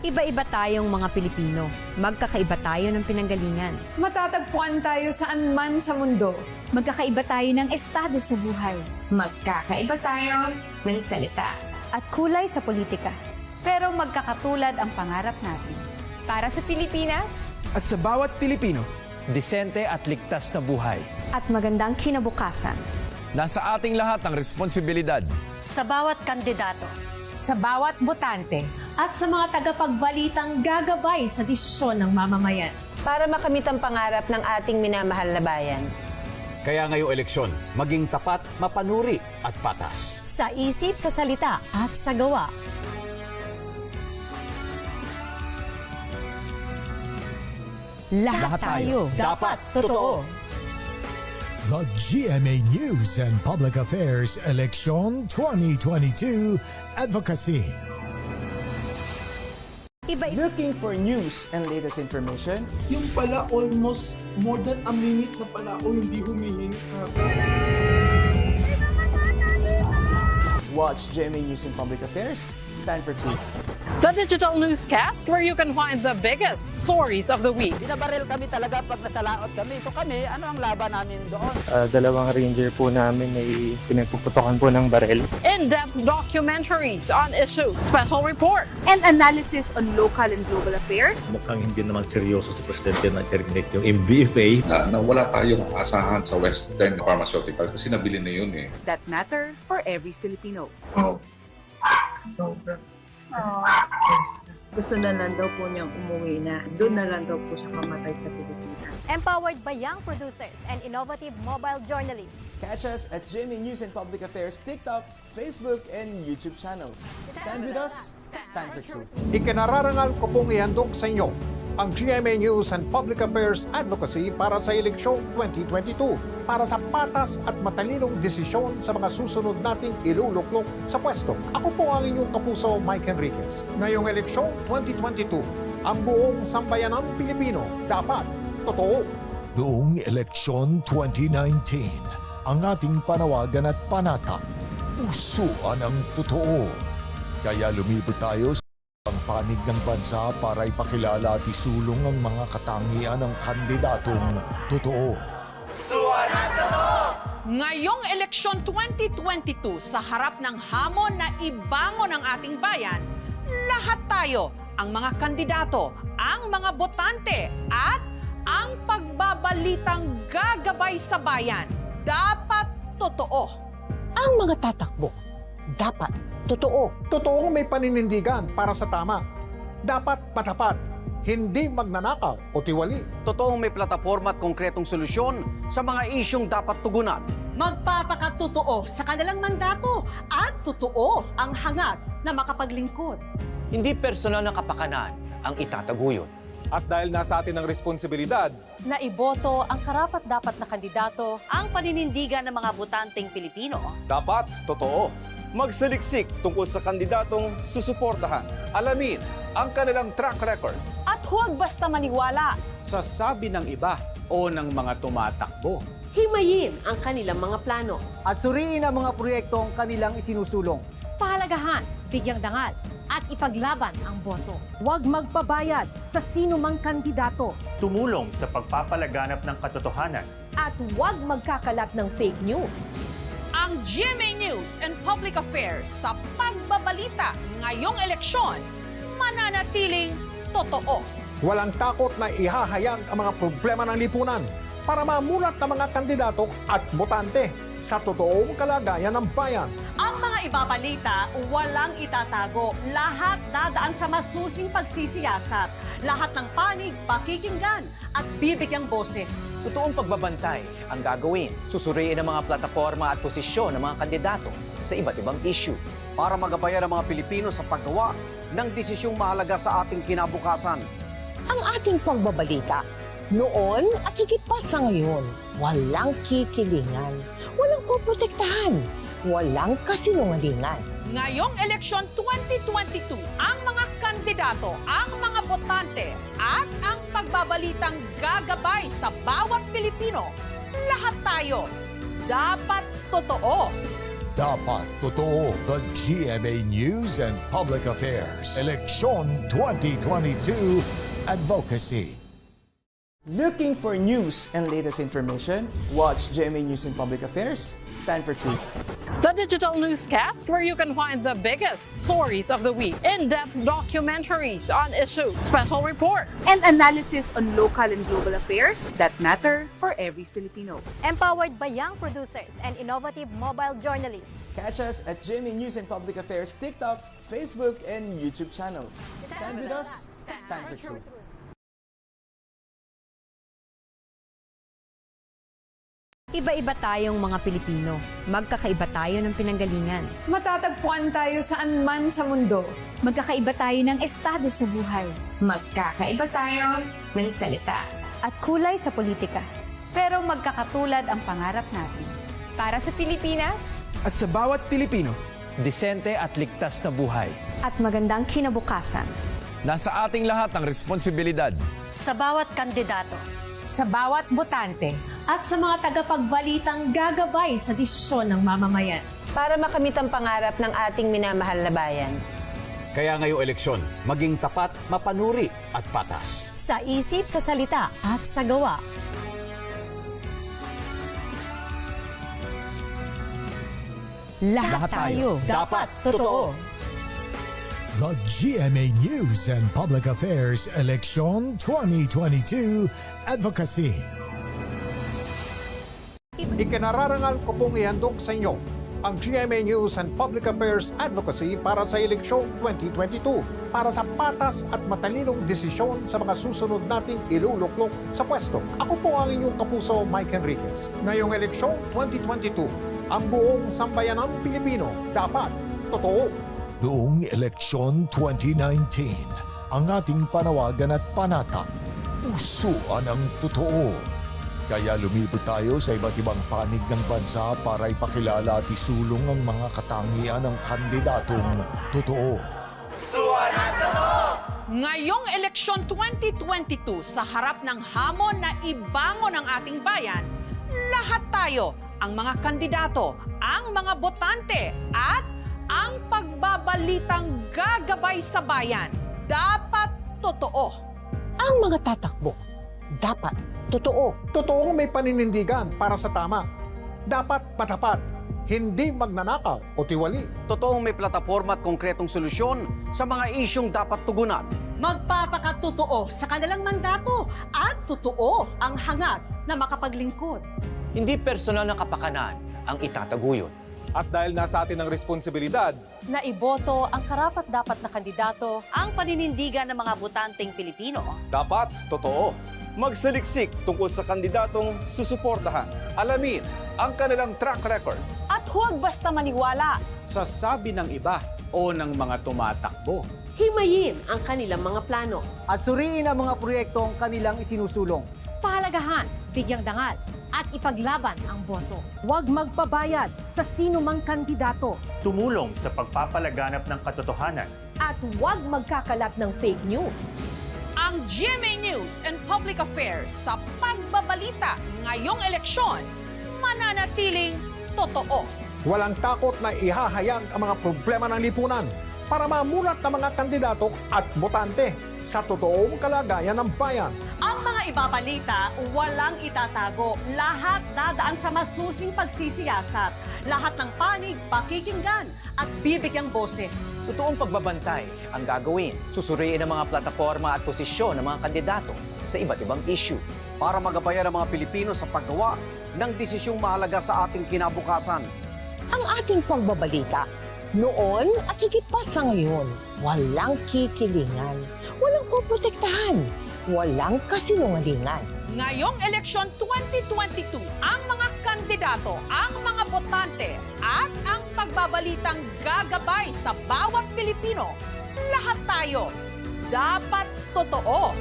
Iba-iba tayong mga Pilipino. Magkakaiba tayo ng pinanggalingan. Matatagpuan tayo saan man sa mundo. Magkakaiba tayo ng estado sa buhay. Magkakaiba tayo ng salita. At kulay sa politika. Pero magkakatulad ang pangarap natin. Para sa Pilipinas. At sa bawat Pilipino, disente at ligtas na buhay. At magandang kinabukasan. Nasa ating lahat ang responsibilidad. Sa bawat kandidato. Sa bawat botante. At sa mga tagapagbalitang gagabay sa desisyon ng mamamayan. Para makamit ang pangarap ng ating minamahal na bayan. Kaya ngayong eleksyon, maging tapat, mapanuri at patas. Sa isip, sa salita at sa gawa. Lahat tayo Dapat totoo. The GMA News and Public Affairs Election 2022 Advocacy. Looking for news and latest information? Yung pala almost more than a minute na pala ako hindi humihinga. Watch GMA News and Public Affairs. Stand for truth. The digital newscast where you can find the biggest stories of the week. Binabaril kami talaga pag nasalaot kami. So kami, ano ang laban namin doon? Dalawang ranger po namin ay pinagpuputokan po ng baril. In-depth documentaries on issues, special reports, And analysis on local and global affairs. Mukhang hindi naman seryoso si Presidente na terminate yung MBFA. Na wala tayong asahan sa Western Pharmaceuticals kasi nabili na yun eh. That matter for every Filipino. Oh. So, Gusto na lang daw po niyang umuwi na. Doon na lang daw po siya mamatay sa Pilipinas. Empowered by young producers and innovative mobile journalists. Catch us at GMA News and Public Affairs TikTok, Facebook, and YouTube channels. Stand with us, stand for truth. Ikinararangal ko pong ihandog sa inyo ang GMA News and Public Affairs Advocacy para sa eleksyon 2022 para sa patas at matalinong desisyon sa mga susunod nating iluluklok sa pwesto. Ako po ang inyong kapuso, Mike Enriquez. Ngayong eleksyon 2022, ang buong sambayanang Pilipino dapat totoo. Noong eleksyon 2019, ang ating panawagan at panata, pusuan ang totoo. Kaya lumibot tayo sa panig ng bansa para ipakilala at isulong ang mga katangian ng kandidatong totoo. Pusuan ang totoo! Ngayong eleksyon 2022, sa harap ng hamon na ibangon ang ating bayan, lahat tayo, ang mga kandidato, ang mga botante, at ang pagbabalitang gagabay sa bayan, dapat totoo. Ang mga tatakbo, dapat totoo. Totoong may paninindigan para sa tama. Dapat patapat, hindi magnanakaw o tiwali. Totoong may plataforma at konkretong solusyon sa mga isyong dapat tugunan. Magpapakatotoo sa kanilang mandato at totoo ang hangad na makapaglingkod. Hindi personal na kapakanan ang itataguyod. At dahil nasa atin ang responsibilidad, Na iboto ang karapat-dapat na kandidato. Ang paninindigan ng mga botanteng Pilipino. Dapat totoo. Magsaliksik tungkol sa kandidatong susuportahan. alamin ang kanilang track record. At huwag basta maniwala. Sa sabi ng iba o ng mga tumatakbo. Himayin ang kanilang mga plano. At suriin ang mga proyektong kanilang isinusulong. Pahalagahan, bigyang dangal, at ipaglaban ang boto. Huwag magpabayad sa sino mang kandidato. Tumulong sa pagpapalaganap ng katotohanan. At huwag magkakalat ng fake news. Ang GMA News and Public Affairs sa pagbabalita ngayong eleksyon, mananatiling totoo. Walang takot na ihahayag ang mga problema ng lipunan para mamulat ng mga kandidato at botante sa totoong kalagayan ng bayan. Ang mga ibabalita, walang itatago. Lahat dadaan sa masusing pagsisiyasat. Lahat ng panig, pakikinggan at bibigyang boses. Totoong pagbabantay ang gagawin. Susuriin ang mga plataforma at posisyon ng mga kandidato sa iba't ibang issue. Para magabayan ang mga Pilipino sa paggawa ng desisyong mahalaga sa ating kinabukasan. Ang ating pagbabalita, noon at higit pa sa ngayon, walang kikilingan, walang poprotektahan, walang kasinungalingan. Ngayong eleksyon 2022, ang mga kandidato, ang mga botante, at ang pagbabalitang gagabay sa bawat Pilipino, lahat tayo, dapat totoo. Dapat totoo. The GMA News and Public Affairs. Eleksyon 2022 Advocacy. Looking for news and latest information? Watch GMA News and Public Affairs. Stand for truth. The digital newscast where you can find the biggest stories of the week, in-depth documentaries on issues, special reports, and analysis on local and global affairs that matter for every Filipino. Empowered by young producers and innovative mobile journalists. Catch us at GMA News and Public Affairs TikTok, Facebook, and YouTube channels. Stand with us. Stand for truth. Iba-iba tayong mga Pilipino. Magkakaiba tayo ng pinanggalingan. Matatagpuan tayo saan man sa mundo. Magkakaiba tayo ng estado sa buhay. Magkakaiba tayo ng salita. At kulay sa politika. Pero magkakatulad ang pangarap natin. Para sa Pilipinas. At sa bawat Pilipino, disente at ligtas na buhay. At magandang kinabukasan. Nasa ating lahat ang responsibilidad. Sa bawat kandidato. Sa bawat botante. At sa mga tagapagbalitang gagabay sa desisyon ng mamamayan. Para makamit ang pangarap ng ating minamahal na bayan. Kaya ngayong eleksyon, maging tapat, mapanuri at patas. Sa isip, sa salita at sa gawa. Lahat tayo dapat totoo. The GMA News and Public Affairs Eleksyon 2022 Advocacy. Ikinararangal ko pong ihandog sa inyo ang GMA News and Public Affairs Advocacy para sa eleksyon 2022 para sa patas at matalinong desisyon sa mga susunod nating iluluklok sa pwesto. Ako po ang inyong kapuso, Mike Enriquez. Ngayong eleksyon 2022, ang buong sambayanang Pilipino dapat totoo. Noong eleksyon 2019, ang ating panawagan at panata, pusuan ang totoo. Kaya lumibot tayo sa iba't ibang panig ng bansa para ipakilala at isulong ang mga katangian ng kandidatong totoo. Pusuan ang totoo! Ngayong eleksyon 2022, sa harap ng hamon na ibangon ang ating bayan, lahat tayo, ang mga kandidato, ang mga botante, at ang pagbabalitang gagabay sa bayan, dapat totoo. Ang mga tatakbo, dapat totoo. Totoong may paninindigan para sa tama. Dapat matapat, hindi magnanakaw o tiwali. Totoong may plataforma at konkretong solusyon sa mga isyong dapat tugunan. Magpapakatotoo sa kanilang mandato at totoo ang hangad na makapaglingkod. Hindi personal na kapakanan ang itataguyod. At dahil nasa atin ang responsibilidad na iboto ang karapat-dapat na kandidato, ang paninindigan ng mga botanteng Pilipino. Dapat totoo. Magsaliksik tungkol sa kandidatong susuportahan. Alamin ang kanilang track record. At huwag basta maniwala sa sabi ng iba o ng mga tumatakbo. himayin ang kanilang mga plano. At suriin ang mga proyektong kanilang isinusulong. Pahalagahan, bigyang dangal, at ipaglaban ang boto. Huwag magpabayad sa sino mang kandidato. Tumulong sa pagpapalaganap ng katotohanan. At huwag magkakalat ng fake news. Ang GMA News and Public Affairs sa pagbabalita ngayong eleksyon, mananatiling totoo. Walang takot na ihahayag ang mga problema ng lipunan para mamulat ng mga kandidato at botante sa totoong kalagayan ng bayan. Ang mga ibabalita, walang itatago. Lahat dadaan sa masusing pagsisiyasat. Lahat ng panig, pakikinggan at bibigyang boses. Totoong pagbabantay ang gagawin. Susuriin ang mga plataforma at posisyon ng mga kandidato sa iba't ibang issue. Para magabayan ang mga Pilipino sa paggawa ng desisyong mahalaga sa ating kinabukasan. Ang ating pagbabalita, noon at higit pa sa ngayon, walang kikilingan, walang poprotektahan, walang kasinungalingan. Ngayong eleksyon 2022, ang mga kandidato, ang mga botante, at ang pagbabalitang gagabay sa bawat Pilipino, lahat tayo, dapat totoo.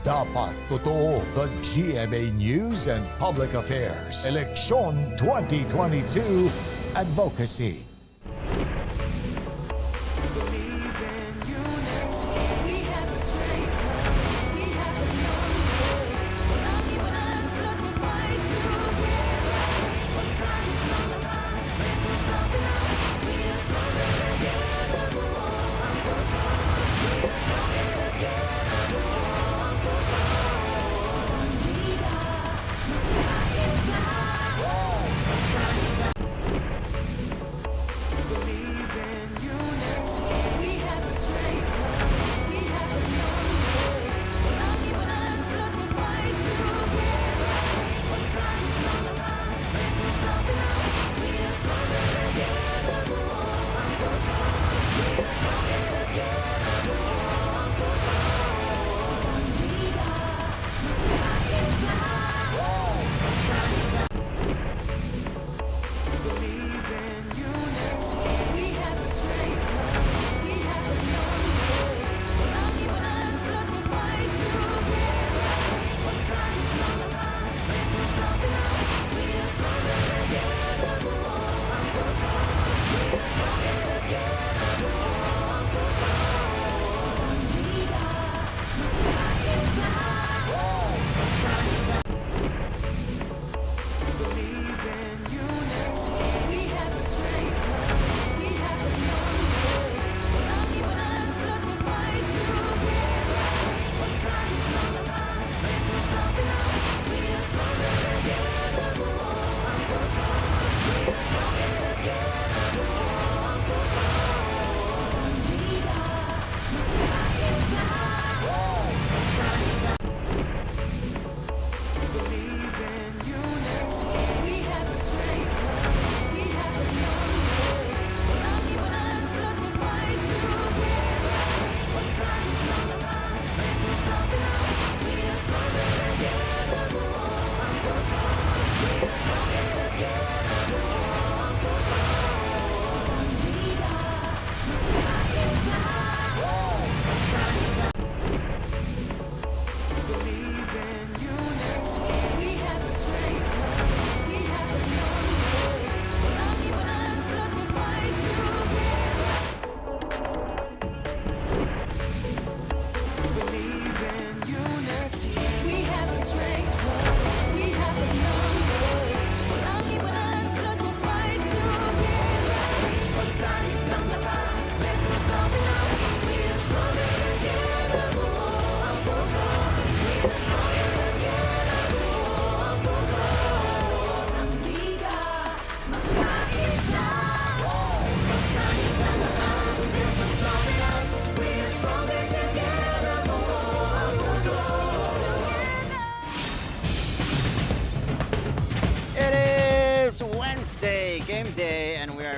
Dapat totoo. The GMA News and Public Affairs Eleksyon 2022 Advocacy.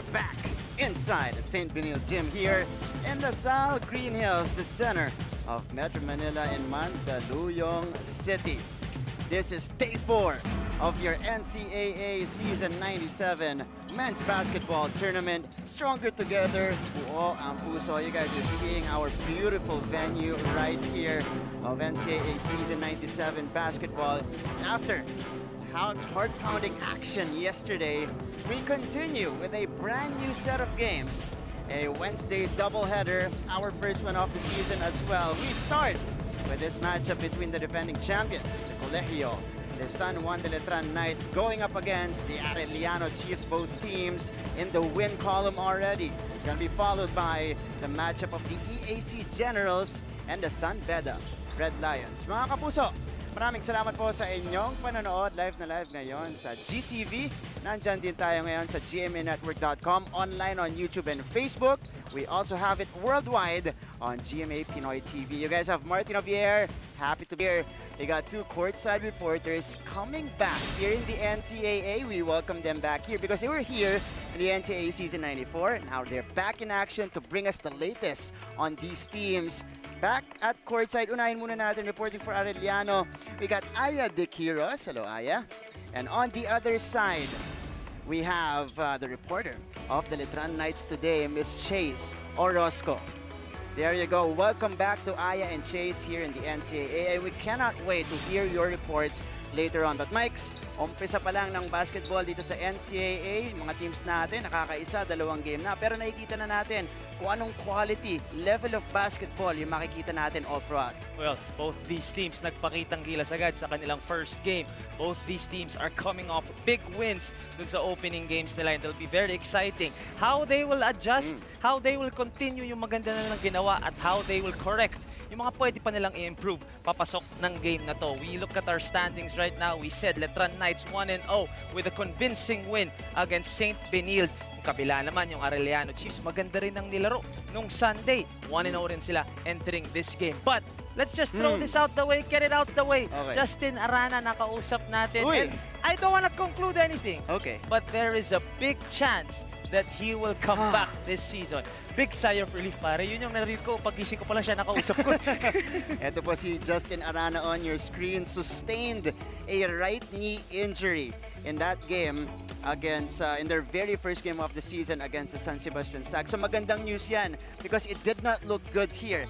We're back inside the St. Benil Gym here in LaSalle Green Hills, the center of Metro Manila in Mandaluyong City. This is day 4 of your NCAA Season 97 Men's Basketball Tournament. Stronger together, buo ang puso. You guys are seeing our beautiful venue right here of NCAA Season 97 basketball. After heart-pounding action yesterday, we continue with a brand new set of games. A Wednesday doubleheader, our first one of the season as well. We start with this matchup between the defending champions, the Colegio, the San Juan de Letran Knights, going up against the Arellano Chiefs, both teams in the win column already. It's going to be followed by the matchup of the EAC Generals and the San Beda Red Lions. Mga kapuso, maraming salamat po sa inyong panonood. Live na live ngayon sa GTV. Nandyan din tayo ngayon sa gmanetwork.com, online on YouTube and Facebook. We also have it worldwide on GMA Pinoy TV. You guys have Martin Javier, happy to be here. You got 2 courtside reporters coming back here in the NCAA. We welcome them back here because they were here in the NCAA Season 94. Now they're back in action to bring us the latest on these teams. Back at courtside, unahin muna natin reporting for Arellano. We got Aya De Quiros. Hello, Aya. And on the other side, we have the reporter of the Letran Knights today, Miss Chase Orozco. There you go. Welcome back to Aya and Chase here in the NCAA. We cannot wait to hear your reports later on. But Mikes, umpisa pa lang ng basketball dito sa NCAA. Mga teams natin, nakakaisa, 2 game na. Pero nakikita na natin kung anong quality, level of basketball yung makikita natin all throughout. Well, both these teams nagpakitang gilas agad sa kanilang first game. Both these teams are coming off big wins dun sa opening games nila. And it'll be very exciting how they will adjust, how they will continue yung maganda na nilang ginawa, at how they will correct yung mga pwede pa nilang i-improve papasok ng game na to. We look at our standings right now. We said Letran Knights 1-0 with a convincing win against St. Benil. Yung kabila naman, yung Arellano Chiefs, maganda rin ang nilaro nung Sunday. 1-0 rin sila entering this game. But let's just throw this out the way, get it out the way. Okay. Justin Arana, nakausap natin. Uy. And I don't want to conclude anything. Okay. But there is a big chance that he will come back this season. Big sigh of relief, pare. Yun yung narinig ko. Pagising ko pala siya, nakausap ko. Ito po si Justin Arana on your screen. Sustained a right knee injury in that game against, in their very first game of the season against the San Sebastian Stag. So magandang news yan because it did not look good here.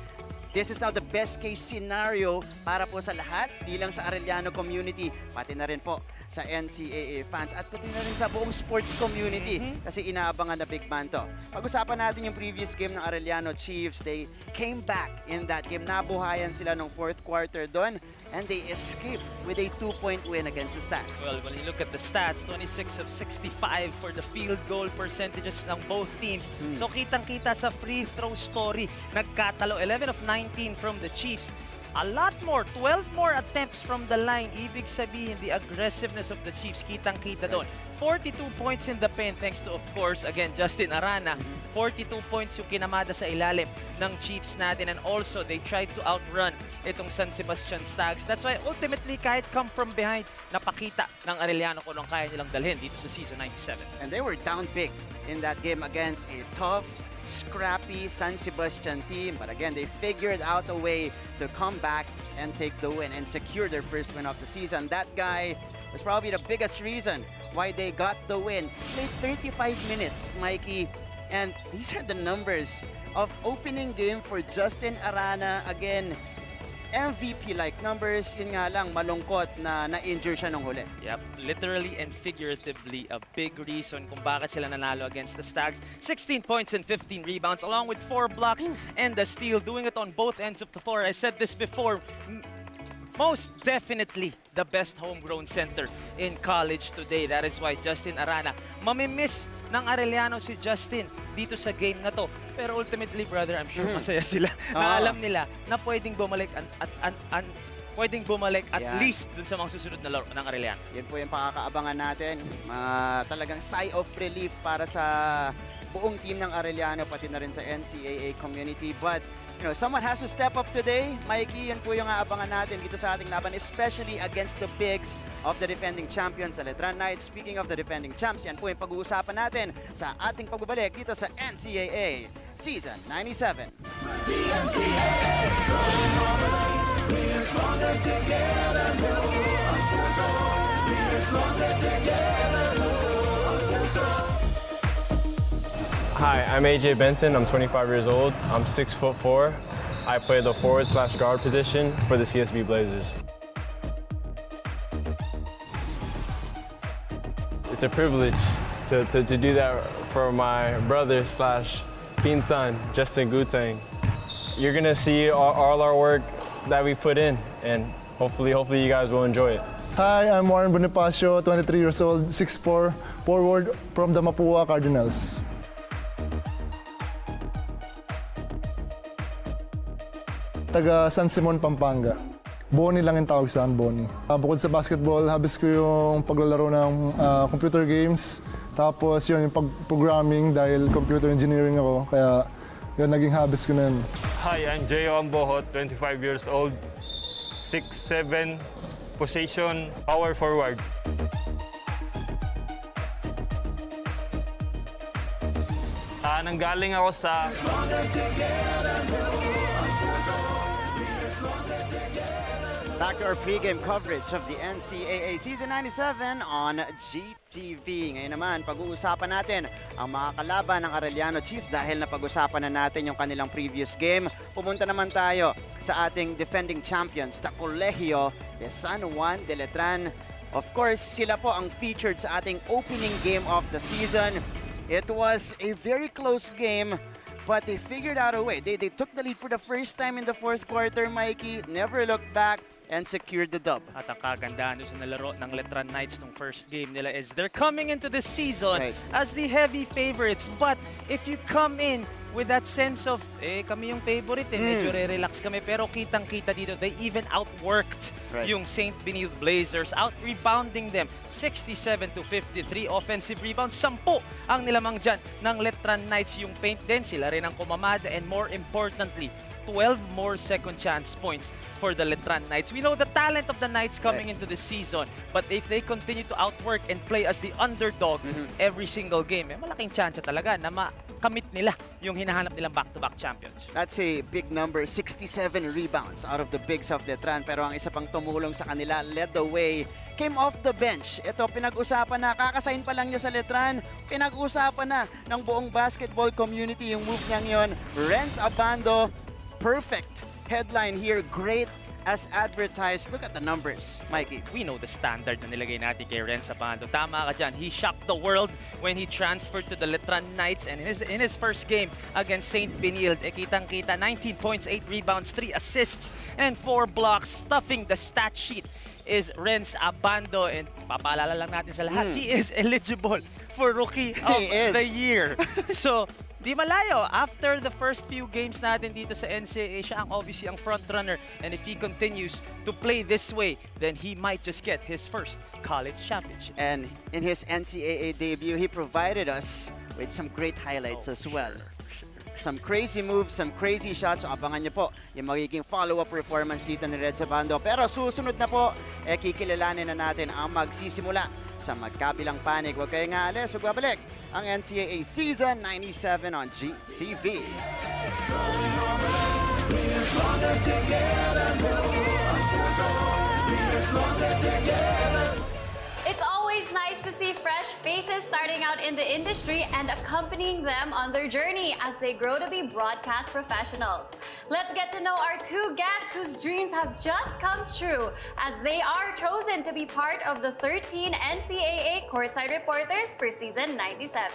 This is now the best case scenario para po sa lahat, di lang sa Arellano community, pati na rin po sa NCAA fans at pati na rin sa buong sports community kasi inaabangan na big man to. Pag-usapan natin yung previous game ng Arellano Chiefs. They came back in that game. Nabuhayan sila ng 4th quarter doon and they escaped with a 2-point win against the Stags. Well, when you look at the stats, 26 of 65 for the field goal percentages ng both teams. So kitang-kita sa free throw story. Nagkatalo, 11 of 19 from the Chiefs. A lot more, 12 more attempts from the line. Ibig sabihin, the aggressiveness of the Chiefs, kitang-kita doon. 42 points in the paint thanks to, of course, again, Justin Arana. 42 points yung kinamada sa ilalim ng Chiefs natin. And also, they tried to outrun itong San Sebastian Stags. That's why, ultimately, kahit come from behind, napakita ng Arellano kung anong kaya nilang dalhin dito sa Season 97. And they were down big in that game against a tough, scrappy San Sebastian team, but again they figured out a way to come back and take the win and secure their first win of the season. That guy was probably the biggest reason why they got the win. Played 35 minutes, Mikey, and these are the numbers of opening game for Justin Arana. Again, MVP-like numbers. Yun nga lang, malungkot na na-injure siya nung huli. Yep, literally and figuratively a big reason kung bakit sila nanalo against the Stags. 16 points and 15 rebounds along with 4 blocks and a steal, doing it on both ends of the floor. I said this before, most definitely the best homegrown center in college today. That is why Justin Arana, mamimiss ng Arellano si Justin dito sa game na to. Pero ultimately, brother, I'm sure masaya sila na alam nila na pwedeng bumalik at least dun sa mga susunod na laro ng Arellano. Yan po yung pakakaabangan natin. Talagang sigh of relief para sa buong team ng Arellano, pati na rin sa NCAA community. But you know, someone has to step up today. Mikey, yan po yung aabangan natin dito sa ating laban, especially against the bigs of the defending champions sa Letran Knights. Speaking of the defending champs, yan po yung pag-uusapan natin sa ating pagbabalik dito sa NCAA Season 97. The NCAA, we are stronger together, we are stronger together, Hi, I'm AJ Benson. I'm 25 years old. I'm 6'4". I play the forward/guard position for the CSB Blazers. It's a privilege to do that for my brother/Pinsan, Justin Gutang. You're gonna see all our work that we put in, and hopefully you guys will enjoy it. Hi, I'm Juan Bonifacio, 23 years old, 6'4", forward from the Mapua Cardinals. Taga San Simon, Pampanga. Boni lang yung tawag sa akin, Boni. Bukod sa basketball, habis ko yung paglalaro ng computer games. Tapos yun, yung pag-programming dahil computer engineering ako. Kaya yun, naging habis ko na yun. Hi, I'm Jeo Ambohot, 25 years old, 6'7", position, power forward. Nanggaling ako sa Back to our pregame coverage of the NCAA Season 97 on GTV. Ngayon naman, pag-uusapan natin ang mga kalaban ng Arellano Chiefs dahil napag-usapan na natin yung kanilang previous game. Pumunta naman tayo sa ating defending champions, the Colegio de San Juan de Letran. Of course, sila po ang featured sa ating opening game of the season. It was a very close game, but they figured out a way. They took the lead for the first time in the fourth quarter, Mikey. Never looked back and secured the dub. At ang kagandahan doon sa nalaro ng Letran Knights nung first game nila is they're coming into this season as the heavy favorites. But if you come in with that sense of, kami yung favorite, medyo re-relax kami. Pero kitang-kita dito, they even outworked yung St. Benilde Blazers, out-rebounding them 67-53 offensive rebounds. 10 ang nilamang dyan ng Letran Knights. Yung paint din, sila rin ang kumamada, and more importantly, 12 more second chance points for the Letran Knights. We know the talent of the Knights coming into this season, but if they continue to outwork and play as the underdog every single game, malaking chance talaga na makamit nila yung hinahanap nilang back-to-back champions. That's a big number, 67 rebounds out of the bigs of Letran. Pero ang isa pang tumulong sa kanila, led the way, came off the bench. Ito, pinag-usapan na, kakasign pa lang niya sa Letran, pinag-usapan na ng buong basketball community yung move niyang yun. Renz Abando, perfect headline here, great as advertised. Look at the numbers, Mikey. We know the standard na nilagay natin kay Renz Abando. Tama ka dyan. He shocked the world when he transferred to the Letran Knights, and in his first game against St. Benilde, kitang-kita 19 points, 8 rebounds, 3 assists, and 4 blocks. Stuffing the stat sheet is Renz Abando, and papaalala lang natin sa lahat, he is eligible for Rookie of the Year. So, di malayo. After the first few games natin dito sa NCAA, siya ang obviously ang frontrunner. And if he continues to play this way, then he might just get his first college championship. And in his NCAA debut, he provided us with some great highlights as well. Some crazy moves, some crazy shots. So abangan niyo po yung magiging follow-up performance dito ni Renz Abando. Pero susunod na po, kikilalanin na natin ang magsisimula sa magkabilang panig. Huwag kayong aalis, magbabalik ang NCAA Season 97 on GTV. It's always nice to see fresh faces starting out in the industry and accompanying them on their journey as they grow to be broadcast professionals. Let's get to know our two guests whose dreams have just come true as they are chosen to be part of the 13 NCAA Courtside reporters for Season 97.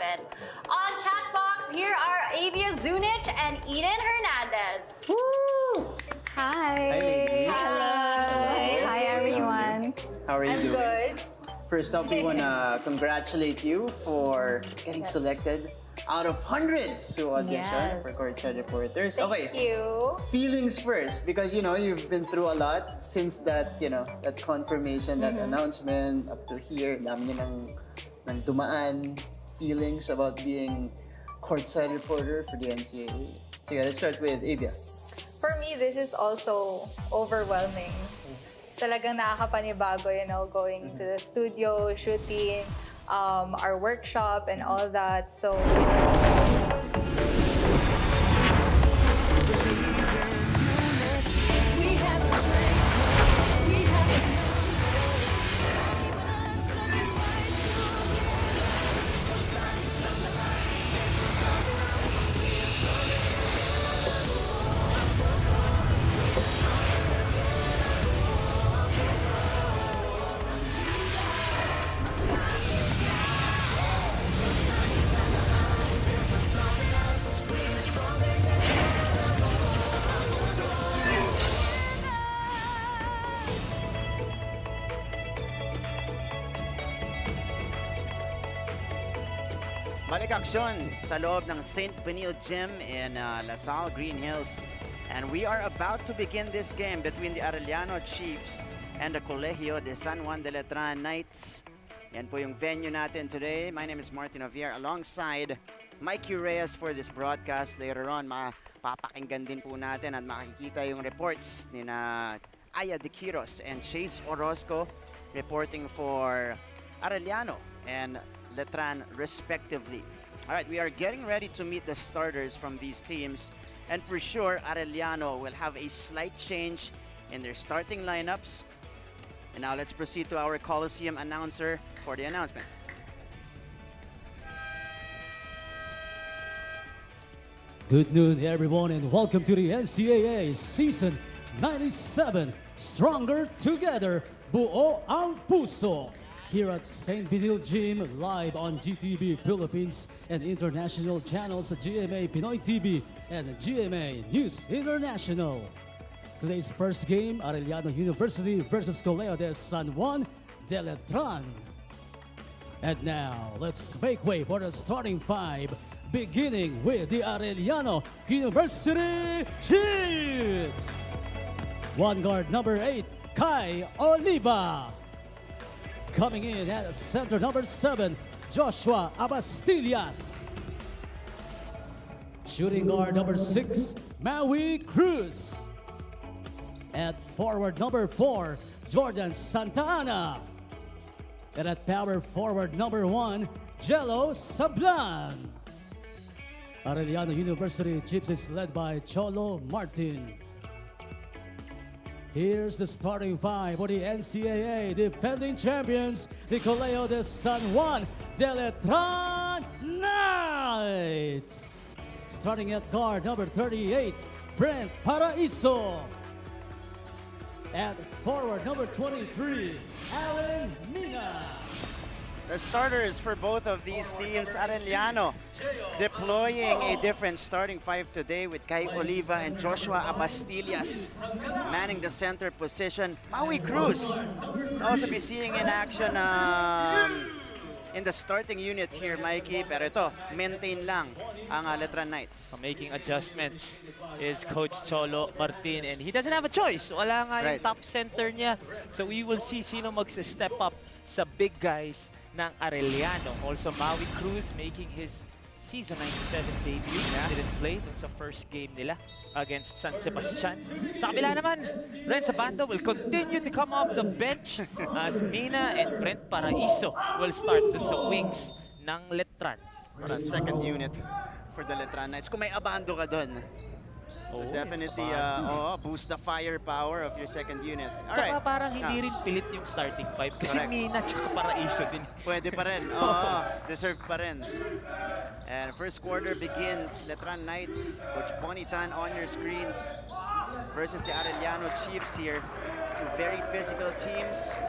On Chatbox, here are Avia Zunic and Eden Hernandez. Woo! Hi. Hi, ladies. Hello. Hi, everyone. How are you doing? Good. First off, we want to congratulate you for getting selected out of hundreds to audition for Courtside Reporters. Thank you. Feelings first, because you've been through a lot since that that confirmation, that announcement up to here. Dami niyo nang dumaan. Feelings about being Courtside Reporter for the NCAA. So yeah, let's start with Avia. For me, this is also overwhelming. talagang nakakapanibago, going to the studio, shooting, our workshop, and all that. So. Balik aksyon sa loob ng St. Benil Gym in LaSalle, Green Hills. And we are about to begin this game between the Arellano Chiefs and the Colegio de San Juan de Letran Knights. Yan po yung venue natin today. My name is Martin Javier alongside Mikey Reyes for this broadcast. Later on, mapapakinggan din po natin at makikita yung reports ni na Aya De Quiros and Chase Orozco reporting for Arellano and Letran respectively. All right, we are getting ready to meet the starters from these teams, and for sure Arellano will have a slight change in their starting lineups. And now let's proceed to our Coliseum announcer for the announcement. Good noon, everyone, and welcome to the NCAA Season 97 Stronger Together, Buo ang Puso. Here at St. Benil Gym, live on GTV Philippines and international channels at GMA Pinoy TV and GMA News International. Today's first game, Arellano University versus Colegio de San Juan de Letran. And now, let's make way for the starting five, beginning with the Arellano University Chiefs. One guard number 8, Kai Oliva. Coming in at center number 7, Joshua Abastillas. Shooting guard number 6, Maui Cruz. At forward number 4, Jordan Santa Ana. And at power forward number 1, Jello Sablan. Arellano University Chiefs is led by Cholo Martin. Here's the starting five for the NCAA defending champions, the Colegio de San Juan de Letran Knights. Starting at guard number 38, Brent Paraiso. At forward number 23, Alan Mina. The starters for both of these teams, Arellano deploying a different starting five today with Kai Oliva and Joshua Abastillas manning the center position. Maui Cruz also be seeing in action in the starting unit here, Mikey. Pero ito, maintain lang ang Letran Knights. Making adjustments is Coach Cholo Martin, and he doesn't have a choice. Wala nga yung top center niya. So we will see sino mag-step up sa big guys ng Arellano. Also, Maui Cruz making his season 97 debut. Didn't play dun sa first game nila against San Sebastian. Sa kabila naman, Ren Sabando will continue to come off the bench as Mina and Brent Paraiso will start dun sa wings ng Letran. For a second unit for the Letran Knights. Kung may Abando ka dun, definitely boost the firepower of your second unit. Alright. Tsaka parang hindi rin pilit yung starting five kasi Mina tsaka Paraiso din. Pwede pa rin. Deserve pa rin. And first quarter begins. Letran Knights, Coach Bonitan on your screens versus the Arellano Chiefs here. Two very physical teams.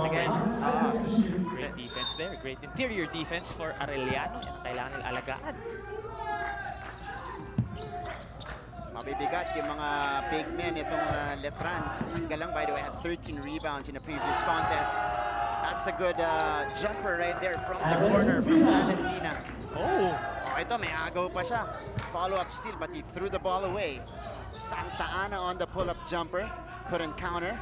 Again, great defense there. Great interior defense for Arellano. Yan kailangan nila alagaan. Mabibigat yung mga big men itong Letran. Sanggalang, by the way, had 13 rebounds in the previous contest. That's a good jumper right there from the corner from Alan Mina. Ito, may agaw pa siya. Follow-up steal, but he threw the ball away. Santa Ana on the pull-up jumper. Couldn't counter.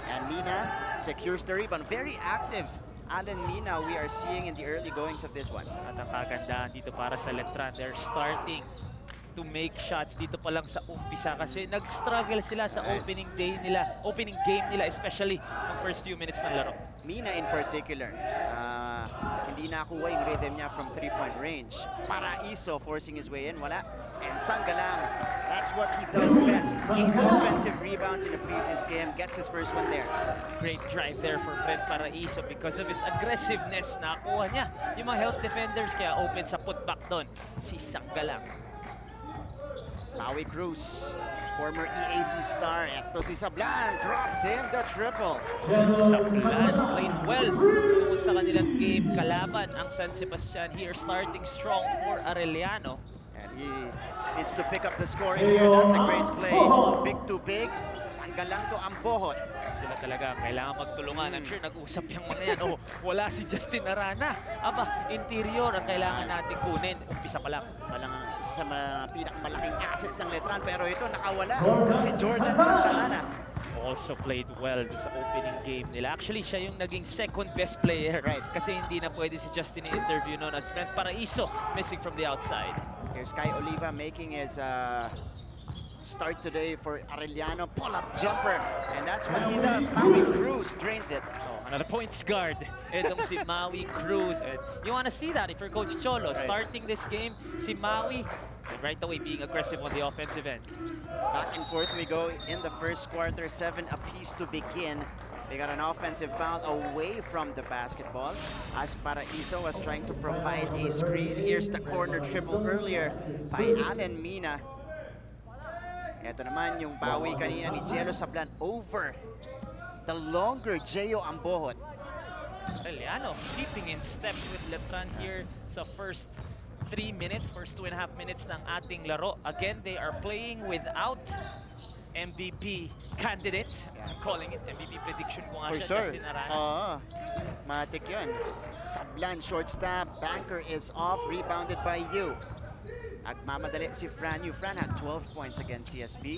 And Mina secures the rebound. Very active Alan Mina we are seeing in the early goings of this one. At ang kagandahan dito para sa Letran, they're starting to make shots dito pa lang sa umpisa kasi nag-struggle sila sa opening game nila, especially ng first few minutes ng laro. Mina in particular, hindi nakuha yung rhythm niya from 3-point range. Paraiso forcing his way in, wala. And Sanggalang, that's what he does best. 8 offensive rebounds in the previous game, gets his first one there. Great drive there for Brent Paraiso because of his aggressiveness. Nakuha niya yung mga help defenders kaya open sa putback doon si Sanggalang. Maui Cruz, former EAC star. Ito si Sablan, drops in the triple. Sablan played well tungkol sa kanilang game kalaban ang San Sebastian here, starting strong for Arellano. And he needs to pick up the score in here. That's a great play. Big to big. Sanggalang to Ambohot. Sila talaga kailangan magtulungan. I'm sure nag-usap yung mga yan. Oh, wala si Justin Arana. Aba, interior ang kailangan natin kunin. Umpisa pa lang. Sa mga pinakamalaking assets ng Letran. Pero ito nakawala. Si Jordan Santa Ana. Also played well sa opening game nila. Actually, siya yung naging second best player. Right. Kasi hindi na pwede si Justin i-interview noon as Brent Paraiso missing from the outside. Here's Kai Oliva making his start today for Arellano. Pull-up jumper. And that's what he does. Maui Cruz drains it. Oh, another points guard. Itong si Maui Cruz. And you want to see that if you're Coach Cholo. Right. Starting this game, si Maui right away being aggressive on the offensive end. Back and forth we go in the first quarter. 7 apiece to begin. They got an offensive foul away from the basketball as Paraiso was trying to provide a screen. Here's the corner triple earlier by Allen Mina. Ito naman yung bawi kanina ni Jello Sablan over the longer Geo Ambohot. Arellano keeping in step with Letran here sa first 3 minutes, first 2.5 minutes ng ating laro. Again, they are playing without MVP candidate. I'm calling it MVP prediction ko nga siya, Justin Arana. Oo, matik yun. Sablan, short stab, banker is off, rebounded by Yu. Nagmamadali si Fran Yu. Fran had 12 points against CSB,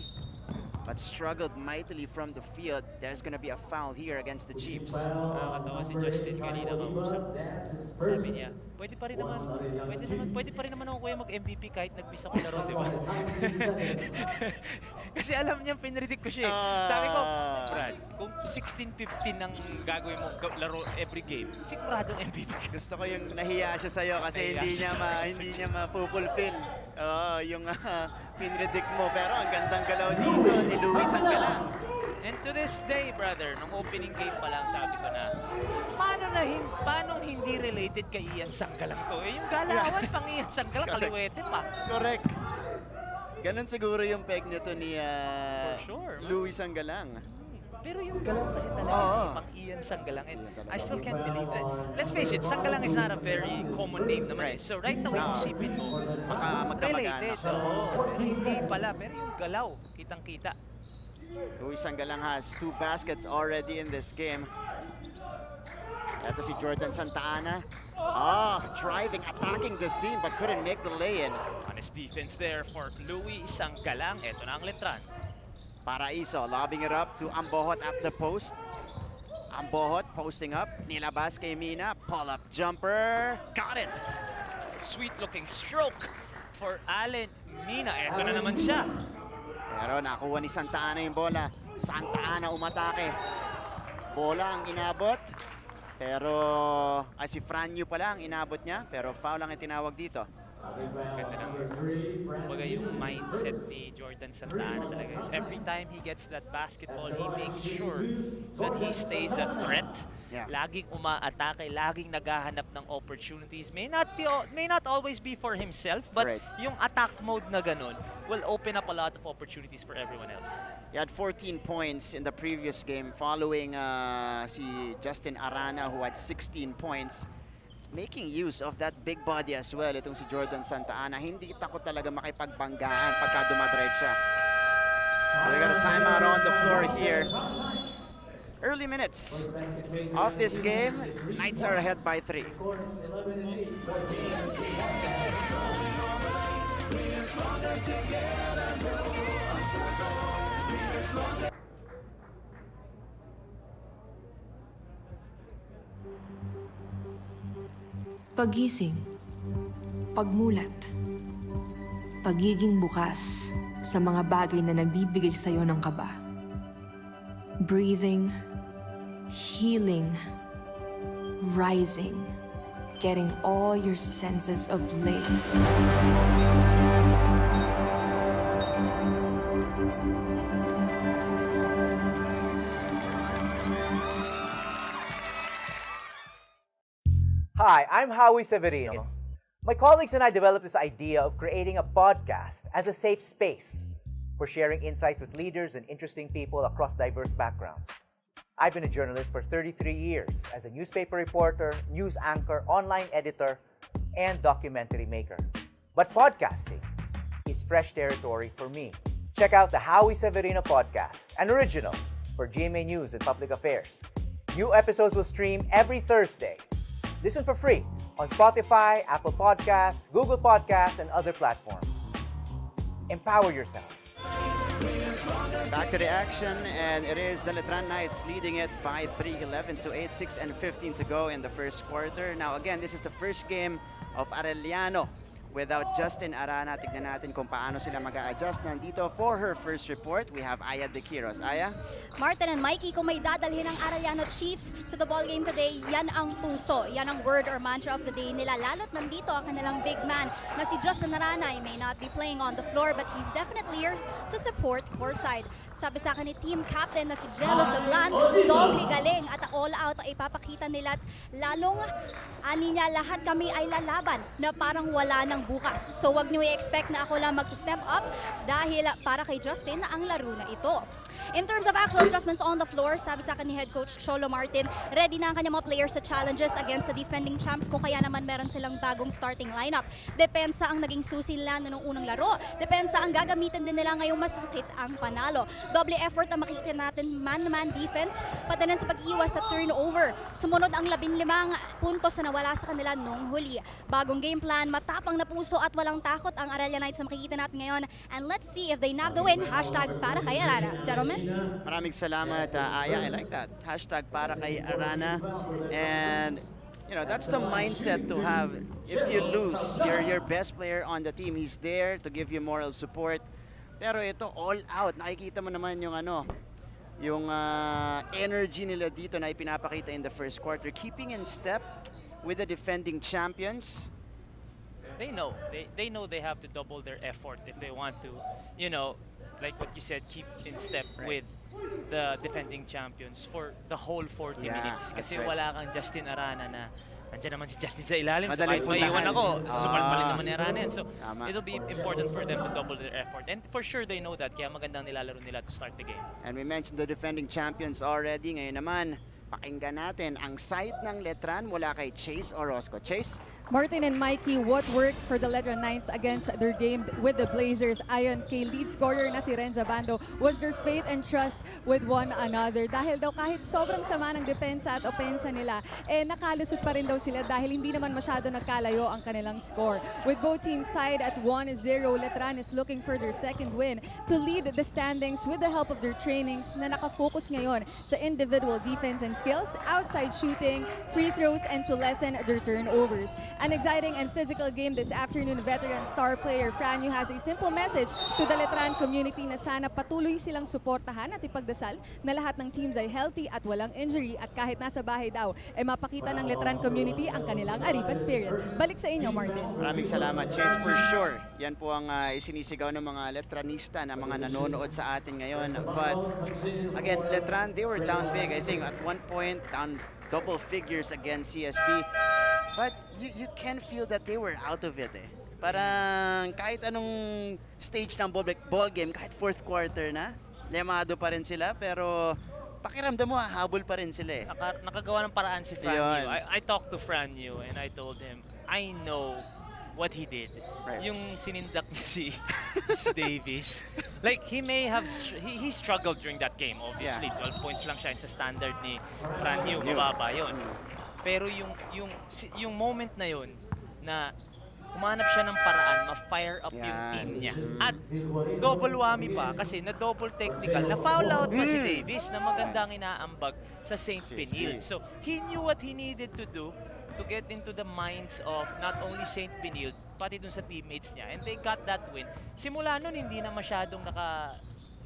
but struggled mightily from the field. There's gonna be a foul here against the Chiefs. Nakakatawa si Justin kanina kausap. Sabi niya, pwede pa rin naman ako kuya mag-MVP kahit nag-miss ako laro, di ba? Kasi alam niya, pinredict ko siya. Sabi ko, Brad, kung 16-15 ang gagawin mo laro every game, siguradong MVP. Gusto ko yung nahiya siya sa'yo kasi hindi niya mapupulfill yung pinredict mo. Pero ang gandang galaw dito ni Luis Sanggalang. And to this day, brother, nung opening game pa lang, sabi ko na, paano hindi related kay Ian Sanggalang to? Eh, yung galawan pang Ian Sanggalang, kaliwete pa. Correct. Ganon siguro yung peg nito ni Luis Sanggalang. Pero yung galaw kasi talaga pang Ian Sanggalang. And I still can't believe that. Let's face it, Sanggalang is not a very common name naman. So right away, isipin mo, related. Hindi pala, pero yung galaw, kitang-kita. Luis Sanggalang has 2 baskets already in this game. Ito si Jordan Santa Ana. Driving, attacking the scene but couldn't make the lay-in. Honest defense there for Luis Sanggalang. Ito na ang Letran. Paraiso lobbing it up to Ambohot at the post. Ambohot posting up. Nilabas kay Mina. Pull-up jumper. Got it! Sweet looking stroke for Allen Mina. Ito na naman siya. Pero nakuha ni Santa Ana yung bola. Santa Ana umatake. Bola ang inabot. Pero si Fran Yu pala ang inabot niya. Pero foul ang itinawag dito. Ganda ng yung mindset ni Jordan Santa Ana talaga. Every time he gets that basketball, he makes sure that he stays a threat. Laging umaatake, laging naghahanap ng opportunities. May not always be for himself, but yung attack mode na ganun will open up a lot of opportunities for everyone else. He had 14 points in the previous game following si Justin Arana who had 16 points. Making use of that big body as well, itong si Jordan Santa Ana. Hindi takot talaga makipagbanggaan pagka dumadrive siya. We got a timeout on the floor here. Early minutes of this game, Knights are ahead by 3. Pagising, pagmulat, pagiging bukas sa mga bagay na nagbibigay sa'yo ng kaba. Breathing, healing, rising, getting all your senses ablaze. Hi, I'm Howie Severino. My colleagues and I developed this idea of creating a podcast as a safe space for sharing insights with leaders and interesting people across diverse backgrounds. I've been a journalist for 33 years as a newspaper reporter, news anchor, online editor, and documentary maker. But podcasting is fresh territory for me. Check out the Howie Severino podcast, an original for GMA News and Public Affairs. New episodes will stream every Thursday. Listen for free on Spotify, Apple Podcasts, Google Podcasts, and other platforms. Empower yourselves. Back to the action, and it is the Letran Knights leading it by 3, 11 to 8, 6 and 15 to go in the first quarter. Now again, this is the first game of Arellano without Justin Arana. Tignan natin kung paano sila mag-a-adjust. Nandito for her first report, we have Aya De Quiros. Aya? Martin and Mikey, kung may dadalhin ng Arellano Chiefs to the ball game today, yan ang puso. Yan ang word or mantra of the day nila. Lalo't nandito ang kanilang big man na si Justin Arana. He may not be playing on the floor, but he's definitely here to support Courtside. Sabi sa akin ni team captain na si Jello Sablan, doble galing at all out ay ipapakita nila. Lalong ani niya, lahat kami ay lalaban na parang wala ng bukas. So wag niyo i-expect na ako lang mag-step up dahil para kay Justin na ang laro na ito. In terms of actual adjustments on the floor, sabi sa akin ni head coach Cholo Martin, ready na ang kanyang mga players sa challenges against the defending champs kung kaya naman meron silang bagong starting lineup. Depensa ang naging susi nila noong unang laro. Depensa ang gagamitin din nila ngayong masakit ang panalo. Doble effort ang makikita natin man-to-man defense, pati rin sa pag-iwas sa turnover. Sumunod ang 15 puntos na nawala sa kanila noong huli. Bagong game plan, matapang na puso at walang takot ang Arellano Knights na makikita natin ngayon. And let's see if they nab the win. Hashtag para kay Arana. Gentlemen. Maraming salamat, Aya. I like that. Hashtag para kay Arana. And, you know, that's the mindset to have. If you lose, your best player on the team, he's there to give you moral support. Pero ito, all out. Nakikita mo naman yung yung energy nila dito na ipinapakita in the first quarter. Keeping in step with the defending champions. They know. They know they have to double their effort if they want to, you know, like what you said, keep in step with the defending champions for the whole 40 minutes. Kasi wala kang Justin Arana na nandiyan naman si Justin sa ilalim. So kahit maiwan ako, susumalpalin naman ni Arana yan. So it'll be important for them to double their effort. And for sure they know that. Kaya magandang nilalaro nila to start the game. And we mentioned the defending champions already. Ngayon naman, pakinggan natin ang side ng Letran mula kay Chase Orozco. Chase? Martin and Mikey, what worked for the Letran Knights against their game with the Blazers? Ayon kay lead scorer na si Renza Bando, was their faith and trust with one another. Dahil daw kahit sobrang sama ng depensa at opensa nila, nakalusot pa rin daw sila dahil hindi naman masyado nagkalayo ang kanilang score. With both teams tied at 1-0, Letran is looking for their second win to lead the standings with the help of their trainings na nakafocus ngayon sa individual defense and skills, outside shooting, free throws, and to lessen their turnovers. An exciting and physical game this afternoon. Veteran star player Franyu has a simple message to the Letran community na sana patuloy silang suportahan at ipagdasal na lahat ng teams ay healthy at walang injury at kahit nasa bahay daw, mapakita ng Letran community ang kanilang Ariba spirit. Balik sa inyo, Martin. Maraming salamat, Chase. For sure, yan po ang isinisigaw ng mga Letranista na mga nanonood sa atin ngayon. But again, Letran, they were down big. I think at one point, down double figures against CSB. But you can feel that they were out of it. Parang kahit anong stage ng ball game, kahit fourth quarter na, lemado pa rin sila, pero pakiramdam mo, habol pa rin sila. Nakagawa ng paraan si Franyu. I talked to Franyu and I told him, I know what he did. Right. Yung sinindak niya si Davis. Like, he may have, he struggled during that game, obviously. 12 points lang siya sa standard ni Franyu. Mababa yun. Pero yung moment na yun, na humanap siya ng paraan, ma-fire up yung team niya. At double whammy pa, kasi na-double technical, na-foul out pa si Davis na magandang inaambag sa St. Pinil. So, he knew what he needed to do to get into the minds of not only St. Benilde, pati dun sa teammates niya. And they got that win. Simula nun, hindi na masyadong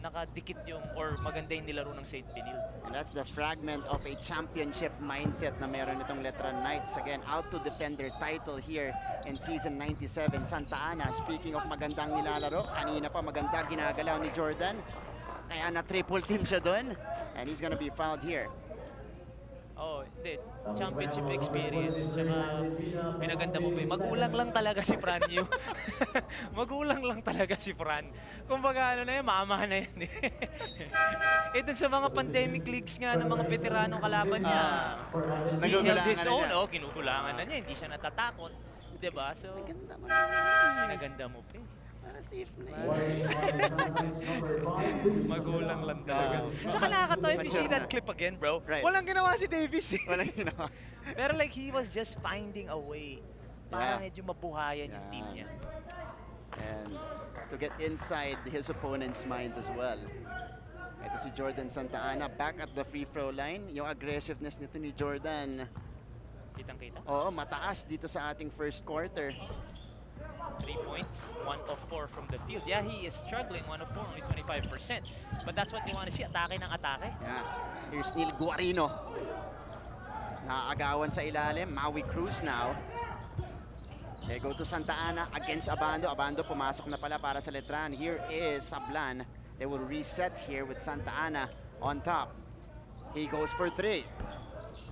nakadikit yung or maganda yung nilaro ng St. Benilde. And that's the fragment of a championship mindset na meron itong Letran Knights. Again, out to defend their title here in season 97. Santa Ana, speaking of magandang nilalaro, kanina pa maganda ginagalaw ni Jordan. Kaya na-triple team siya doon. And he's gonna be fouled here. Oh, hindi. Championship experience. Tsaka pinaganda mo pa. Magulang lang talaga si Fran Yu. Magulang lang talaga si Fran. Kumbaga ano na yun, mama na yun. Dun sa mga pandemic leagues nga ng mga veteranong kalaban niya, he held his own. Oh, kinukulangan na niya. Hindi siya natatakot. Diba? So, pinaganda mo pa. Para safe na Magulang lang talaga. Tsaka nakakatawa if you see that clip again, bro. Right. Walang ginawa si Davis eh. Walang ginawa. Pero like he was just finding a way para medyo mabuhayan yung team niya. And to get inside his opponent's minds as well. Ito si Jordan Santa Ana back at the free throw line. Yung aggressiveness nito ni Jordan. Kitang-kita. Oo, mataas dito sa ating first quarter. 3 points, 1 of 4 from the field. Yeah, he is struggling, 1 of 4, only 25%. But that's what you want to see, atake ng atake. Yeah, here's Neil Guarino. Naaagawan sa ilalim, Maui Cruz now. They go to Santa Ana against Abando. Abando pumasok na pala para sa Letran. Here is Sablan. They will reset here with Santa Ana on top. He goes for 3.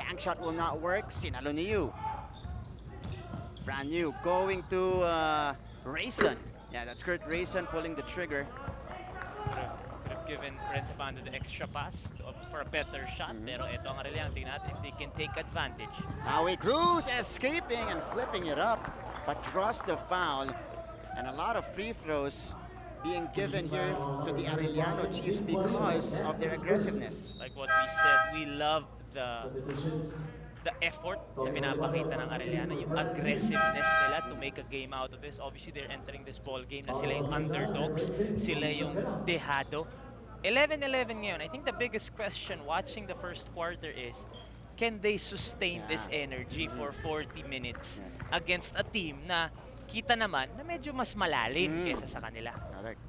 Bank shot will not work, sinalo ni Yu. Brand new, going to Rayson. Yeah, that's Kurt Rayson pulling the trigger. Could have given Renz Abando the extra pass for a better shot. Pero ito ang Arellano, tingnan natin if they can take advantage. Maui Cruz escaping and flipping it up, but draws the foul. And a lot of free throws being given here to the Arellano Chiefs because of their aggressiveness. Like what we said, we love the effort na pinapakita ng Arellano, yung aggressiveness nila to make a game out of this. Obviously, they're entering this ball game na sila yung underdogs, sila yung dehado. 11-11 ngayon. I think the biggest question watching the first quarter is, can they sustain this energy for 40 minutes against a team na kita naman na medyo mas malalim kesa sa kanila. Correct.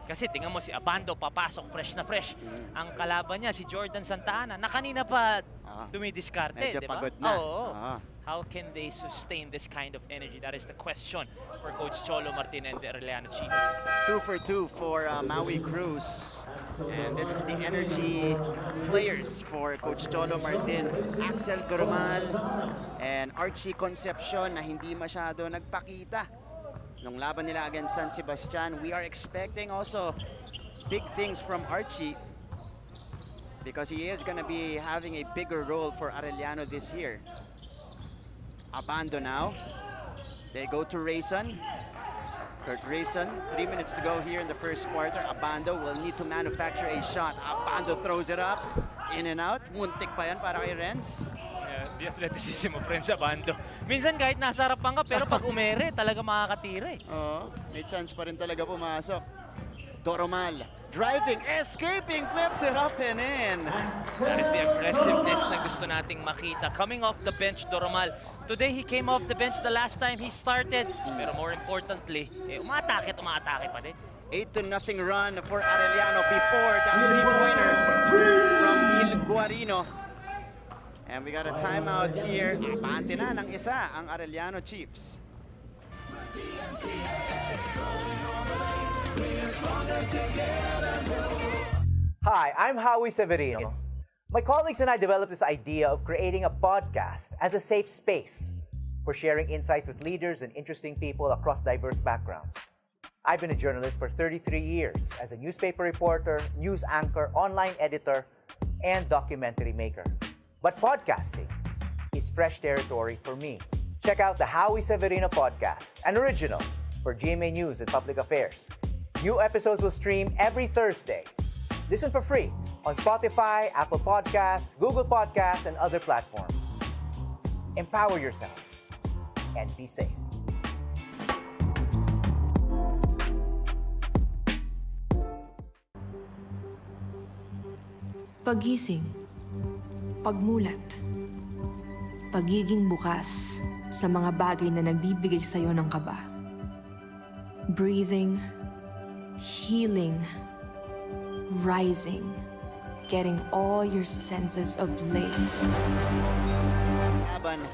Kasi tingnan mo si Abando, papasok fresh na fresh. Ang kalaban niya, si Jordan Santa Ana, na kanina pa dumidiskarte, medyo di ba? pagod na. How can they sustain this kind of energy? That is the question for Coach Cholo Martin and the Arellano Chiefs. 2 for 2 for Maui Cruz. And this is the energy players for Coach Cholo Martin. Axel Gurmal and Archie Concepcion na hindi masyado nagpakita nung laban nila against San Sebastian. We are expecting also big things from Archie because he is going to be having a bigger role for Arellano this year. Abando now. They go to Rayson. Kurt Rayson, 3 minutes to go here in the first quarter. Abando will need to manufacture a shot. Abando throws it up. In and out. Muntik pa yan para kay Renz. The athleticism of Renz Abando. Minsan kahit nasa harapan ka, pero pag umere, talaga makakatira eh. Oo, may chance pa rin talaga pumasok. Doromal, driving, escaping, flips it up and in. That is the aggressiveness na gusto nating makita. Coming off the bench, Doromal. Today, he came off the bench the last time he started. Pero more importantly, umatake pa din. 8-0 run for Arellano before that three-pointer from Neil Guarino. And we got a timeout here. Abante na ng isa ang Arellano Chiefs. Hi, I'm Howie Severino. My colleagues and I developed this idea of creating a podcast as a safe space for sharing insights with leaders and interesting people across diverse backgrounds. I've been a journalist for 33 years as a newspaper reporter, news anchor, online editor, and documentary maker. But podcasting is fresh territory for me. Check out the Howie Severino podcast, an original for GMA News and Public Affairs. New episodes will stream every Thursday. Listen for free on Spotify, Apple Podcasts, Google Podcasts, and other platforms. Empower yourselves and be safe. Pagising, pagmulat, pagiging bukas, sa mga bagay na nagbibigay sa'yo ng kaba. Breathing, healing, rising, getting all your senses ablaze. Laban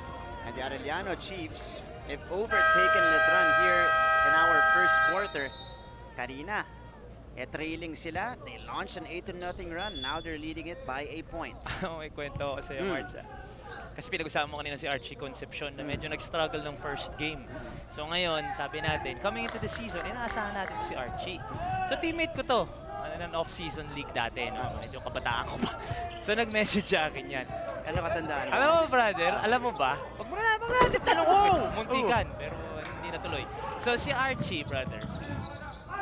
and the Arellano Chiefs have overtaken Letran here in our first quarter. Kanina, trailing sila. They launched an 8-0 run. Now they're leading it by a point. May kwento ako sa'yo, Martz. Kasi pinag-usapan mo kanina si Archie Concepcion na medyo nag-struggle ng first game. So ngayon, sabi natin, coming into the season, inaasahan natin si Archie. So teammate ko to. Ng off-season league dati, no? Medyo kabataan ko pa. So nag-message sa akin yan. Ano katandaan? Alam mo, brother, alam mo ba? Pag mo natin tanong ko, muntikan, pero hindi natuloy. So si Archie, brother,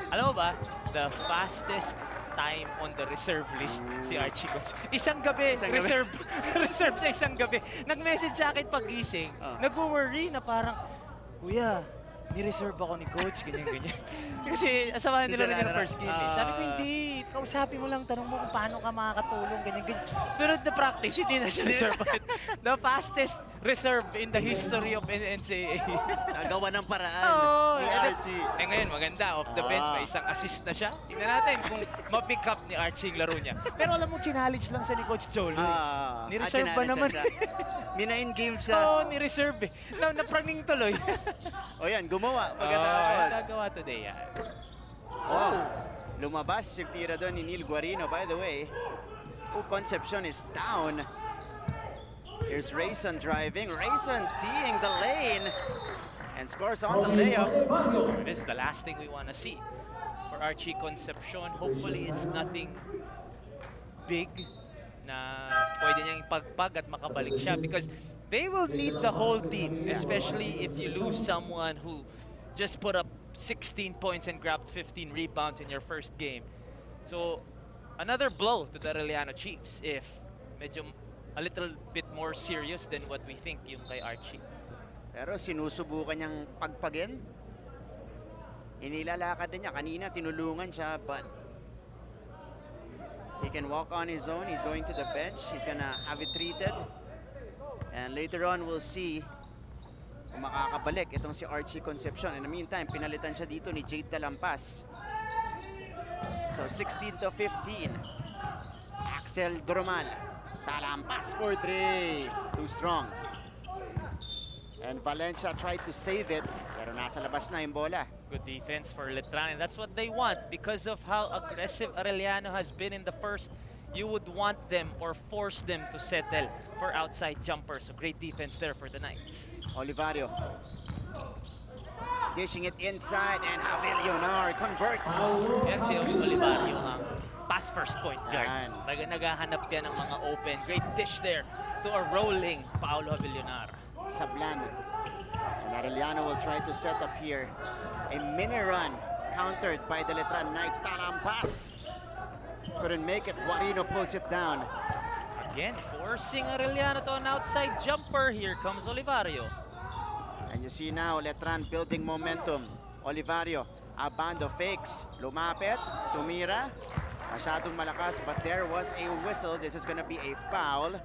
alam mo ba, the fastest time on the reserve list si Archie Concepcion. Isang gabi, reserve. Reserve sa isang gabi. Nag-message sa akin pag-gising, nag-worry na parang, Kuya, ni-reserve ako ni coach, ganyan-ganyan. Kasi asamahan nila rin yung first game. Sabi ko, hindi. Kausapin mo lang, tanong mo kung paano ka makakatulong, ganyan-ganyan. Sunod na practice, hindi na siya reserve. The fastest reserve in the history of NCAA. Nagawa ng paraan ni Archie. Ngayon, maganda. Off the bench, may isang assist na siya. Tingnan natin kung ma-pick up ni Archie yung laro niya. Pero alam mo, challenge lang siya ni Coach Cholo. Ni-reserve ba naman? Mina-in game siya. Oo, ni-reserve eh. Napraning tuloy. O yan, gumawa pagkatapos. Nagawa today yan. Lumabas yung tira doon ni Neil Guarino. By the way, Concepcion is down. Here's Rayson driving. Rayson seeing the lane and scores on the layup. This is the last thing we want to see for Archie Concepcion. Hopefully, it's nothing big na pwede niyang ipagpag at makabalik siya because they will need the whole team, especially if you lose someone who just put up 16 points and grabbed 15 rebounds in your first game. So, another blow to the Arellano Chiefs if medyo a little bit more serious than what we think yung kay Archie. Pero sinusubukan niyang pagpagin. Inilalakad din niya. Kanina tinulungan siya but he can walk on his own. He's going to the bench. He's gonna have it treated. And later on, we'll see kung makakabalik itong si Archie Concepcion. In the meantime, pinalitan siya dito ni Jade Talampas. So, 16 to 15. Axel Dromal. Talampas for 3. Too strong. And Valencia tried to save it, pero nasa labas na yung bola. Good defense for Letran, and that's what they want because of how aggressive Arellano has been in the first. You would want them or force them to settle for outside jumpers. So great defense there for the Knights. Olivario. Dishing it inside and Avillionar converts. Yan si Olivario ang pass first point guard. Naghahanap yan ng mga open. Great dish there to a rolling Paolo Avillionar. Sablan. And Arellano will try to set up here a mini run countered by the Letran Knights. Talampas. Couldn't make it. Guarino pulls it down. Again, forcing Arellano to an outside jumper. Here comes Olivario. And you see now, Letran building momentum. Olivario, Abando fakes. Lumapit, tumira. Masyadong malakas, but there was a whistle. This is gonna be a foul.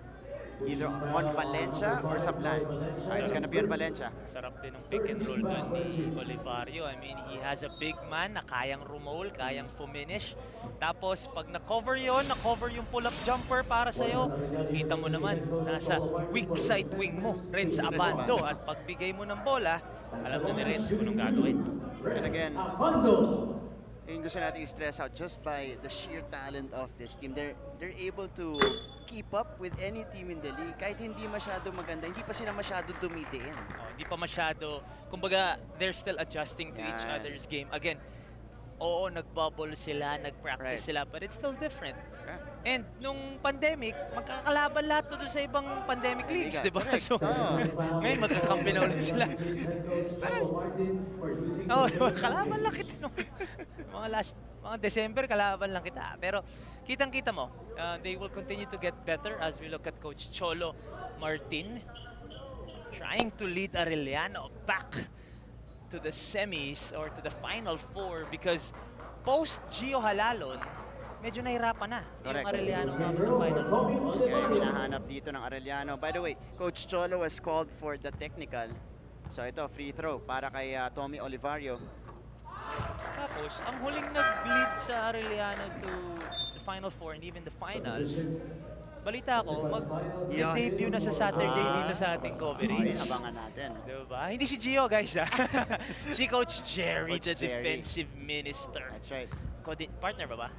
Either on Valencia or Sablan. It's gonna be on Valencia. Sarap din ng pick and roll doon ni Olivario. I mean, he has a big man na kayang rumol, kayang fuminish. Tapos, pag na-cover yung pull-up jumper para sa'yo, kita mo naman, nasa weak side wing mo, Renz Abando. At pagbigay mo ng bola, alam na ni Renz kung anong gagawin. And again, yung gusto natin i-stress out just by the sheer talent of this team. They're able to keep up with any team in the league. Kahit hindi masyado maganda, hindi pa sila masyado dumidiin. Hindi pa masyado. Kumbaga, they're still adjusting to each other's game. Again, oo, nag-bubble sila, nag-practice sila, but it's still different. And nung pandemic, magkakalaban lahat doon sa ibang pandemic leagues, di ba? So, ngayon magkakampi na ulit sila. Kalaban lang kita. Mga December, kalaban lang kita. Pero kitang-kita mo, they will continue to get better as we look at Coach Cholo Martin trying to lead Arellano back to the semis or to the Final Four because post-Gio Halalon, medyo nahirapan na yung Arellano umabot ng Final Four. Kaya hinahanap dito ng Arellano. By the way, Coach Cholo has called for the technical So ito, free throw para kay Tommy Olivario. Tapos, ang huling nag-lead sa Arellano to the Final Four and even the finals, balita ko, mag-debut na sa Saturday dito sa ating coverage. Abangan natin. Diba? Hindi si Gio, guys. Si Coach Jerry, Coach the Jerry. defensive minister. That's right. Partner ba ba?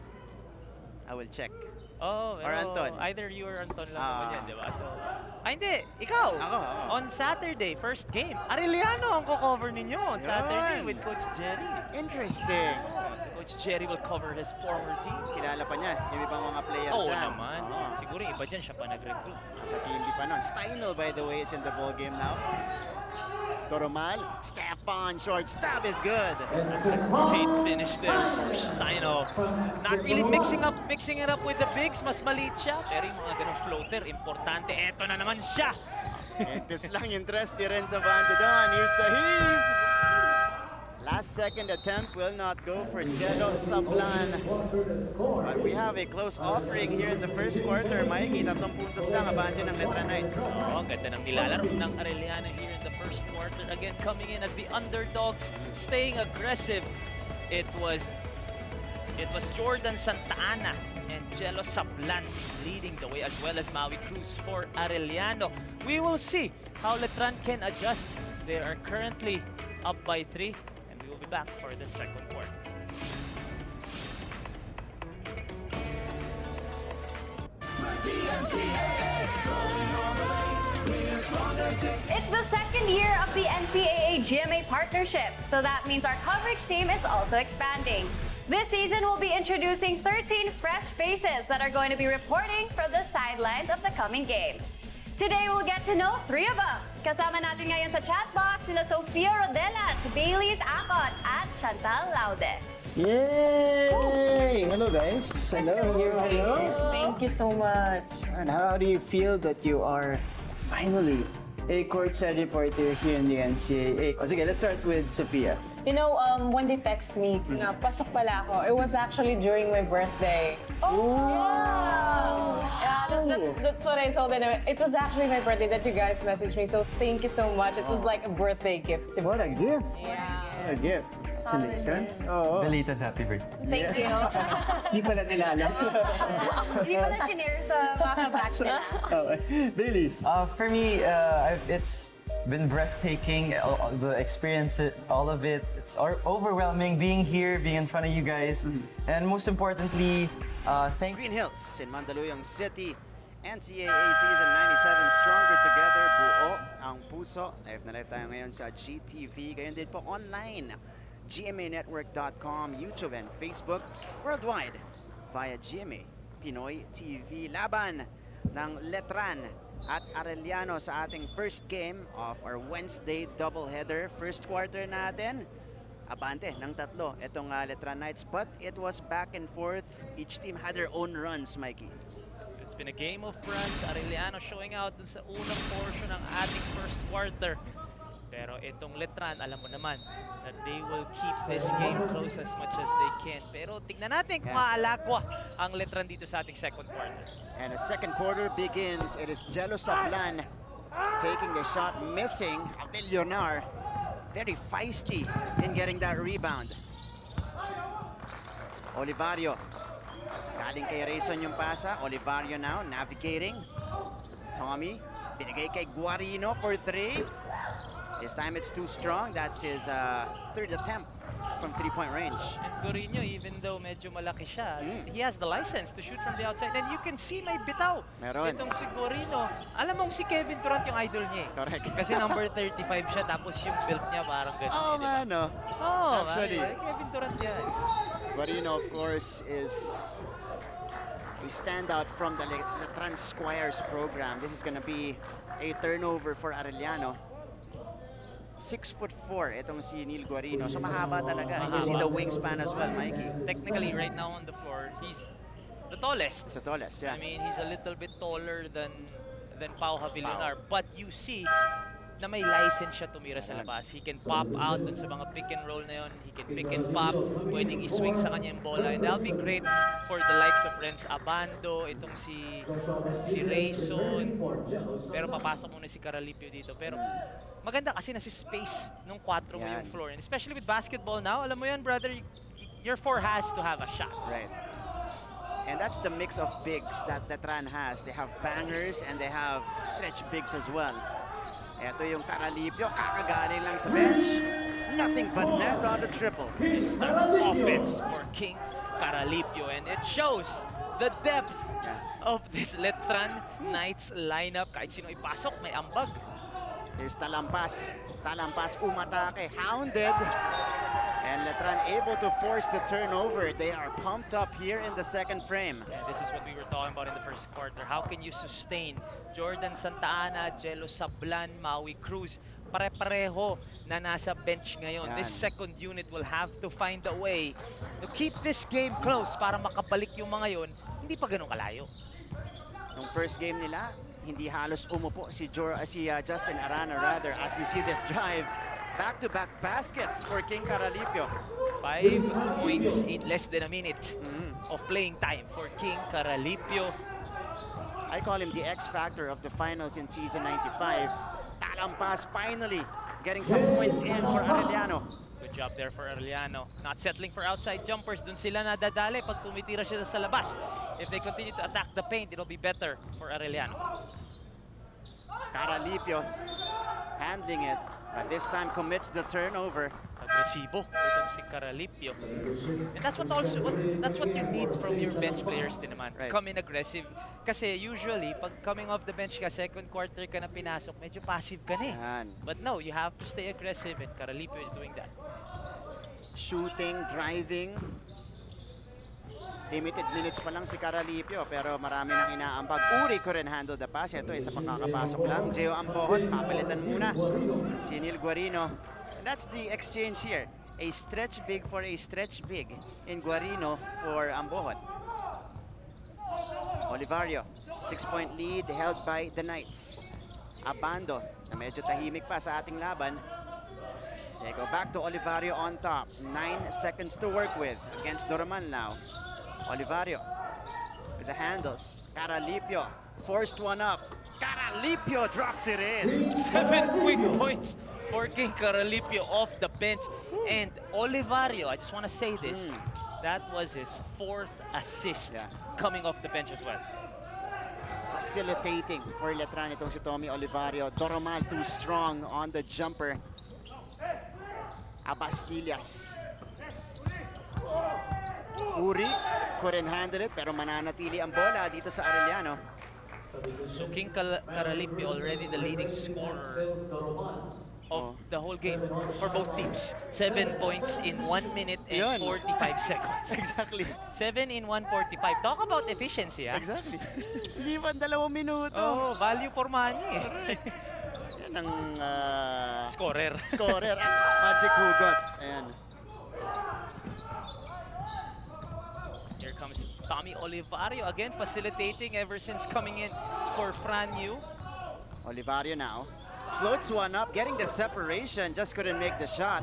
I will check. Oh, Or Anton. Either you or Anton lang naman yan, di ba? So, hindi. Ikaw. Ako. On Saturday, first game. Arellano ang ko-cover ninyo on Saturday with Coach Jerry. Interesting. So Coach Jerry will cover his former team. Kilala pa niya. Yung ibang mga player Oo dyan. naman. Siguro yung iba dyan siya pa nag-recruit. Sa team pa nun. Steino, by the way, is in the ball game now. Toromal, step on, short stab is good. That's a great finish there for Steino. Not really mixing it up with the bigs, mas maliit siya. Pero yung mga ganong floater, importante. Eto na naman siya. Itis lang interest ni Renza Bandadon. Here's the heave. Last second attempt will not go for Jello Sablan. But we have a close offering here in the first quarter. Mikey, 3 puntos lang abante ng Letran Knights. Oh, ang ganda ng nilalaro ng Arellano here in the first quarter. Again, coming in as the underdogs, staying aggressive. It was Jordan Santa Ana and Jello Sablan leading the way, as well as Maui Cruz for Arellano. We will see how Letran can adjust. They are currently up by 3. We'll be back for the second quarter. It's the second year of the NCAA GMA partnership, so that means our coverage team is also expanding. This season, we'll be introducing 13 fresh faces that are going to be reporting from the sidelines of the coming games. Today, we'll get to know 3 of them. Kasama natin ngayon sa chat box sila Sofia Rodelas, Bailey's Acot, at Chantal Laude. Yay! Hello guys. Hello. Thank you so much. And how do you feel that you are finally a courtside reporter here in the NCAA? Oh, sige, let's start with Sophia. You know, when they text me, na pasok pala ako, it was actually during my birthday. Oh! Yeah, that's what I told them. It was actually my birthday that you guys messaged me, so thank you so much. It was like a birthday gift. What a gift! Yeah. What a gift. Congratulations. Oh. Belated happy birthday. Thank you. Hindi pala nila alam. Hindi pala shinare sa mga batch nila. Baileys. For me, it's been breathtaking. The experience, all of it. It's overwhelming being here, being in front of you guys. And most importantly, thank Green Hills in Mandaluyong City. NCAA Season 97, Stronger Together, buo ang puso. Live na live tayo ngayon sa GTV. Gayon din po online. GMAnetwork.com, YouTube and Facebook. Worldwide via GMA Pinoy TV. Laban ng Letran at Arellano sa ating first game of our Wednesday doubleheader. First quarter natin, abante ng 3 itong Letran Knights, but it was back and forth. Each team had their own runs, Mikey. It's been a game of runs. Arellano showing out dun sa unang portion ng ating first quarter. Pero itong Letran, alam mo naman that they will keep this game close as much as they can. Pero tignan natin kung maalagwa ang Letran dito sa ating second quarter. And the second quarter begins. It is Jello Sablan taking the shot, missing. Avellonar, very feisty in getting that rebound. Olivario, galing kay Rayson yung pasa. Olivario now navigating. Tommy, binigay kay Guarino for 3. This time it's too strong. That's his third attempt from 3-point range. And Guarino, even though medyo malaki siya, he has the license to shoot from the outside. And you can see may bitaw. Meron. Itong si Guarino. Alam mong si Kevin Durant yung idol niya eh. Correct. Kasi number 35 siya, tapos yung build niya parang ganun. Oh, man, no? Oh, actually. Kevin Durant yan. Guarino, of course, is a standout from the Letran Squires program. This is going to be a turnover for Arellano. 6'4" itong si Neil Guarino. So mahaba talaga. You see the wingspan as well, Mikey. Technically, right now on the floor, he's the tallest. He's the tallest, yeah. I mean, he's a little bit taller than Pau Avellonar. But you see na may license siya tumira sa labas. He can pop out dun sa mga pick and roll na yun. He can pick and pop. Pwedeng i-swing sa kanya yung bola. And that'll be great for the likes of Renz Abando, itong si Rayson. Pero papasok muna si Caralipio dito. Pero maganda kasi nasa space nung 4 mo yung floor. And especially with basketball now, alam mo yan, brother, your 4 has to have a shot. Right. And that's the mix of bigs that Letran has. They have bangers and they have stretch bigs as well. Ito yung Caralipio, kakagaling lang sa bench. Nothing but net on the triple. Instant offense for King Caralipio, and it shows the depth of this Letran Knights lineup. Kahit sino ipasok, may ambag. Here's Talampas. Talampas umatake, hounded. And Letran able to force the turnover. They are pumped up here in the second frame. And this is what we were talking about in the first quarter. How can you sustain Jordan Santa Ana, Jello Sablan, Maui Cruz? Pare-pareho na nasa bench ngayon. This second unit will have to find a way to keep this game close para makabalik yung mga yon. Hindi pa ganun kalayo. Nung first game nila, hindi halos umupo si Justin Arana rather as we see this drive. Back-to-back baskets for King Caralipio. 5 points in less than a minute of playing time for King Caralipio. I call him the X factor of the finals in season 95. Talampas finally getting some points in for Arellano. Good job there for Arellano. Not settling for outside jumpers. Dun sila nadadali pag tumitira siya sa labas. If they continue to attack the paint, it'll be better for Arellano. Caralipio handling it, but this time commits the turnover. Agresibo itong si Caralipio. And that's what you need from your bench players din naman. Right. Come in aggressive. Kasi usually, pag coming off the bench ka, second quarter ka na pinasok, medyo passive ka na eh. But no, you have to stay aggressive, and Caralipio is doing that. Shooting, driving. Limited minutes pa lang si Caralipio, pero marami nang inaambag. Uri ko rin handle the pass. Ito, isa pang kakapasok lang. Gio Ambohot, papalitan muna. Si Neil Guarino. And that's the exchange here. A stretch big for a stretch big in Guarino for Ambohot. Olivario, 6-point lead held by the Knights. Abando, na medyo tahimik pa sa ating laban. They go back to Olivario on top. 9 seconds to work with against Doroman now. Olivario with the handles. Caralipio forced one up. Caralipio drops it in. 7 quick points for King Caralipio off the bench. And Olivario, I just want to say this, that was his 4th assist coming off the bench as well. Facilitating for Letran itong si Tommy Olivario. Doromal too strong on the jumper. Abastillas. Uri couldn't handle it, pero mananatili ang bola dito sa Arellano. So King Caralipio already the leading scorer of the whole game for both teams. 7 points in 1 minute and 45 seconds. Exactly. 7 in 1:45. Talk about efficiency, ah. Exactly. Hindi pa 2 minuto. Oh, value for money. Yan ang scorer. Scorer at magic hugot. Ayan. Here comes Tommy Olivario again, facilitating ever since coming in for Fran Yu. Olivario now floats one up, getting the separation, just couldn't make the shot.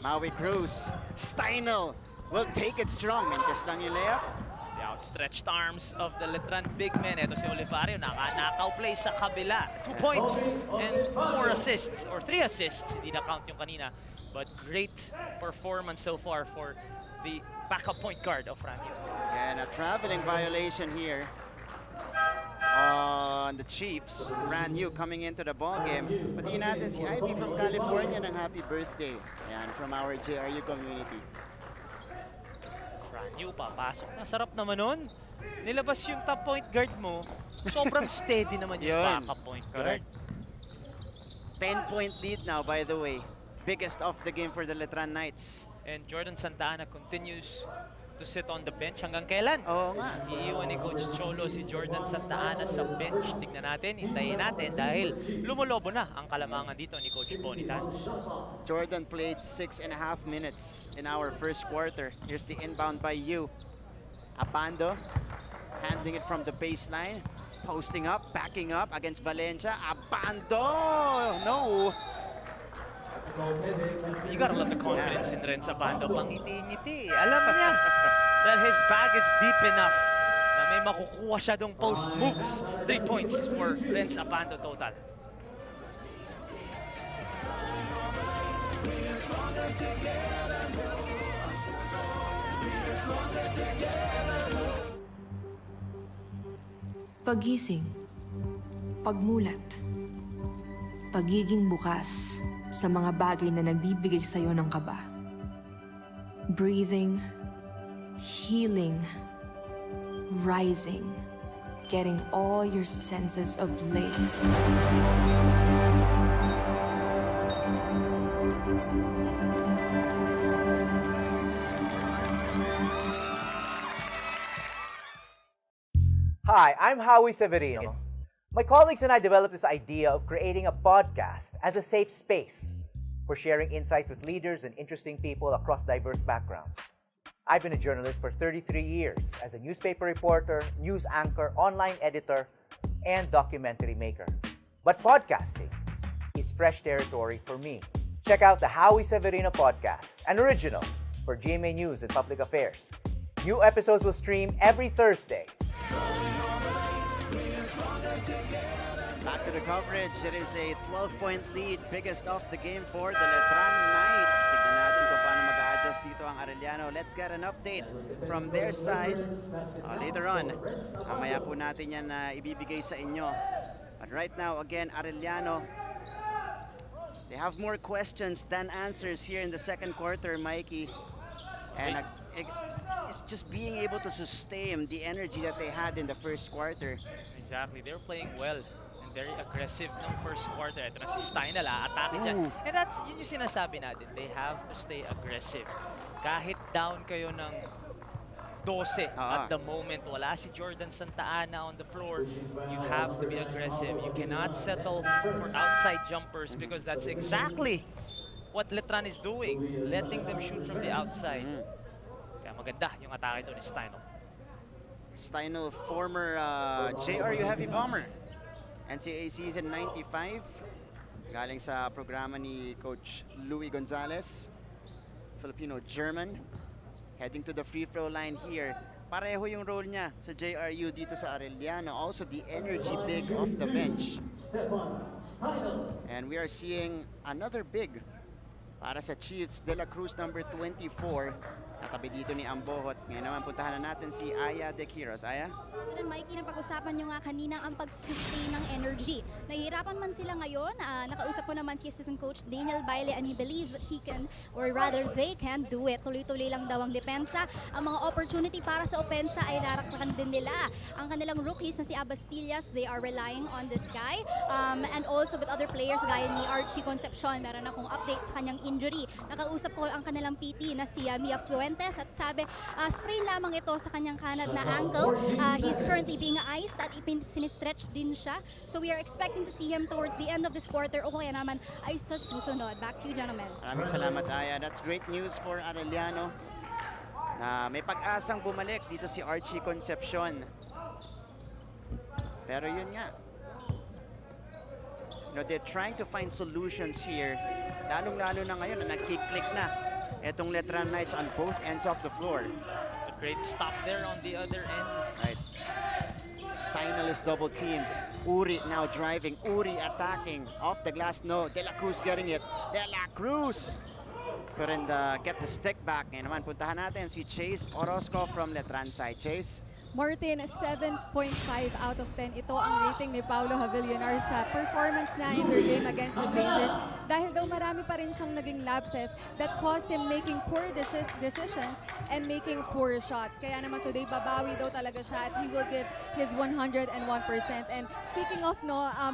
Maui Cruz, Steinel will take it strong. Mintis lang yung layup. The outstretched arms of the Letran big man. Ito si Olivario, naka-knockout play sa kabila. 2 points and 4 assists, or 3 assists. Hindi na-count yung kanina. But great performance so far for the backup point guard of Fran Yu. And a traveling violation here on the Chiefs. Fran Yu coming into the ball game. Patiin natin si Ivy from California ng happy birthday. Ayan, from our JRU community. Fran Yu, papasok na. Sarap naman nun. Nilabas yung top point guard mo. Sobrang steady naman yung backup point guard. 10-point lead now, by the way. Biggest of the game for the Letran Knights. And Jordan Santa Ana continues to sit on the bench. Hanggang kailan? Oo nga. Iiwan ni Coach Cholo si Jordan Santa Ana sa bench. Tignan natin, hintayin natin dahil lumulobo na ang kalamangan dito ni Coach Bonitan. Jordan played 6.5 minutes in our first quarter. Here's the inbound by Yu. Abando handling it from the baseline. Posting up, backing up against Valencia. Abando! No! You gotta love the confidence in Renz Abando. Pangiti-ngiti. Alam niya that his bag is deep enough na may makukuha siya dong post moves. 3 points for Renz Abando total. Pagising, pagmulat, pagiging bukas sa mga bagay na nagbibigay sa'yo ng kaba. Breathing, healing, rising, getting all your senses ablaze. Hi, I'm Howie Severino. My colleagues and I developed this idea of creating a podcast as a safe space for sharing insights with leaders and interesting people across diverse backgrounds. I've been a journalist for 33 years as a newspaper reporter, news anchor, online editor, and documentary maker. But podcasting is fresh territory for me. Check out the Howie Severino podcast, an original for GMA News and Public Affairs. New episodes will stream every Thursday. Back to the coverage. It is a 12-point lead. Biggest of the game for the Letran Knights. Tignan natin kung paano mag-a-adjust dito ang Arellano. Let's get an update from their side later on. Mamaya po natin yan na ibibigay sa inyo. But right now, again, Arellano, they have more questions than answers here in the second quarter, Mikey. And it's just being able to sustain the energy that they had in the first quarter. Exactly. They're playing well and very aggressive ng first quarter. Ito na si Steinel, atake dyan. And that's yun yung sinasabi natin. They have to stay aggressive. Kahit down kayo ng 12 at the moment, wala si Jordan Santa Ana on the floor, you have to be aggressive. You cannot settle for outside jumpers because that's exactly what Letran is doing, letting them shoot from the outside. Kaya maganda yung atake doon ni Steinel. Steinel, former JRU Heavy Bomber. NCAA season 95. Galing sa programa ni Coach Louis Gonzalez. Filipino-German. Heading to the free throw line here. Pareho yung role niya sa JRU dito sa Arellano. Also the energy big off the bench. And we are seeing another big para sa Chiefs. De La Cruz, number 24. Katabi dito ni Ambohot. Ngayon naman puntahan na natin si Aya de Quiros. Aya? Mikey, napag-usapan nyo nga kanina ang pag-sustain ng energy. Nahihirapan man sila ngayon. Nakausap ko naman si Assistant Coach Daniel Baile and he believes that he can, or rather they can do it. Tuloy-tuloy lang daw ang depensa. Ang mga opportunity para sa opensa ay laraktakan din nila. Ang kanilang rookies na si Abastillas, they are relying on this guy. And also with other players gaya ni Archie Concepcion. Meron akong update sa kanyang injury. Nakausap ko ang kanilang PT na si Mia Fuentes at sabi, spray lamang ito sa kanyang kanad na ankle. He's currently being iced at sinistretch din siya. So we are expecting to see him towards the end of this quarter o kaya naman ay sa susunod. Back to you, gentlemen. Maraming salamat, Aya. That's great news for Arellano. Na may pag-asang bumalik dito si Archie Concepcion. Pero yun nga. You know, they're trying to find solutions here. Lalong-lalo na ngayon na nag-kick-click na etong Letran Knights on both ends of the floor. A great stop there on the other end. Right. Steinel is double teamed. Uri now driving. Uri attacking. Off the glass, no. De La Cruz getting it. De La Cruz couldn't get the stick back. Ngayon naman, puntahan natin si Chase Orozco from Letran side. Chase? Martin, 7.5 out of 10. Ito ang rating ni Paulo Havillonar sa performance na in their game against the Blazers. Dahil daw marami pa rin siyang naging lapses that caused him making poor decisions and making poor shots. Kaya naman today, babawi daw talaga siya at he will give his 101%. And speaking of,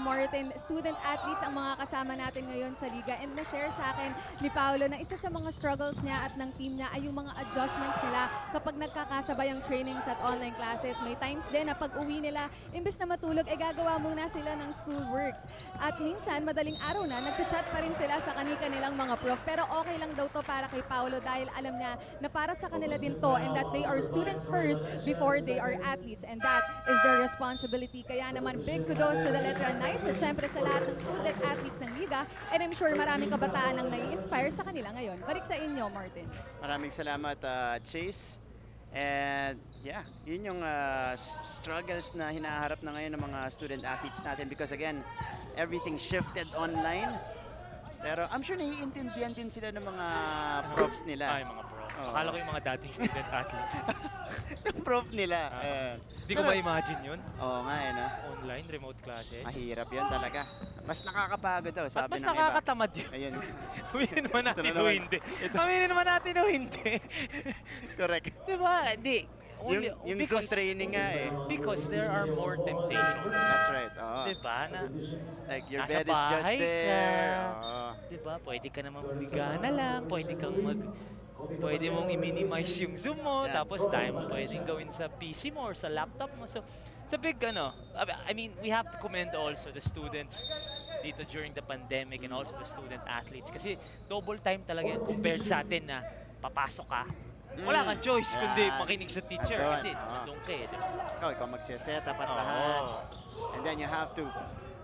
Martin, student athletes ang mga kasama natin ngayon sa liga. And na-share sa akin ni Paulo na isa sa mga struggles niya at ng team niya ay yung mga adjustments nila kapag nagkakasabay ang trainings at online online classes. May times din na pag uwi nila, imbes na matulog, gagawa muna sila ng schoolworks. At minsan, madaling araw na, nagchat pa rin sila sa kanilang mga prof. Pero okay lang daw to para kay Paolo dahil alam niya na para sa kanila din to and that they are students first before they are athletes. And that is their responsibility. Kaya naman, big kudos to the Letran Knights at syempre sa lahat ng student athletes ng Liga. And I'm sure maraming kabataan ang nai-inspire sa kanila ngayon. Balik sa inyo, Martin. Maraming salamat, Chase. And yeah, yun yung struggles na hinaharap na ngayon ng mga student athletes natin because again, everything shifted online. Pero I'm sure naiintindihan din sila ng mga profs nila. Ay, mga prof. Akala ko yung mga dating student athletes. Yung prof nila. Hindi ko ma-imagine yun. Oo nga eh, no? Online, remote classes. Mahirap yun talaga. Mas nakakapagod daw, sabi mas ng iba. nakakatamad yun. Ayun. Aminin naman natin o hindi. Aminin naman natin o hindi. Correct. Diba? Hindi. Yung Zoom training nga eh. Because there are more temptations. That's right. Oo. Diba? Na, like your nasa bed is just bahay there. Ka. Diba? Pwede ka naman humiga na lang. Pwede mong i-minimize yung Zoom mo. Tapos dahil mo pwedeng gawin sa PC mo or sa laptop mo. So, it's a big I mean, we have to commend also the students dito during the pandemic and also the student athletes. Kasi double time talaga yun compared sa atin na papasok ka. Wala kang choice kundi makinig sa teacher kasi nandun ka eh. Ikaw magsiset up at lahat. And then you have to,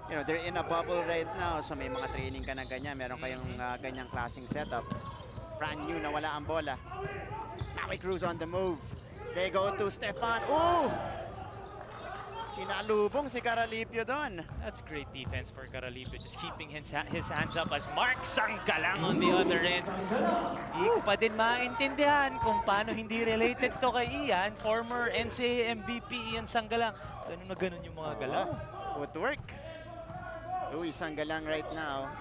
you know, they're in a bubble right now. So may mga training ka na ganyan. Meron kayong ganyang klaseng setup. Fran Yu na wala ang bola. Maui Cruz on the move. They go to Stefan. Ooh! Sinalubong si Caralipio doon. That's great defense for Caralipio. Just keeping his hands up as Mark Sanggalang on the other end. Hindi ko pa din maintindihan kung paano hindi related to kay Ian. Former NCAA MVP Ian Sanggalang. Ganun na ganun yung mga galaw. Footwork. Louis Sanggalang right now.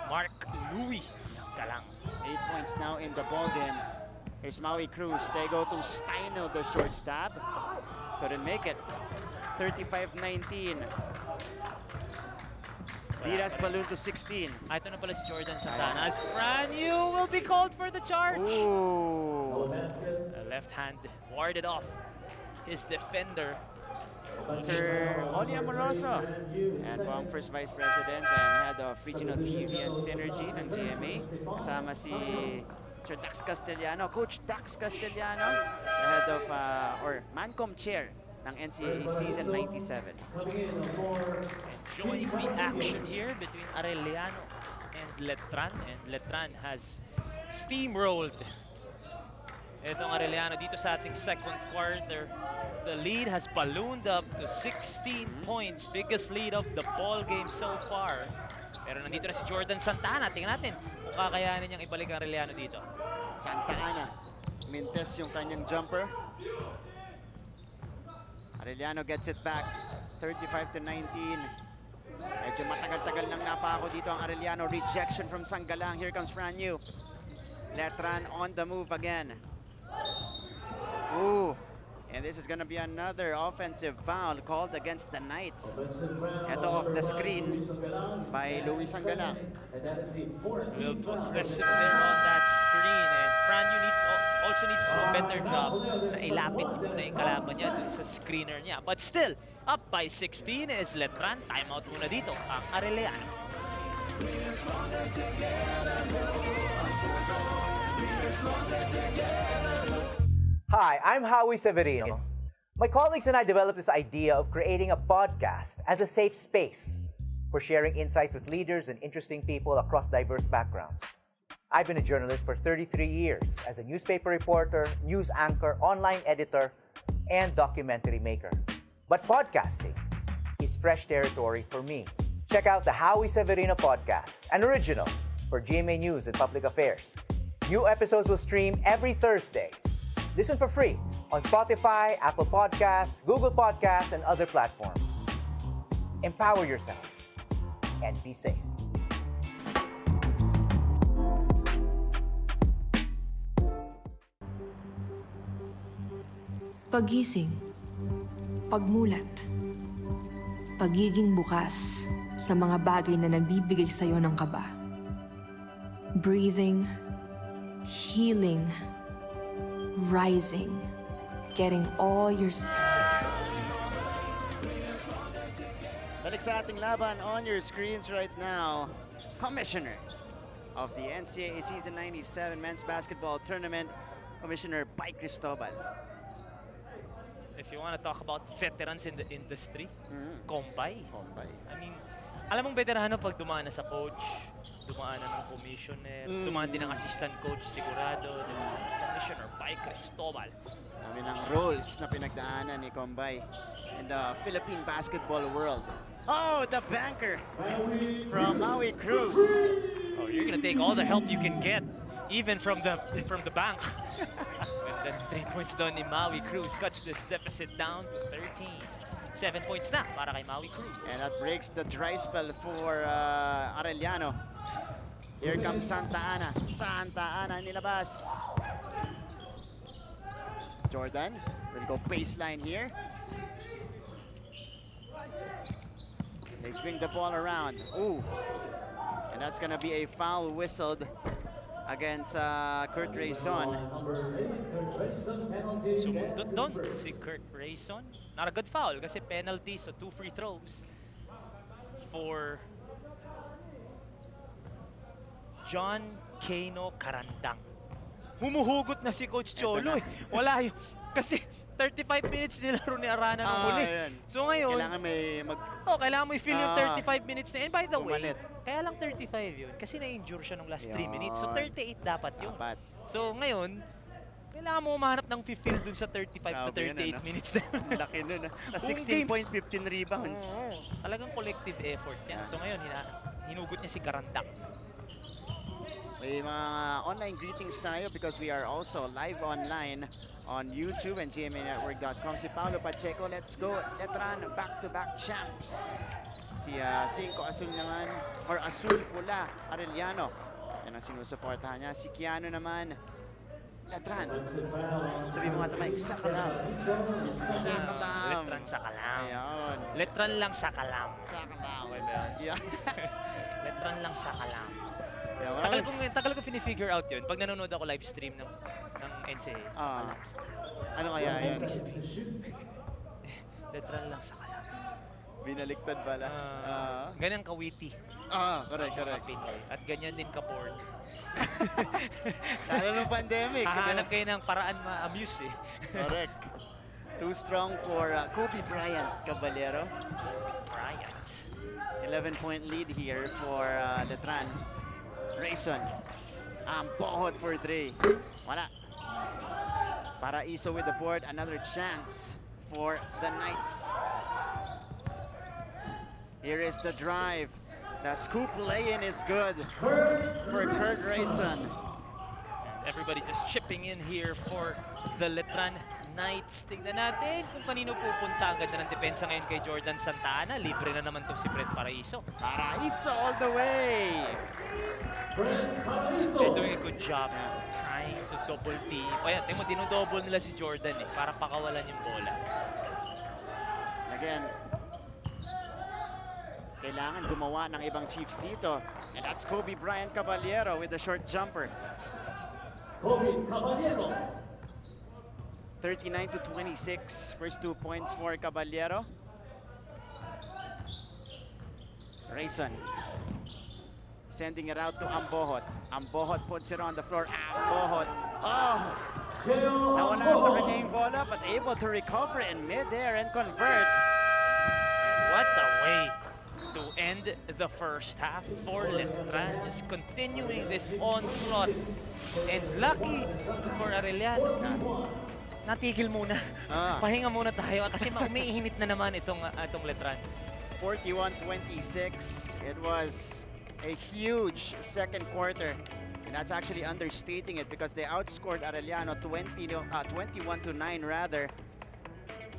Mark Louis Sanggalang. 8 points now in the ball game. Here's Maui Cruz. They go to Steino, the short stab. Couldn't make it. 35-19. Viras balloon to 16. Ito na pala si Jordan Santana. As Fran Yu will be called for the charge. Ooh. Left hand warded off his defender. Sir Oli Amoroso and po ang first vice president and head of regional TV and synergy ng GMA. Kasama si Sir Dax Castellano, Coach Dax Castellano, the head of or Mancom chair ng NCAA season 97. Enjoying the action here between Arellano and Letran. And Letran has steamrolled itong Arellano dito sa ating second quarter. The lead has ballooned up to 16 points. Biggest lead of the ball game so far. Pero nandito na si Jordan Santana. Tingnan natin kung kakayanin niyang ibalik ang Arellano dito. Santana. Mintes yung kanyang jumper. Arellano gets it back. 35-19. Medyo matagal-tagal nang napako dito ang Arellano. Rejection from Sanggalang. Here comes Fran Yu. Letran on the move again. Ooh. And this is going to be another offensive foul called against the Knights. Ito off the screen by Louis Sanggalang. A little too aggressive there on that screen. And Fran Yu also needs to do a better job na ilapit muna yung kalaban niya dun sa screener niya. But still, up by 16 is Letran. Timeout muna dito ang Arellano. Hi, I'm Howie Severino. My colleagues and I developed this idea of creating a podcast as a safe space for sharing insights with leaders and interesting people across diverse backgrounds. I've been a journalist for 33 years as a newspaper reporter, news anchor, online editor, and documentary maker. But podcasting is fresh territory for me. Check out the Howie Severino podcast, an original for GMA News and Public Affairs. New episodes will stream every Thursday. Listen for free on Spotify, Apple Podcasts, Google Podcasts, and other platforms. Empower yourselves and be safe. Pagising, pagmulat, pagiging bukas sa mga bagay na nagbibigay sa'yo ng kaba. Breathing, healing, rising, getting all your bumabalik sa ating laban on your screens right now. Commissioner of the NCAA Season 97 Men's Basketball Tournament, Commissioner Pai Cristobal. If you want to talk about veterans in the industry, Compay. I mean, alam mong veterano pag dumaan na sa coach, dumaan na ng commissioner, dumaan din ng assistant coach sigurado, Commissioner Pai Cristobal. Dami ng roles na pinagdaanan ni Compay in the Philippine basketball world. Oh, the banker from Maui Cruz. Oh, you're gonna take all the help you can get, even from the bank. When the 3 points down ni Maui Cruz cuts this deficit down to 13. 7 points na para kay Maui Cruz. And that breaks the dry spell for Arellano. Here comes Santa Ana. Santa Ana nilabas. Jordan will go baseline here. They swing the ball around. Ooh. And that's gonna be a foul whistled against Kurt Rayson. Sumundot doon si Kurt Rayson. Not a good foul kasi penalty, so 2 free throws for John Kano Karandang. Humuhugot na si Coach Cholo eh. Wala yun. Kasi 35 minutes nilaro ni Arana nung huli. So ngayon, kailangan may kailangan mo i-fill yung 35 minutes na. And by the way, kaya lang 35 yun. Kasi na-injure siya nung last 3 minutes. So 38 dapat yun. So ngayon, kailangan mo mahanap ng fill dun sa 35 to 38 minutes na. Laki nun. 16 point, 15 rebounds. Talagang collective effort yan. So ngayon, hinugot niya si Karandang. May mga online greetings tayo because we are also live online on YouTube and GMAnetwork.com. Si Paolo Pacheco, let's go. Letran, back-to-back champs. Si Cinco Azul naman, or Azul Pula, Arellano. Yan ang sinusuportahan niya. Si Keanu naman, Letran. Sabi mo nga tamay, Sakalam. Sakalam. Letran Sakalam. Ayun. Letran lang Sakalam. Sakalam. Yeah. Letran lang Sakalam. Yeah, tagal ko fini-figure out yun pag nanonood ako live stream ng NCAA. Ano kaya yan? Letran lang Sakalam. Binaliktad pala. Ganyan ka-witty. Correct. At ganyan din ka-porn. Lalo nung pandemic. Hahanap kayo ng paraan ma-amuse eh. Correct. Too strong for Kobe Bryant Caballero. 11-point lead here for Letran. Rayson. Bohot for 3. Wala. Paraiso with the board. Another chance for the Knights. Here is the drive. The scoop lay-in is good for Kurt Rayson. Everybody just chipping in here for the Letran Knights. Tingnan natin kung kanino pupunta. Ang ganda ng depensa ngayon kay Jordan Santa Ana. Libre na naman to si Brent Paraiso. Paraiso all the way! They're doing a good job trying to double team. Ayan, tingnan mo, dinodouble nila si Jordan eh, para pakawalan yung bola. Again, kailangan gumawa ng ibang Chiefs dito. And that's Kobe Bryant Caballero with the short jumper. Kobe Caballero. 39-26, first 2 points for Caballero. Rayson sending it out to Ambohot. Ambohot puts it on the floor. Ambohot. Oh! Nawala sa kanya yung bola, but able to recover in mid-air and convert. What a way to end the first half for Letran. Just continuing this onslaught. And lucky for Arellano. Natigil muna. Pahinga muna tayo kasi umiinit na naman itong Letran. 41-26. It was a huge second quarter. And that's actually understating it because they outscored Arellano 21-9 rather.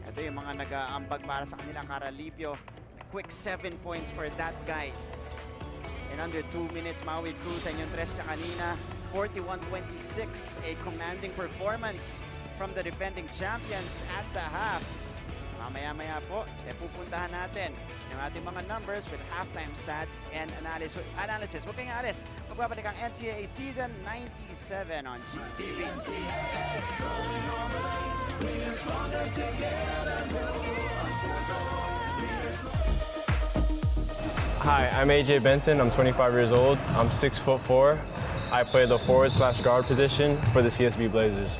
Ito yung mga nag-aambag para sa kanila, Caralipio. Quick 7 points for that guy. In under 2 minutes, Maui Cruz ay yung tres niya kanina. 41-26, a commanding performance from the defending champions at the half. Mamaya-maya po, pupuntahan natin yung ating mga numbers with halftime stats and analysis. Huwag kayong alis. Magbabalik ang NCAA Season 97 on GTV. We're stronger together. Hi, I'm AJ Benson. I'm 25 years old. I'm 6'4". I play the forward/guard position for the CSB Blazers.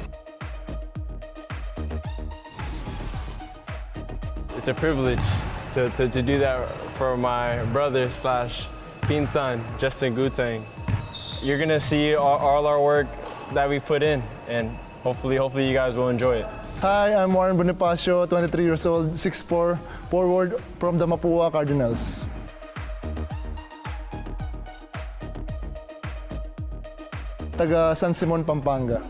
It's a privilege to do that for my brother/pinsan, Justin Gutang. You're gonna see all our work that we put in, and hopefully you guys will enjoy it. Hi, I'm Juan Bonifacio, 23 years old, 6'4", forward from the Mapua Cardinals. Taga San Simon, Pampanga.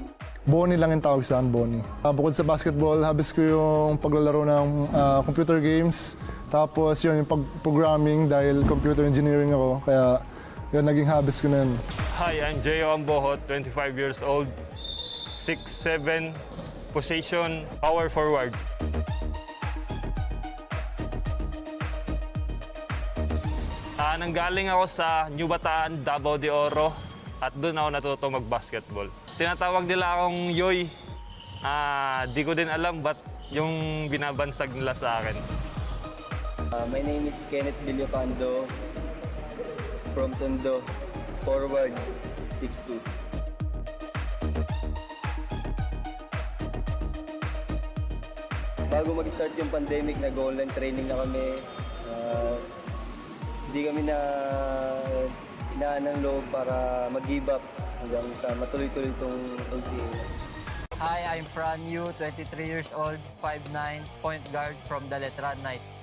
Bonnie lang yung tawag sa akin, Bonnie. Bukod sa basketball, habis ko yung paglalaro ng computer games. Tapos yun, yung pag-programming dahil computer engineering ako. Kaya yun, naging habis ko na yun. Hi, I'm Jeo Ambohot, 25 years old, 6'7", position, power forward. Nanggaling ako sa New Bataan, Davao de Oro, at doon ako natuto mag-basketball. Tinatawag nila akong Yoy. Di ko din alam ba't yung binabansag nila sa akin. My name is Kenneth Villocando, from Tondo, forward, 6'2". Bago mag-start yung pandemic, nag-online training na kami. Hindi kami na inaan ng loob para mag-give up hanggang sa matuloy-tuloy itong NCAA. Hi, I'm Fran Yu, 23 years old, 5'9", point guard from the Letran Knights.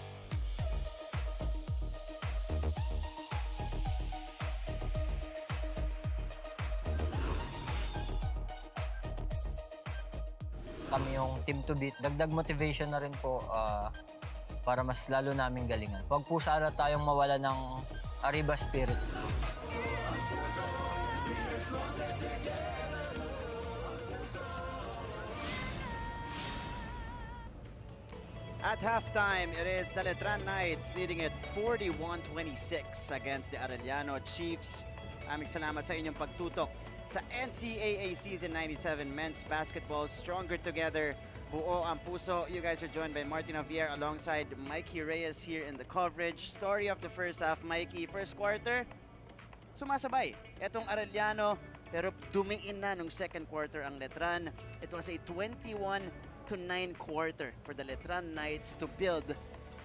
Kami yung team to beat. Dagdag motivation na rin po para mas lalo naming galingan. Huwag po sana tayong mawala ng Arriba spirit. At halftime, it is the Letran Knights leading it 41-26 against the Arellano Chiefs. Aming salamat sa inyong pagtutok sa NCAA Season 97 Men's Basketball Stronger Together. Buo ang puso. You guys are joined by Martin Javier alongside Mikey Reyes here in the coverage. Story of the first half, Mikey. First quarter, sumasabay etong Arellano, pero dumiin na nung second quarter ang Letran. It was a 21-9 quarter for the Letran Knights to build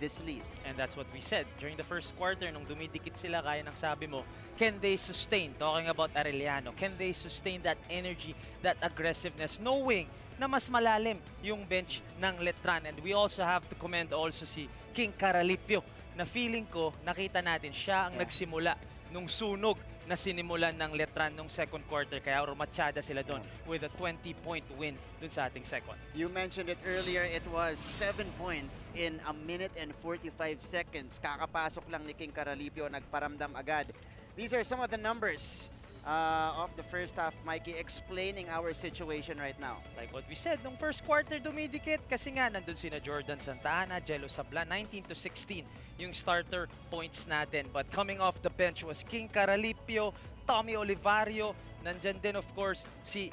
this lead. And that's what we said. During the first quarter, nung dumidikit sila, kaya nang sabi mo, can they sustain, talking about Arellano, can they sustain that energy, that aggressiveness, knowing na mas malalim yung bench ng Letran. And we also have to commend also si King Caralipio, na feeling ko, nakita natin, siya ang nagsimula nung sunog na sinimulan ng Letran nung second quarter, kaya rumatsyada sila doon with a 20-point win dun sa ating second. You mentioned it earlier, it was 7 points in a minute and 45 seconds. Kakapasok lang ni King Caralipio, nagparamdam agad. These are some of the numbers of the first half, Mikey, explaining our situation right now. Like what we said, nung first quarter dumidikit kasi nga nandun sina Jordan Santa Ana, Jello Sablan, 19-16 yung starter points natin. But coming off the bench was King Caralipio, Tommy Olivario, nandyan din of course si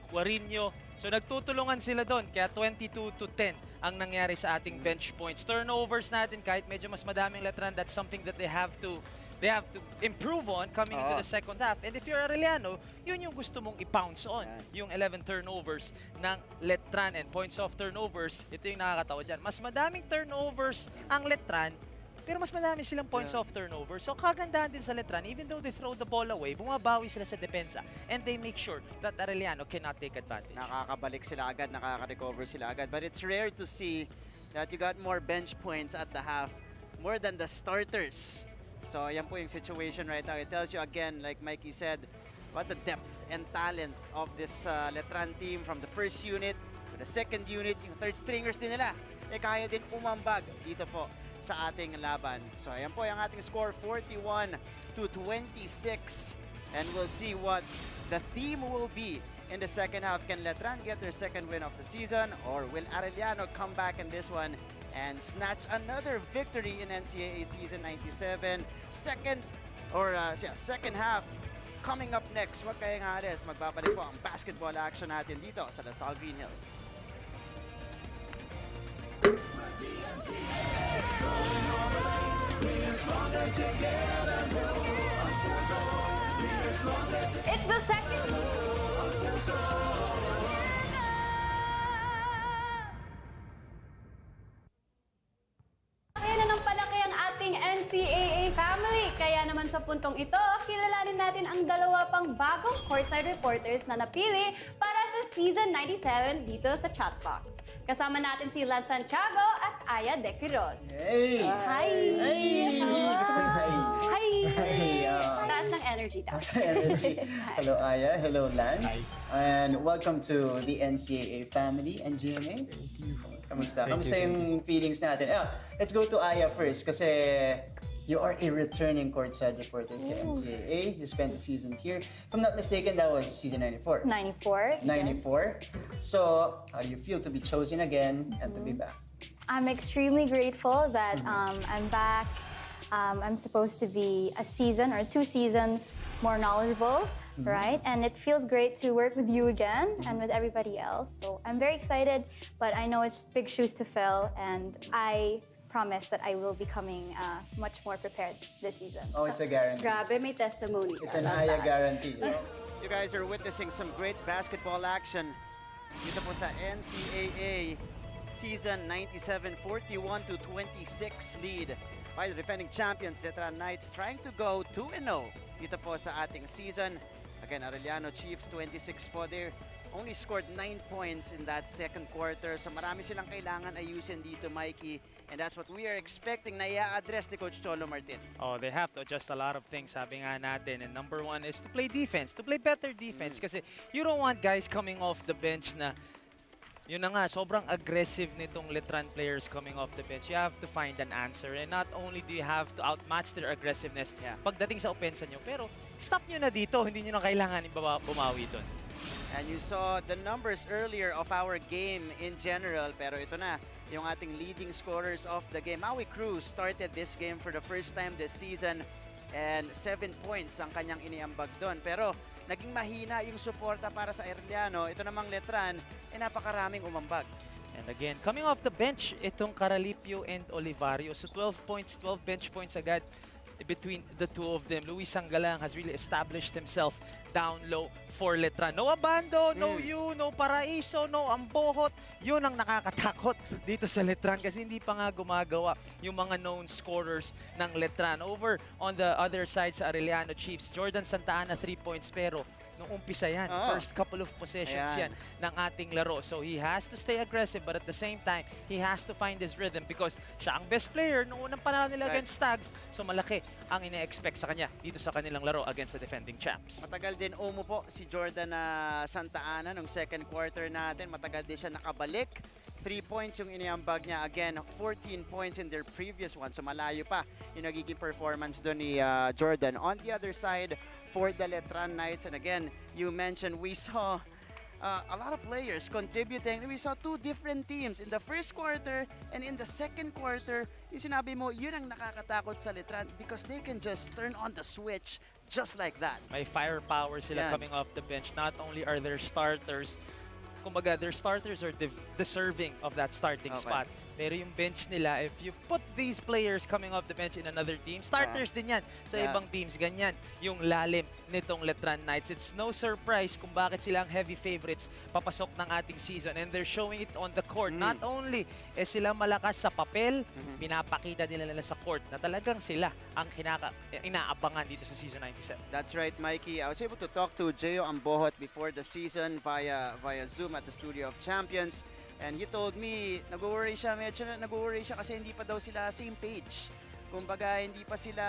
Guarino. So nagtutulungan sila doon, kaya 22-10 ang nangyari sa ating bench points. Turnovers natin, kahit medyo mas madaming Letran, that's something that they have to improve on coming into the second half. And if you're Arellano, yun yung gusto mong i-pounce on. Yung 11 turnovers ng Letran and points of turnovers, ito yung nakakatawa dyan. Mas madaming turnovers ang Letran, pero mas madami silang points of turnover. So kagandahan din sa Letran, even though they throw the ball away, bumabawi sila sa depensa. And they make sure that Arellano cannot take advantage. Nakakabalik sila agad, nakaka-recover sila agad. But it's rare to see that you got more bench points at the half, more than the starters. So yan po yung situation right now. It tells you again, like Mikey said, what the depth and talent of this Letran team from the first unit to the second unit, yung third stringers din nila. Kaya din umambag dito po sa ating laban. So yan po yung ating score, 41-26. And we'll see what the theme will be in the second half. Can Letran get their second win of the season, or will Arellano come back in this one and snatch another victory in NCAA Season 97? Second half coming up next. Wag kayong hares, magbabalik po ang basketball action natin dito sa Lasal Green Hills. We're stronger It's the second. Kaya na ng palaki ang ating NCAA family. Kaya naman sa puntong ito, kilalanin natin ang dalawa pang bagong courtside reporters na napili para sa Season 97 dito sa Chatbox. Kasama natin si Lance Santiago at Aya De Quiroz. Hey! Hi! Hey! Gusto mo yung hi? Hi! Hey! Taas ng energy daw. Taas ng energy. Hello, Aya. Hello, Lance. And welcome to the NCAA family and GMA. Kamusta? Kamusta yung feelings natin? Let's go to Aya first kasi you are a returning courtside reporter sa NCAA. You spent the season here. If I'm not mistaken, that was season 94. 94. 94. So, how do you feel to be chosen again and to be back? I'm extremely grateful that I'm back. I'm supposed to be a season or 2 seasons more knowledgeable, right? And it feels great to work with you again and with everybody else. So I'm very excited, but I know it's big shoes to fill, and I promise that I will be coming much more prepared this season. Oh, it's a guarantee. Grabe, may testimony. It's an Aya guarantee. You guys are witnessing some great basketball action dito po sa NCAA Season 97, 41-26 lead by the defending champions, Letran Knights, trying to go 2-0 dito po sa ating season. Again, Arellano Chiefs, 26 po. They only scored 9 points in that second quarter. So marami silang kailangan ayusin dito, Mikey. And that's what we are expecting na i-address ni Coach Cholo Martin. Oh, they have to adjust a lot of things, sabi nga natin. And number one is to play defense, to play better defense. Kasi you don't want guys coming off the bench na, yun na nga, sobrang aggressive nitong Letran players coming off the bench. You have to find an answer. And not only do you have to outmatch their aggressiveness pagdating sa opensa nyo, pero stop nyo na dito. Hindi nyo na kailangan bumawi doon. And you saw the numbers earlier of our game in general, pero ito na, yung ating leading scorers of the game. Maui Cruz started this game for the first time this season and 7 points ang kanyang iniambag doon. Pero naging mahina yung suporta para sa Arellano. Ito namang Letran, napakaraming umambag. And again, coming off the bench, itong Caralipio and Olivario. So 12 points, 12 bench points agad between the two of them. Luis Sangalang has really established himself down low for Letran. No Abando, no you, no Paraiso, no Ambohot. Yun ang nakakatakot dito sa Letran kasi hindi pa nga gumagawa yung mga known scorers ng Letran. Over on the other side sa Arellano Chiefs, Jordan Santa Ana 3 points pero nung umpisa yan, first couple of possessions yan ng ating laro. So he has to stay aggressive but at the same time, he has to find his rhythm because siya ang best player noong unang panahon nila against Stags. So malaki ang ine-expect sa kanya dito sa kanilang laro against the defending champs. Matagal din umo po si Jordan Santa Ana nung second quarter natin. Matagal din siya nakabalik. 3 points yung iniambag niya. Again, 14 points in their previous one. So malayo pa yung nagiging performance doon ni Jordan. On the other side, for the Letran Knights, and again, you mentioned we saw a lot of players contributing. We saw 2 different teams in the first quarter and in the second quarter. Yung sinabi mo, yun ang nakakatakot sa Letran because they can just turn on the switch just like that. May firepower sila coming off the bench. Not only are their starters, kumbaga, their starters are deserving of that starting spot. Pero yung bench nila, if you put these players coming off the bench in another team, starters din yan sa ibang teams. Ganyan yung lalim nitong Letran Knights. It's no surprise kung bakit sila ang heavy favorites papasok ng ating season. And they're showing it on the court. Not only sila malakas sa papel, pinapakita nila sa court na talagang sila ang inaabangan dito sa season 97. That's right, Mikey. I was able to talk to Gio Ambohot before the season via Zoom at the Studio of Champions. And he told me, nag-worry siya, medyo nag-worry siya kasi hindi pa daw sila same page. Kumbaga, hindi pa sila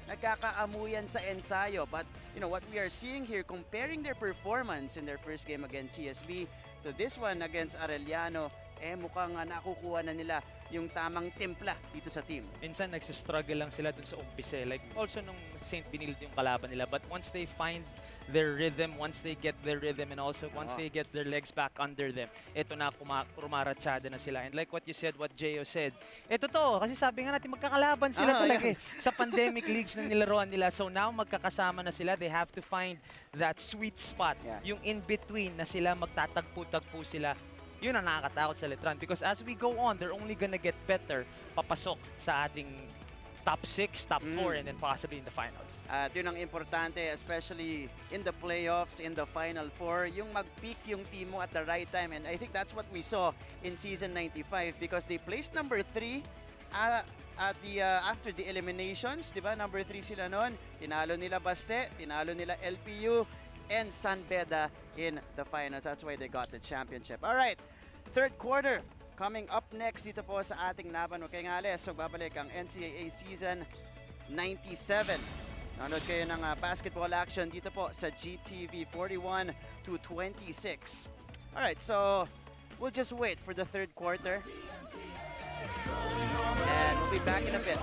nagkakaamuyan sa ensayo. But, you know, what we are seeing here, comparing their performance in their first game against CSB to this one against Arellano, mukhang nakukuha na nila yung tamang timpla dito sa team. Minsan nagsistruggle lang sila dun sa umpisa. Like also nung St. Benilde yung kalaban nila. But once they find their rhythm, once they get their rhythm, and also once they get their legs back under them, eto na rumaratsada na sila. And like what you said, what Gio said, eto to, kasi sabi nga natin magkakalaban sila talaga sa pandemic leagues na nilaruan nila. So now magkakasama na sila. They have to find that sweet spot, yung in-between na sila magtatagpo-tagpo sila. Yun ang nakakatakot sa Letran because as we go on, they're only gonna get better papasok sa ating top 6, top 4, and then possibly in the finals. At yun ang importante, especially in the playoffs, in the Final Four, yung mag-peak yung team mo at the right time. And I think that's what we saw in season 95 because they placed number 3 at the after the eliminations, di ba? Number 3 sila noon. Tinalo nila Baste, tinalo nila LPU, and San Beda in the finals. That's why they got the championship. All right, third quarter. Coming up next dito po sa ating laban. Okay nga, Les. So, babalik ang NCAA Season 97. Nanood kayo ng basketball action dito po sa GTV 41 to 26. Alright, so we'll just wait for the third quarter. And we'll be back in a bit.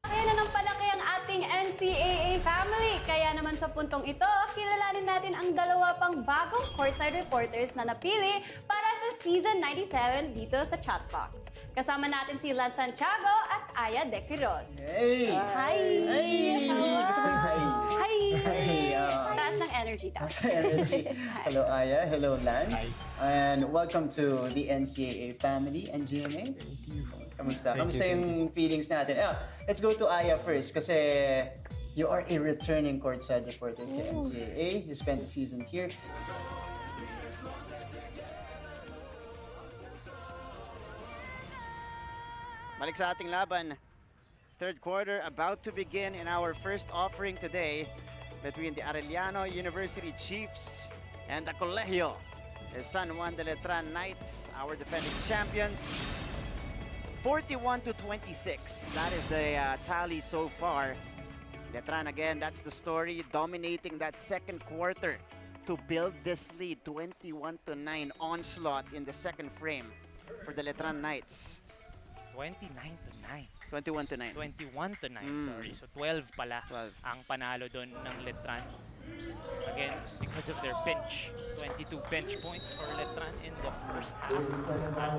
Kaya na ng palaki ang ating NCAA family. Kaya naman sa puntong ito, kilalanin natin ang dalawa pang bagong courtside reporters na napili para sa Season 97 dito sa Chatbox. Kasama natin si Lance Santiago at Aya De Quiroz. Hey! Hi! Hey! Gusto mo yung hi? Hi! Hey! Taas ng energy daw. Taas ng energy. Hello, Aya. Hello, Lance. Hi. And welcome to the NCAA family and GMA. Kamusta? Kamusta yung feelings natin? Let's go to Aya first kasi you are a returning courtside reporter sa NCAA. You spent the season here. Balik sa ating laban. Third quarter about to begin in our first offering today between the Arellano University Chiefs and the Colegio. The San Juan de Letran Knights, our defending champions. 41 to 26. That is the tally so far. Letran again, that's the story, dominating that second quarter to build this lead. 21 to 9 onslaught in the second frame for the Letran Knights. 29 to 9. 21 to 9. 21 to 9, sorry. So 12 pala 12. ang panalo doon ng Letran. Again, because of their bench. 22 bench points for Letran in the first half.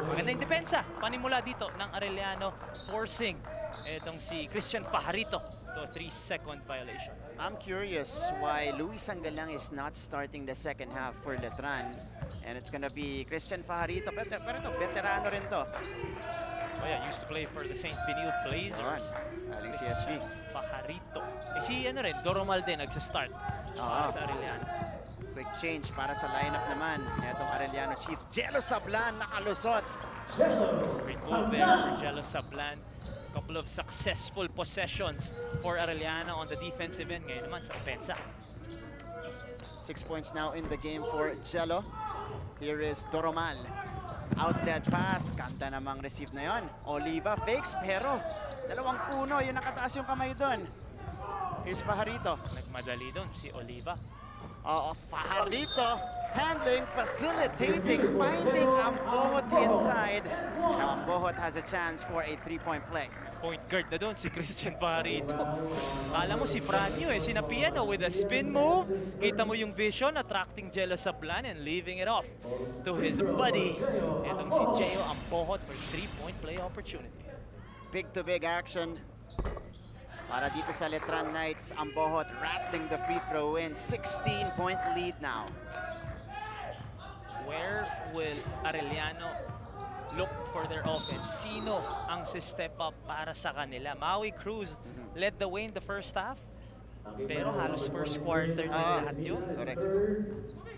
Magandang depensa, panimula dito ng Arellano, forcing itong si Christian Pajarito to a 3-second violation. I'm curious why Luis Sangalang is not starting the second half for Letran. And it's gonna be Christian Pajarito. Pero ito, veterano rin to. Oh yeah, used to play for the St. Benil Blazers. Aling CSB. Pajarito. Si ano rin, Doromal din nagsa-start para sa Arellano. Quick change para sa lineup naman. Itong Arellano Chiefs. Jello Sablan nakalusot. Great move there for Jello Sablan. Couple of successful possessions for Arellano on the defensive end. Ngayon naman sa pensa. 6 points now in the game for Jello. Here is Doromal. Outlet pass. Kanta namang receive na yon. Oliva fakes pero dalawang puno yung nakataas yung kamay doon. Here's Pajarito. Nagmadali doon si Oliva. Pajarito handling, facilitating, finding Ambohot inside. Now Ambohot has a chance for a 3-point play. Point guard na doon si Christian Pajarito. Kala mo si Franyo sinapian with a spin move. Kita mo yung vision, attracting Jello Sablan and leaving it off to his buddy. Itong si Jeo Ambohot for 3-point play opportunity. Big to big action. Para dito sa Letran Knights, Ambohot rattling the free throw in. 16-point lead now. Where will Arellano look for their offense? Sino ang step up para sa kanila? Maui Cruz led the way in the first half. Pero halos first quarter din lahat yun. Correct.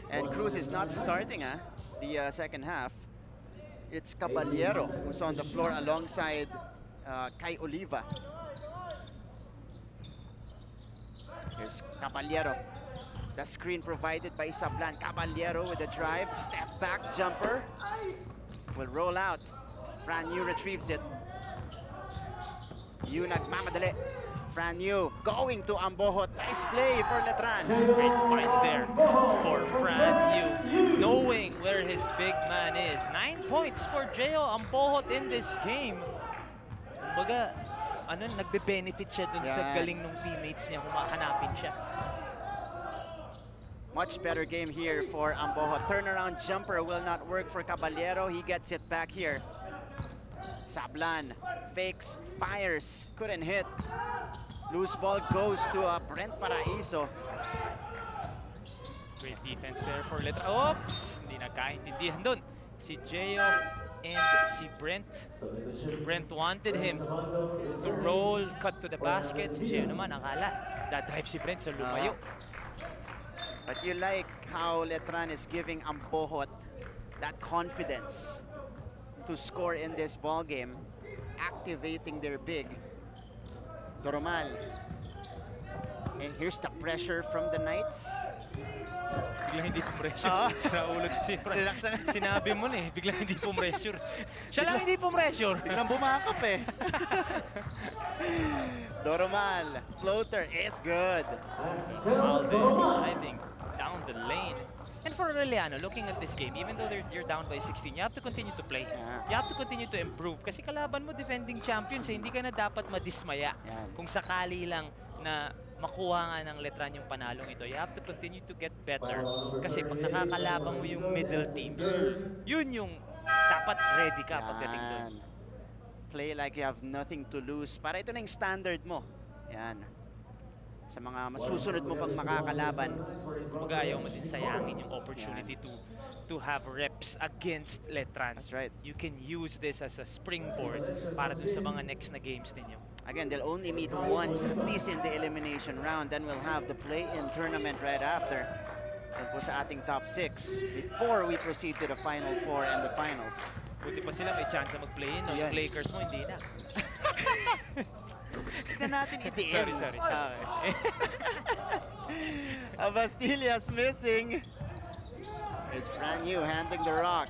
And Cruz is not starting the second half. It's Caballero who's on the floor alongside Kai Oliva. Here's Caballero. The screen provided by Sablan. Caballero with a drive. Step back jumper. Will roll out. Fran Yu retrieves it. Yu nagmamadali. Fran Yu going to Ambohot. Nice play for Letran. Great fight there for Fran Yu. Knowing where his big man is. 9 points for Jeo Ambohot in this game. Kumbaga, nagbe-benefit siya dun sa galing ng teammates niya. Humahanapin siya. Much better game here for Ambohot. Turnaround jumper will not work for Caballero. He gets it back here. Sablan fakes, fires, couldn't hit. Loose ball goes to Brent Paraiso. Great defense there for Letran. Oops! Hindi nagkaintindihan doon. Si Gio and si Brent. Brent wanted him to roll, cut to the basket. Si Gio naman, akala dadrive si Brent, so lumayo. But you like how Letran is giving Ambohot that confidence to score in this ball game, activating their big. Doromal. And here's the pressure from the Knights. Biglang hindi pumressure. Sira ulo si Fran. Sinabi mo na eh, biglang hindi pumressure. Siya lang hindi pumressure. Biglang bumakap eh. Doromal, floater is good. Foul there, I think, down the lane. And for Arellano, looking at this game, even though you're down by 16, you have to continue to play. You have to continue to improve. Kasi kalaban mo defending champions, hindi ka na dapat madismaya. Kung sakali lang na makuha nga ng Letran yung panalong ito, you have to continue to get better. Kasi pag nakakalaban mo yung middle teams, yun yung dapat ready ka pagdating doon. Play like you have nothing to lose. Para ito na yung standard mo. Yan. Sa mga masusunod mo pang makakalaban. Kumbaga ayaw mo din sayangin yung opportunity to have reps against Letran. That's right. You can use this as a springboard para dun sa mga next na games ninyo. Again, they'll only meet once, at least in the elimination round. Then we'll have the play-in tournament right after. Yan po sa ating top 6 before we proceed to the Final 4 and the finals. Buti pa sila may chance mag-play-in. No? Yung Lakers mo, hindi na. Tignan natin i-DM. Sorry. Abastillas missing. It's Fran Yu handling the rock.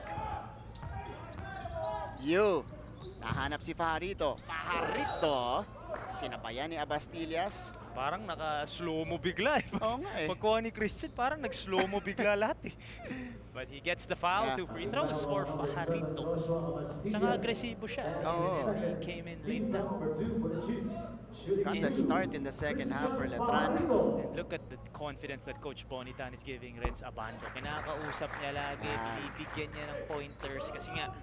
Yu. Nahanap si Fajarito. Fajarito. Sinabayan ni Abastillas. Parang naka-slow mo bigla. Oo nga eh. Pagkuha ni Christian, parang nag-slow mo bigla lahat eh. But he gets the foul, 2 free throws for Fajarito. Tsaka agresibo siya. He came in late now. Got the start in the second half for Letran. And look at the confidence that Coach Bonitan is giving Renz Abando. Kinakausap niya lagi, binibigyan niya ng pointers. Kasi nga,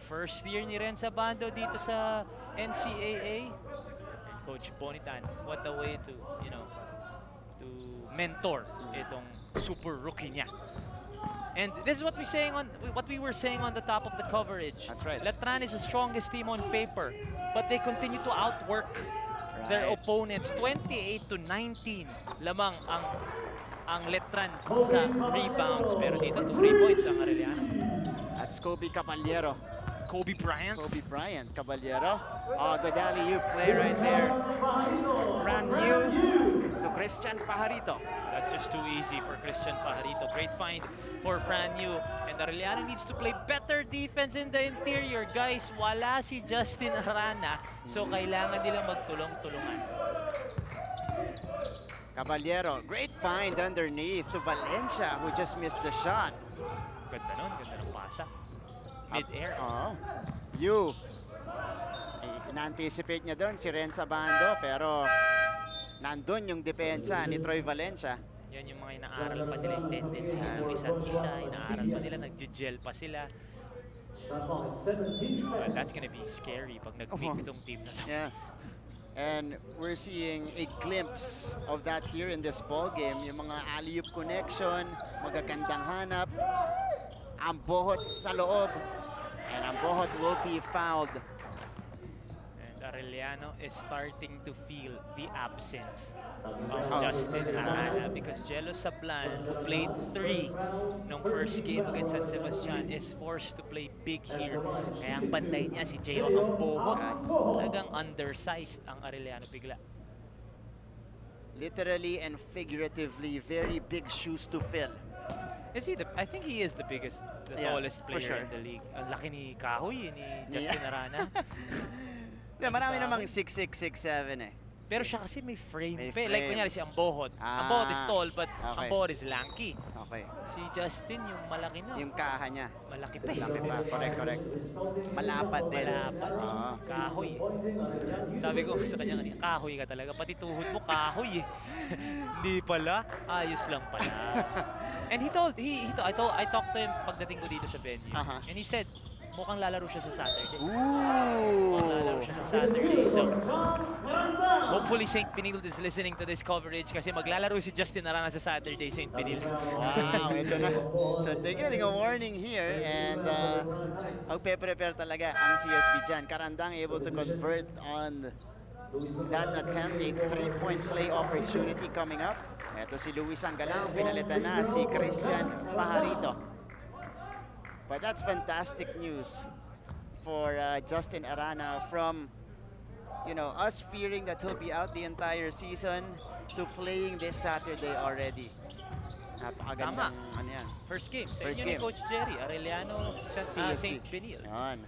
first year ni Renz Abando dito sa NCAA. And Coach Bonitan, what a way to, to mentor itong super rookie niya. And this is what we were saying on the top of the coverage. That's right. Letran is the strongest team on paper, but they continue to outwork their opponents. 28-19 lamang ang Letran sa rebounds, pero dito 3 points ang Arellano. That's Kobe Caballero. Kobe Bryant. Caballero. Oh, good alley-oop play right there. Fran Yu to Christian Pajarito. That's just too easy for Christian Pajarito. Great find for Fran Yu. And Arellano needs to play better defense in the interior. Guys, wala si Justin Arana. So, kailangan nila magtulong-tulungan. Caballero, great find underneath to Valencia, who just missed the shot. Ganda nun, ganda ng pasa. Mid-air. Yu. Na-anticipate niya doon si Renz Abando, pero nandun yung depensa ni Troy Valencia. Yan yung mga inaaral pa nila yung tendencies ng isa't isa. Inaaral pa nila, nag-gel pa sila. But that's gonna be scary pag nag-peak tong team na to. Yeah. And we're seeing a glimpse of that here in this ball game. Yung mga alley-oop connection, magagandang hanap. Ambohot sa loob. And Ambohot will be fouled. And Arellano is starting to feel the absence of Justin Arana because Jello Sablan, who played 3 nung first game against San Sebastian, is forced to play big here. Kaya ang bantay niya si Gio Ambohot. Talagang undersized ang Arellano bigla. Literally and figuratively, very big shoes to fill. Is he I think he is the biggest, the tallest player in the league. Ang laki ni Kahoy, ni Justin Arana. Marami namang 6'6", 6'7" eh. Pero siya kasi may frame. Like kunyari si Ambohot. Ambohot is tall, but Ambohot is lanky. Okay. Si Justin, yung malaki na. Yung kaha niya. Malaki pa. Malaki pa. Correct. Malapad din. Malapad. Kahoy. Sabi ko sa kanya kanina, kahoy ka talaga. Pati tuhod mo, kahoy eh. Hindi pala. Ayos lang pala. And I talked to him pagdating ko dito sa venue. And he said, mukhang lalaro siya sa Saturday. Mukhang lalaro siya sa Saturday. So, Hopefully St. Benilde is listening to this coverage kasi maglalaro si Justin Arana sa Saturday, St. Benilde. Wow, ito na. So they're getting a warning here and magpe-prepare talaga ang CSB dyan. Karandang able to convert on that attempt, a three-point play opportunity coming up. Ito si Luis Anggalang, pinalitan na si Christian Pajarito. But that's fantastic news for Justin Arana from, you know, us fearing that he'll be out the entire season to playing this Saturday already. Napakagandang ano yan. First game. Sa First inyo ni game. Coach Jerry, Arellano, St. Benilde. Yan.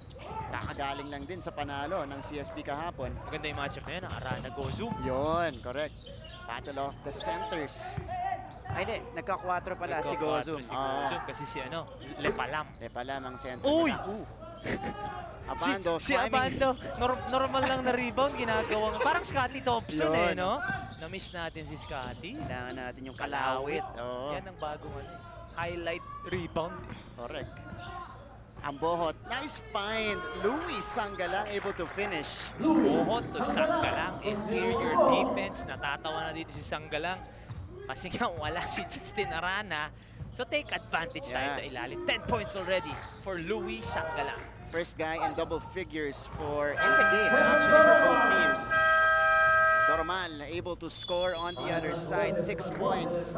Kakagaling lang din sa panalo ng CSB kahapon. Maganda yung matchup na yan, Arana Gozu. Yun, correct. Battle of the centers. Ay, hindi. Nagka-4 pala si Gozu. Si Gozu kasi si ano, Lepalam. Lepalam ang center. Uy! Abando, si Abando, normal lang na rebound ginagawa. Parang Scotty Thompson Yun. no? Na-miss natin si Scotty. Kailangan natin yung kalawit. Oo. Yan ang bagong highlight rebound. Correct. Ang bohot. Nice find. Louis Sanggalang able to finish. Bohot to Sanggalang. Interior defense. Natatawa na dito si Sanggalang. Kasi nga wala si Justin Arana. So take advantage tayo sa ilalim. 10 points already for Louis Sanggalang. First guy in double figures for in the game, actually, for both teams. Normal able to score on the other side. 6 points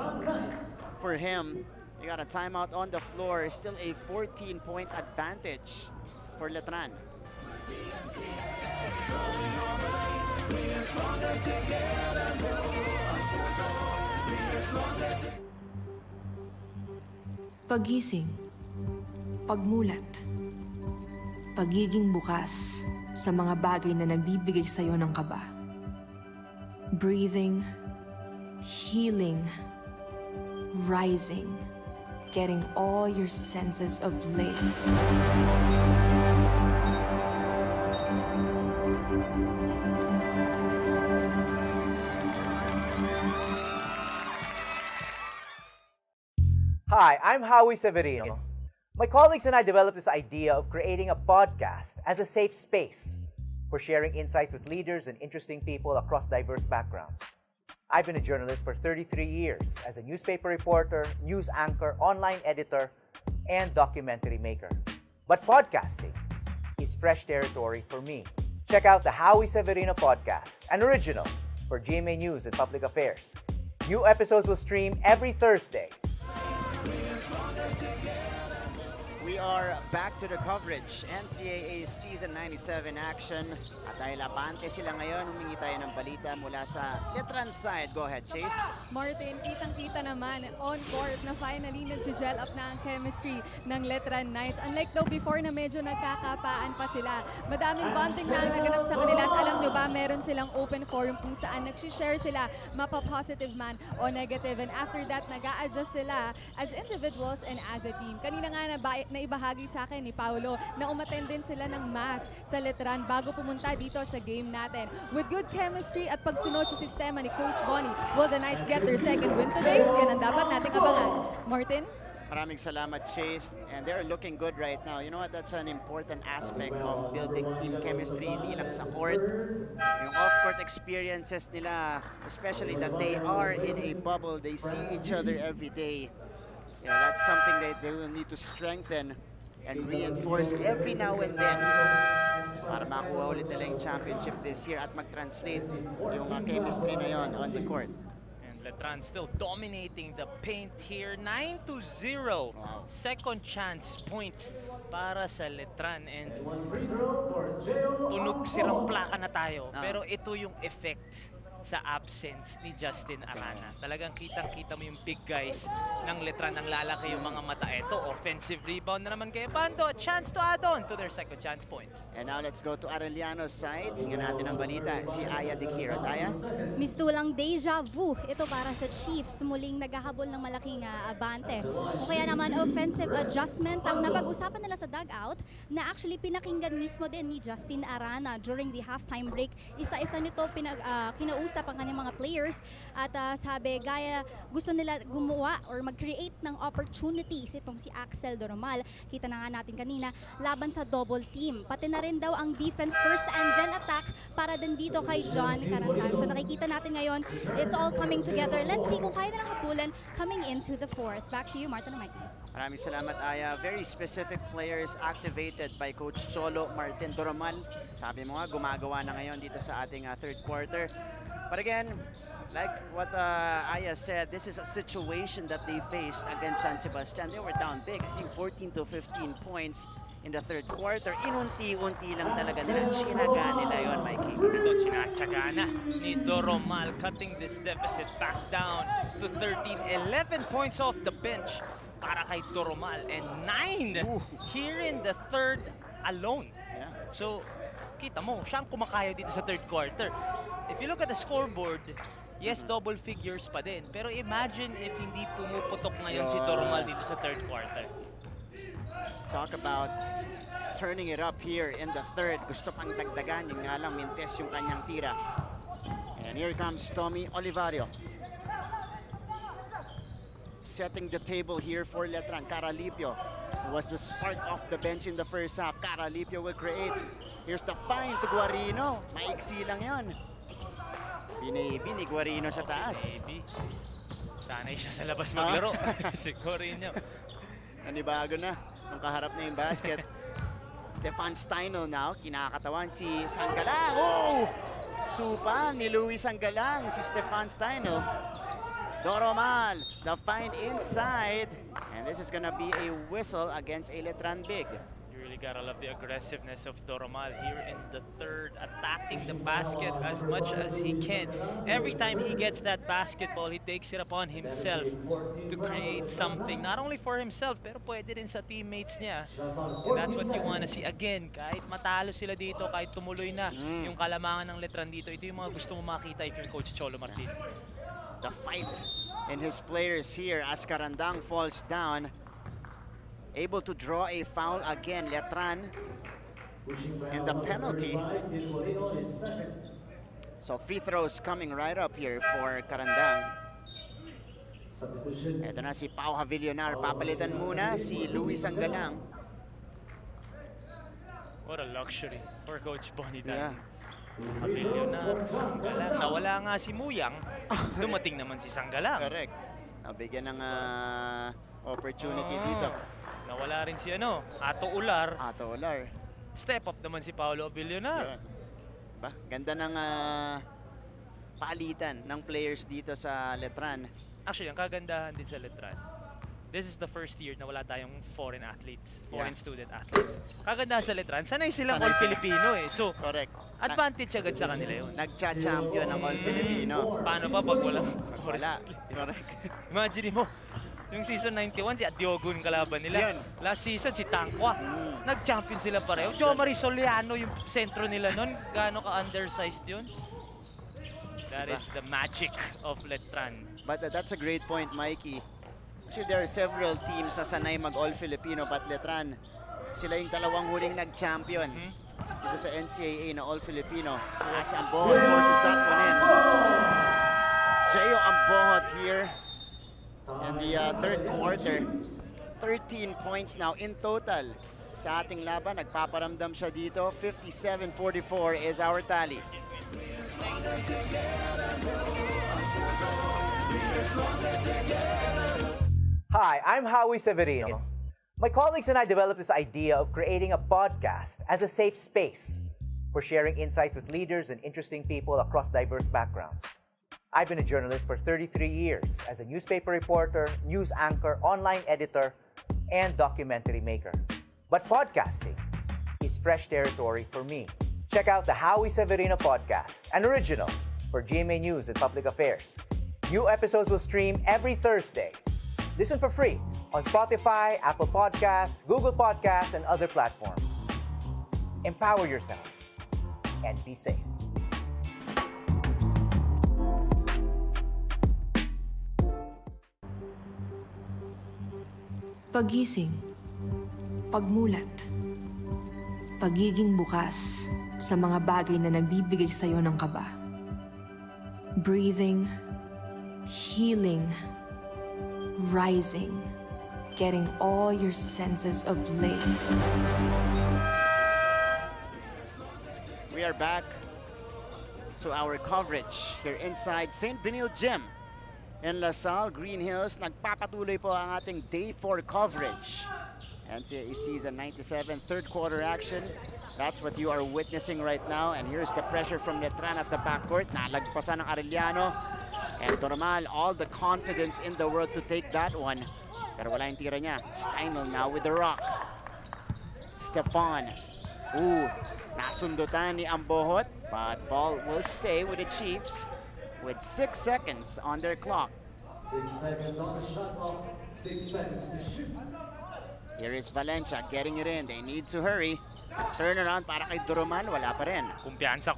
for him. You got a timeout on the floor. Still a 14-point advantage for Letran. Pagising, pagmulat, pagiging bukas sa mga bagay na nagbibigay sa'yo ng kaba. Breathing, healing, rising, getting all your senses ablaze. Hi, I'm Howie Severino. My colleagues and I developed this idea of creating a podcast as a safe space for sharing insights with leaders and interesting people across diverse backgrounds. I've been a journalist for 33 years as a newspaper reporter, news anchor, online editor, and documentary maker. But podcasting is fresh territory for me. Check out the Howie Severino podcast, an original for GMA News and Public Affairs. New episodes will stream every Thursday. We are back to the coverage. NCAA Season 97 action. At dahil abante sila ngayon, humingi tayo ng balita mula sa Letran side. Go ahead, Chase. Martin, kitang-kita naman on court na finally nag-gel up na ang chemistry ng Letran Knights. Unlike though before na medyo nagkakapaan pa sila. Madaming bonding na ang naganap sa kanila. At alam nyo ba, meron silang open forum kung saan nag-share sila mapa-positive man o negative. And after that, nag-a-adjust sila as individuals and as a team. Kanina nga na ibahagi sa akin ni Paolo na umattend din sila ng mass sa Letran bago pumunta dito sa game natin. With good chemistry at pagsunod sa sistema ni Coach Bonnie, will the Knights get their second win today? Yan ang dapat nating abangan. Martin? Maraming salamat, Chase. And they're looking good right now. You know what? That's an important aspect of building team chemistry. Hindi lang sa court. Yung off-court experiences nila, especially that they are in a bubble. They see each other every day. You know, that's something that they will need to strengthen and reinforce every now and then para makuha ulit nila yung championship this year at mag-translate yung chemistry na yon on the court. And Letran still dominating the paint here. 9-0. Wow. Second chance points para sa Letran. And tunog sirang plaka na tayo. Pero ito yung effect sa absence ni Justin Arana. Talagang kitang-kita mo yung big guys ng Letran, ang lalaki yung mga mata. Ito, offensive rebound na naman kay Bando. A chance to add on to their second chance points. And now let's go to Arellano's side. Hingan natin ang balita. Si Aya de Quiros. Aya? Mistulang deja vu ito para sa Chiefs. Muling naghahabol ng malaking abante. O kaya naman offensive adjustments ang napag-usapan nila sa dugout na actually pinakinggan mismo din ni Justin Arana during the halftime break. Isa-isa nito kinausap ang kanyang mga players at sabi gaya gusto nila gumawa or mag-create ng opportunities itong si Axel Doromal. Kita na nga natin kanina laban sa double team. Pati na rin daw ang defense first and then attack para din dito kay John Karantag. So nakikita natin ngayon. It's all coming together. Let's see kung kaya nilang habulin coming into the fourth. Back to you, Marta and Mikey. Maraming salamat, Aya. Very specific players activated by Coach Cholo Martin Doromal. Sabi mo nga, gumagawa na ngayon dito sa ating third quarter. But again, like what Aya said, this is a situation that they faced against San Sebastian. They were down big, I think 14 to 15 points in the third quarter. Inunti-unti lang talaga nila. Chinaga nila yun, Mikey. Ito, chinatsaga na ni Doromal, cutting this deficit back down to 13. 11 points off the bench para kay Doromal and 9 here in the third alone. Yeah. So, kita mo, siyang kumakaya dito sa third quarter. If you look at the scoreboard, yes, double figures pa din. Pero imagine if hindi pumuputok ngayon si Doromal dito sa third quarter. Talk about turning it up here in the third. Gusto pang dagdagan, yung nga lang mintes yung kanyang tira. And here comes Tommy Olivario. Setting the table here for Letran. Caralipio was the spark off the bench in the first half. Caralipio will create. Here's the find to Guarino. Maiksi lang yun. Binibi ni Guarino sa taas. Maybe. Sanay siya sa labas maglaro. Si Guarino. Nanibago na. Nung kaharap na yung basket. Stefan Steinel now. Kinakatawan si Sanggalang. Oh! Supa ni Luis Sanggalang. Si Stefan Steinel. Doromal, the find inside. And this is gonna be a whistle against a Letran big. You really gotta love the aggressiveness of Doromal here in the third, attacking the basket as much as he can. Every time he gets that basketball, he takes it upon himself to create something, not only for himself, pero pwede rin sa teammates niya. And that's what you wanna see. Again, kahit matalo sila dito, kahit tumuloy na yung kalamangan ng Letran dito, ito yung mga gusto mo makita if you're Coach Cholo Martin. The fight in his players here as Carandang falls down. Able to draw a foul again, Letran. And the penalty. So free throws coming right up here for Carandang. Ito na si Pau Havillonar. Papalitan muna si Luis Sanggalang. What a luxury for Coach Bonnie Danny. Havillonar, Sanggalang. Nawala nga si Muyang, dumating naman si Sanggalang. Correct. Nabigyan ng opportunity dito. Nawala rin si Ato Ular. Ato Ular. Step up naman si Paolo Havillonar. Ba? Ganda ng palitan ng players dito sa Letran. Actually, ang kagandahan din sa Letran, this is the first year na wala tayong foreign athletes, foreign student athletes. Kagandahan sa Letran, sanay silang all Filipino eh. So, correct. Advantage agad sa kanila yun. Nagcha-champion ng all Filipino. Paano pa pag walang wala? Correct. Imagine mo, yung season 91, si Adiogo yung kalaban nila. Yun. Last season, si Tangkwa. Nag-champion sila pareho. Jomari Soliano yung sentro nila nun. Gaano ka-undersized yun? That is the magic of Letran. But that's a great point, Mikey. Actually, there are several teams na sanay mag-all Filipino, but Letran, sila yung dalawang huling nag-champion dito sa NCAA na all Filipino. As Ambohot forces that one in. Jayo Ambohot here in the third quarter. 13 points now in total sa ating laban. Nagpaparamdam siya dito. 57-44 is our tally. Hi, I'm Howie Severino. My colleagues and I developed this idea of creating a podcast as a safe space for sharing insights with leaders and interesting people across diverse backgrounds. I've been a journalist for 33 years as a newspaper reporter, news anchor, online editor, and documentary maker. But podcasting is fresh territory for me. Check out the Howie Severino podcast, an original for GMA News and Public Affairs. New episodes will stream every Thursday. Listen for free on Spotify, Apple Podcasts, Google Podcasts, and other platforms. Empower yourselves and be safe. Pagising, pagmulat, pagiging bukas sa mga bagay na nagbibigay sa'yo ng kaba. Breathing, healing, rising, getting all your senses ablaze. We are back. to our coverage here inside St. Benil Gym in LaSalle, Green Hills. Nagpapatuloy po ang ating Day 4 coverage. NCAA Season 97, third quarter action. That's what you are witnessing right now. And here's the pressure from Letran at the backcourt. Nalagpasan ng Arellano. And Normal, all the confidence in the world to take that one. Pero wala yung tira niya. Steinel now with the rock. Stefan. Nasundutan ni Ambohot. But ball will stay with the Chiefs with 6 seconds on their clock. 6 seconds on the shot clock. 6 seconds to shoot. Here is Valencia getting it in. They need to hurry. Turnaround para kay Doromal. Wala pa rin. Kumpiyansa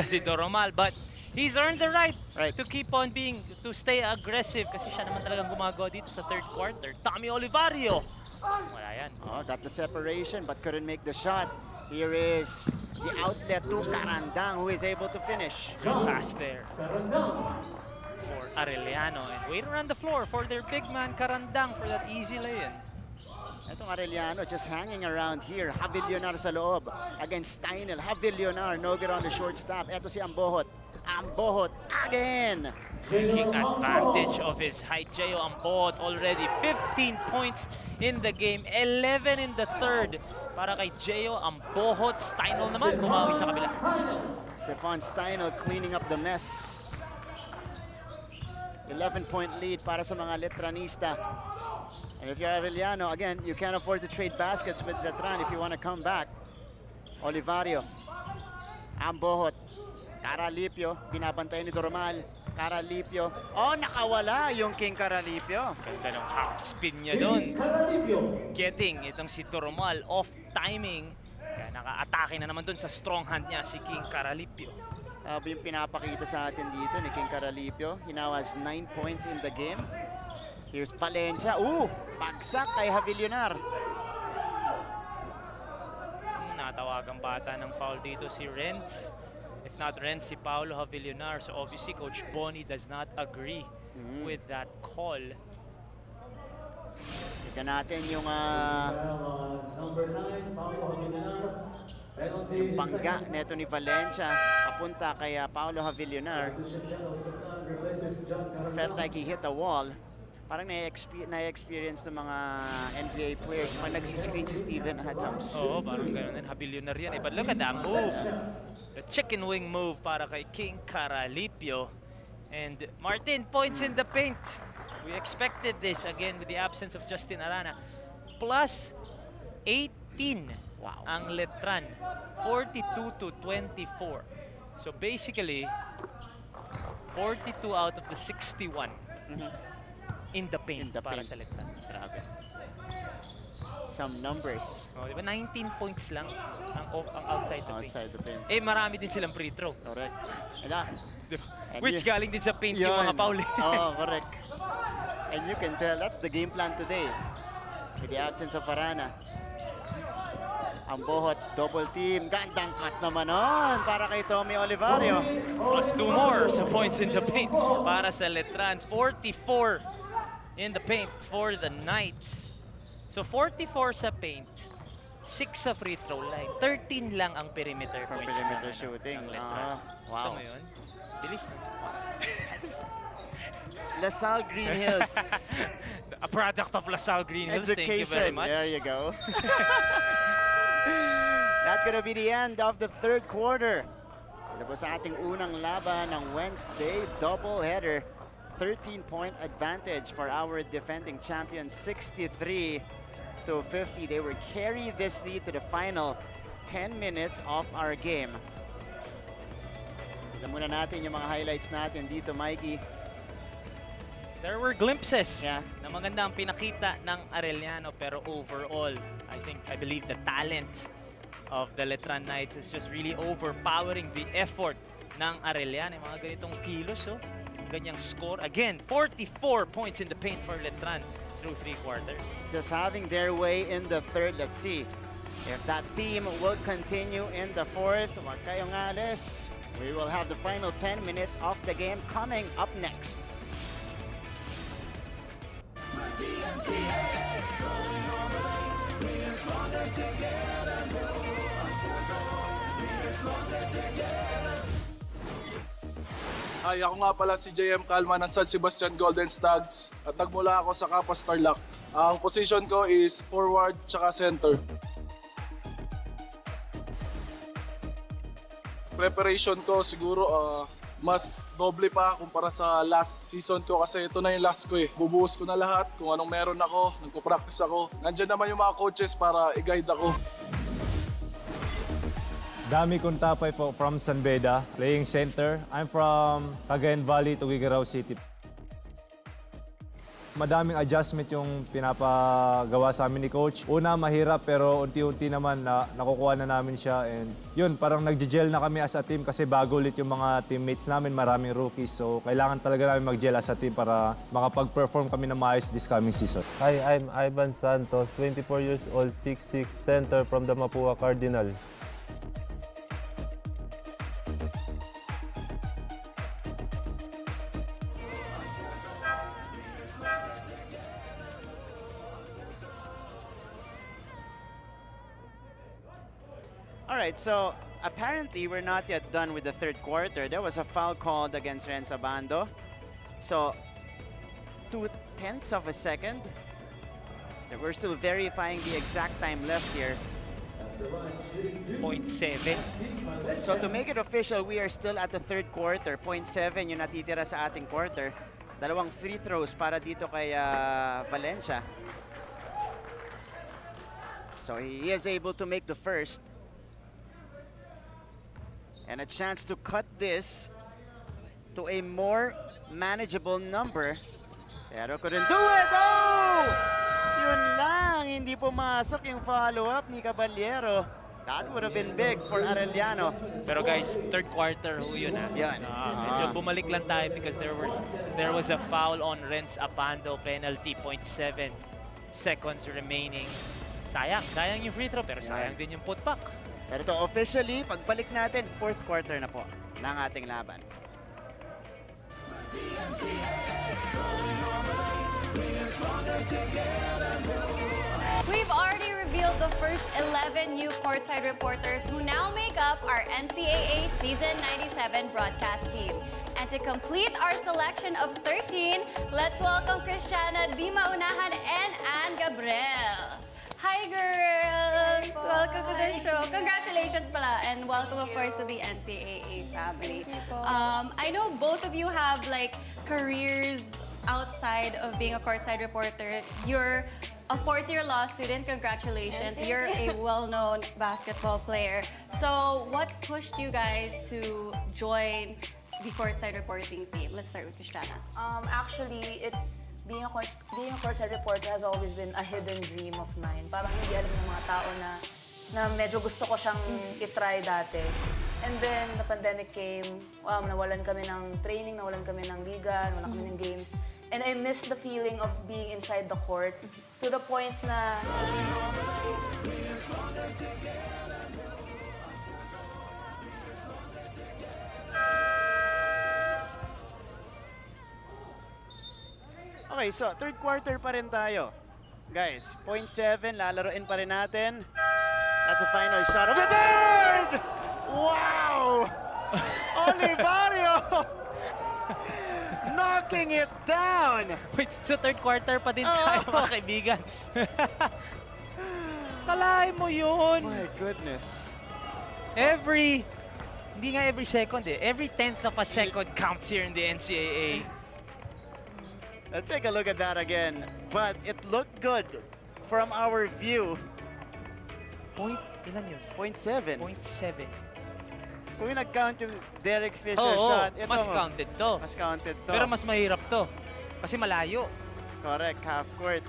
si Doromal. But he's earned the right to keep on to stay aggressive kasi siya naman talagang gumagawa dito sa third quarter. Tommy Olivario. Wala yan. Got the separation but couldn't make the shot. Here is the outlet to Carandang who is able to finish. Good pass there for Arellano. And wait around the floor for their big man Carandang for that easy lay-in. Itong Arellano just hanging around here. Havillonar sa loob against Steinel. Havillonar, no good on the short stop. Ito si Ambohot. Ambohot again. Taking advantage of his height. Gio Ambohot already 15 points in the game. 11 in the third para kay Gio Ambohot. Steinel naman bumawi sa kabila. Stefan Steinel cleaning up the mess. 11-point lead para sa mga Letranista. And if you're Arellano, again, you can't afford to trade baskets with Letran if you want to come back. Olivario. Ambohot. Caralipio. Binabantay ni Doromal. Caralipio. Nakawala yung King Caralipio. Ganda ng half spin niya doon. Getting itong si Doromal off timing. Kaya naka-atake na naman doon sa strong hand niya si King Caralipio. Yung pinapakita sa atin dito ni King Caralipio. He now has 9 points in the game. Here's Valencia. Bagsak kay Havillonar. Natawagang bata ng foul dito si Renz. If not Renz, si Paolo Havillonar. So obviously, Coach Bonnie does not agree with that call. Tignan natin yung number 9, Paolo Havillonar. yung bangga neto ni Valencia papunta kay Paolo Havillonar. Felt like he hit a wall. Parang na-experience ng mga NBA players pag nagsiscreen si Steven Adams. Oo, parang gano'n din. Havillonar yan. But look at that move. The chicken wing move para kay King Caralipio. And Martin, points in the paint. We expected this again with the absence of Justin Arana. Plus 18 ang Letran. 42-24. So basically, 42 out of the 61. In the paint para sa Letran. Grabe. Some numbers. Diba 19 points lang ang outside the paint. Outside the paint. Marami din silang free throw. Correct. Which galing din sa paint yung mga foul. Correct. And you can tell that's the game plan today. With the absence of Arana. Ambohot, double team. Gandang cut naman nun para kay Tommy Olivario. Plus 2 more sa points in the paint para sa Letran. 44 in the paint for the Knights. So 44 sa paint, 6 sa free throw line, 13 lang ang perimeter points perimeter na, shooting. Letran. Wow. Ito mo yun? Bilis na. LaSalle Green Hills. A product of LaSalle Green Hills. Thank you very much. There you go. That's gonna be the end of the third quarter. Ito po sa ating unang laban ng Wednesday doubleheader. 13-point advantage for our defending champions, 63-50. They will carry this lead to the final 10 minutes of our game. Tignan muna natin yung mga highlights natin dito, Mikey. There were glimpses na maganda ang pinakita ng Arellano, pero overall, I believe the talent of the Letran Knights is just really overpowering the effort ng Arellano. Mga ganitong kilos, ganyang score. Again, 44 points in the paint for Letran through 3 quarters. Just having their way in the third. Let's see if that theme will continue in the fourth. Huwag kayong alis. We will have the final 10 minutes of the game coming up next. Hi, ako nga pala si JM Calma ng San Sebastian Golden Stags at nagmula ako sa Kappa Starlock. Ang position ko is forward tsaka center. Preparation ko siguro mas doble pa kumpara sa last season ko kasi ito na yung last ko eh. Bubuhos ko na lahat kung anong meron ako, nagpo-practice ako. Nandiyan naman yung mga coaches para i-guide ako. Dami kong tapay po from San Beda, playing center. I'm from Cagayan Valley, Tuguegarao City. Madaming adjustment yung pinapagawa sa amin ni Coach. Una, mahirap pero unti-unti naman nakukuha na namin siya. And yun, parang nag-gel na kami as a team kasi bago ulit yung mga teammates namin, maraming rookies. So kailangan talaga namin mag-gel as a team para makapag-perform kami na maayos this coming season. Hi, I'm Ivan Santos, 24 years old, 6'6", center from the Mapua Cardinals. All right, so apparently we're not yet done with the third quarter. There was a foul called against Renza Bando. So 0.2 of a second. We're still verifying the exact time left here. 0.7. So to make it official, we are still at the third quarter. 0.7 yung natitira sa ating quarter. Dalawang free throws para dito kay Valencia. So he is able to make the first. And a chance to cut this to a more manageable number. Pero couldn't do it! Oh! Yun lang, hindi pumasok yung follow-up ni Caballero. That would have been big for Arellano. Pero guys, third quarter ho yun Yan. Medyo bumalik lang tayo because there was a foul on Renz Apando, penalty, 0.7 seconds remaining. Sayang yung free throw, pero sayang din yung putback. Pero ito officially, pagbalik natin, fourth quarter na po ng ating laban. We've already revealed the first 11 new Courtside reporters who now make up our NCAA Season 97 broadcast team. And to complete our selection of 13, let's welcome Christiana Di Maunahan and Anne Gabriel. Hi, girls! Welcome to the show. Congratulations pala, and welcome, of course, to the NCAA family. I know both of you have like careers outside of being a courtside reporter. You're a fourth-year law student. Congratulations. You're a well-known basketball player. So, what pushed you guys to join the courtside reporting team? Let's start with Christiana. Actually, being a courtside reporter has always been a hidden dream of mine. Parang hindi alam ng mga tao na medyo gusto ko siyang itry dati. And then, the pandemic came, nawalan kami ng training, nawalan kami ng liga, nawalan kami ng games. And I missed the feeling of being inside the court to the point na... Okay, so third quarter pa rin tayo. Guys, 0.7, lalaroin pa rin natin. That's a final shot of the third! Wow! Olivario! Knocking it down! Wait, so third quarter pa din tayo, mga kaibigan. Kalahin mo yun! My goodness. Hindi nga every second every 10th of a second counts here in the NCAA. Let's take a look at that again. But it looked good from our view. Ilan yun? 0.7. 0.7. Kung nag-count yung Derek Fisher shot, ito mas counted to. Mas counted to. Pero mas mahirap to. Kasi malayo. Correct, half court.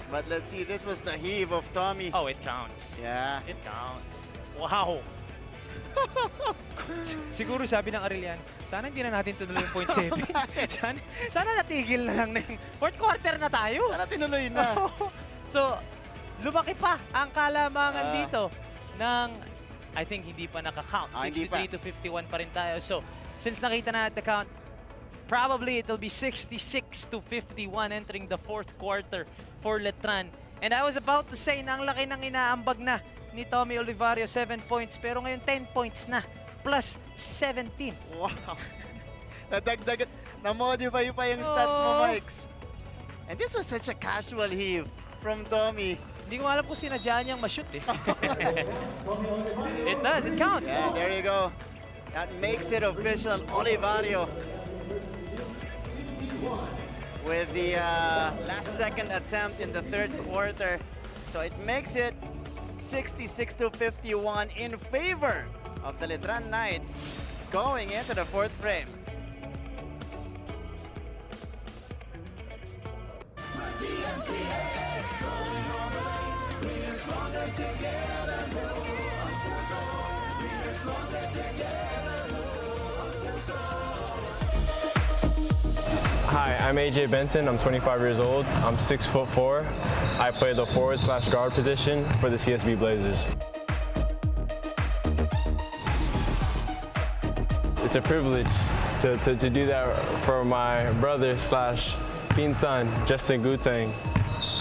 But let's see, this was the heave of Tommy. Oh, it counts. Yeah. It counts. Wow. Siguro sabi ng Arellano, sana hindi na natin tuloy yung 0.7. sana natigil na lang na yung fourth quarter na tayo. Sana tinuloy na. So, lumaki pa ang kalamangan dito ng, I think hindi pa nakakount. 63 to 51 pa rin tayo. So, since nakita na the count, probably it'll be 66 to 51 entering the fourth quarter for Letran. And I was about to say na ang laki ng inaambag na ni Tommy Olivario, 7 points. Pero ngayon 10 points na, plus 17. Wow. Nadagdagan, na-modify pa yung stats mo, Mikes. And this was such a casual heave from Domi. Hindi ko alam kung sinadya niyang ma-shoot eh. It does, it counts. Yeah, there you go. That makes it official. Olivario with the last second attempt in the third quarter. So it makes it 66-51 in favor of the Letran Knights going into the fourth frame. Hi, I'm AJ Benson. I'm 25 years old. I'm 6'4". I play the forward/guard position for the CSB Blazers. It's a privilege to do that for my brother/Pinsan, Justin Gutang.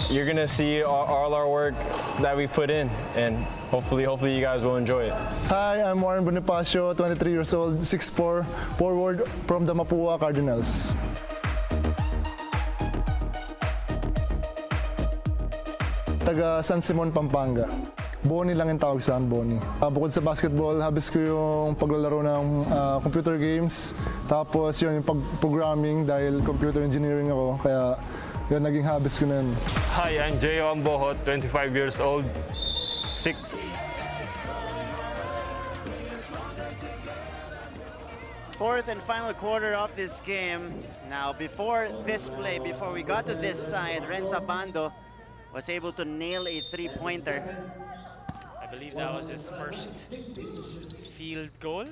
You're gonna see all our work that we put in, and hopefully you guys will enjoy it. Hi, I'm Juan Bonifacio, 23 years old, 6'4", forward from the Mapua Cardinals. Taga San Simon, Pampanga. Bonnie lang yung tawag sa akin, Bonnie. Bukod sa basketball, habis ko yung paglalaro ng computer games. Tapos yun, yung pag-programming dahil computer engineering ako. Kaya yun, naging habis ko na yun. Hi, I'm Jeo Ambohot, 25 years old, 6. Fourth and final quarter of this game. Now, before this play, before we got to this side, Renza Bando was able to nail a three-pointer. I believe that was his first field goal.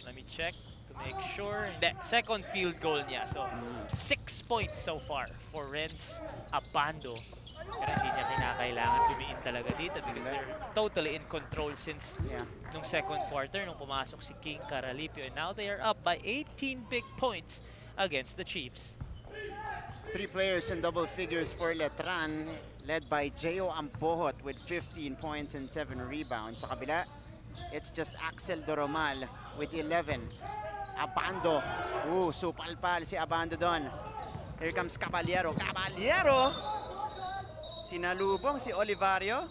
Let me check to make sure. The second field goal niya. So, 6 points so far for Renz Abando. Pero hindi niya kinakailangan tumiin talaga dito because they're totally in control since nung second quarter nung pumasok si King Caralipio. And now they are up by 18 big points against the Chiefs. 3 players in double figures for Letran, led by Jeo Ambohot with 15 points and 7 rebounds. Sa kabila, it's just Axel Doromal with 11. Abando. Supalpal si Abando doon. Here comes Caballero. Caballero! Sinalubong si Olivario.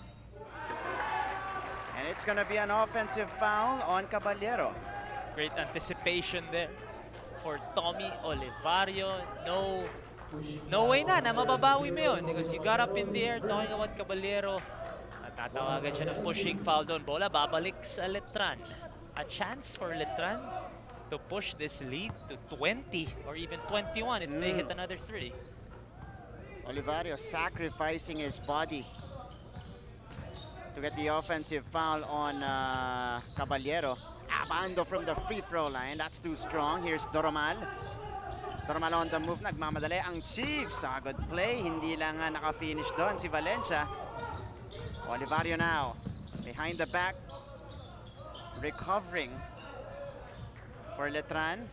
And it's gonna be an offensive foul on Caballero. Great anticipation there for Tommy Olivario. No way na mababawi mo yun because you got up in the air talking about Caballero. At tatawagan siya ng pushing foul doon. Bola babalik sa Letran. A chance for Letran to push this lead to 20 or even 21 if they hit another 3. Olivario sacrificing his body to get the offensive foul on Caballero. Abando from the free throw line. That's too strong. Here's Doromal. Doromal on the move. Nagmamadali ang Chiefs. Good play. Hindi lang naka-finish doon si Valencia. Olivario now. Behind the back. Recovering for Letran.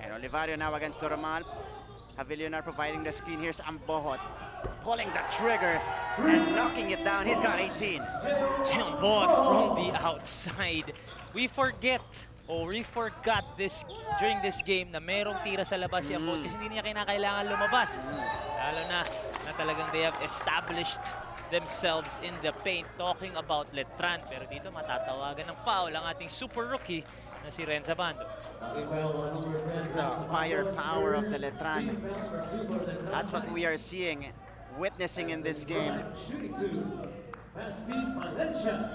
And Olivario now against Doromal. Havilionar providing the screen. Here's Ambohot. Pulling the trigger and knocking it down. He's got 18. Ambohot from the outside. We forgot this during this game na merong tira sa labas si Ambohot kasi hindi niya kinakailangan lumabas. Lalo na talagang they have established themselves in the paint. Talking about Letran. Pero dito matatawagan ng foul ang ating super rookie na si Renza Bando. Just the firepower of the Letran. That's what we are seeing, witnessing in this game.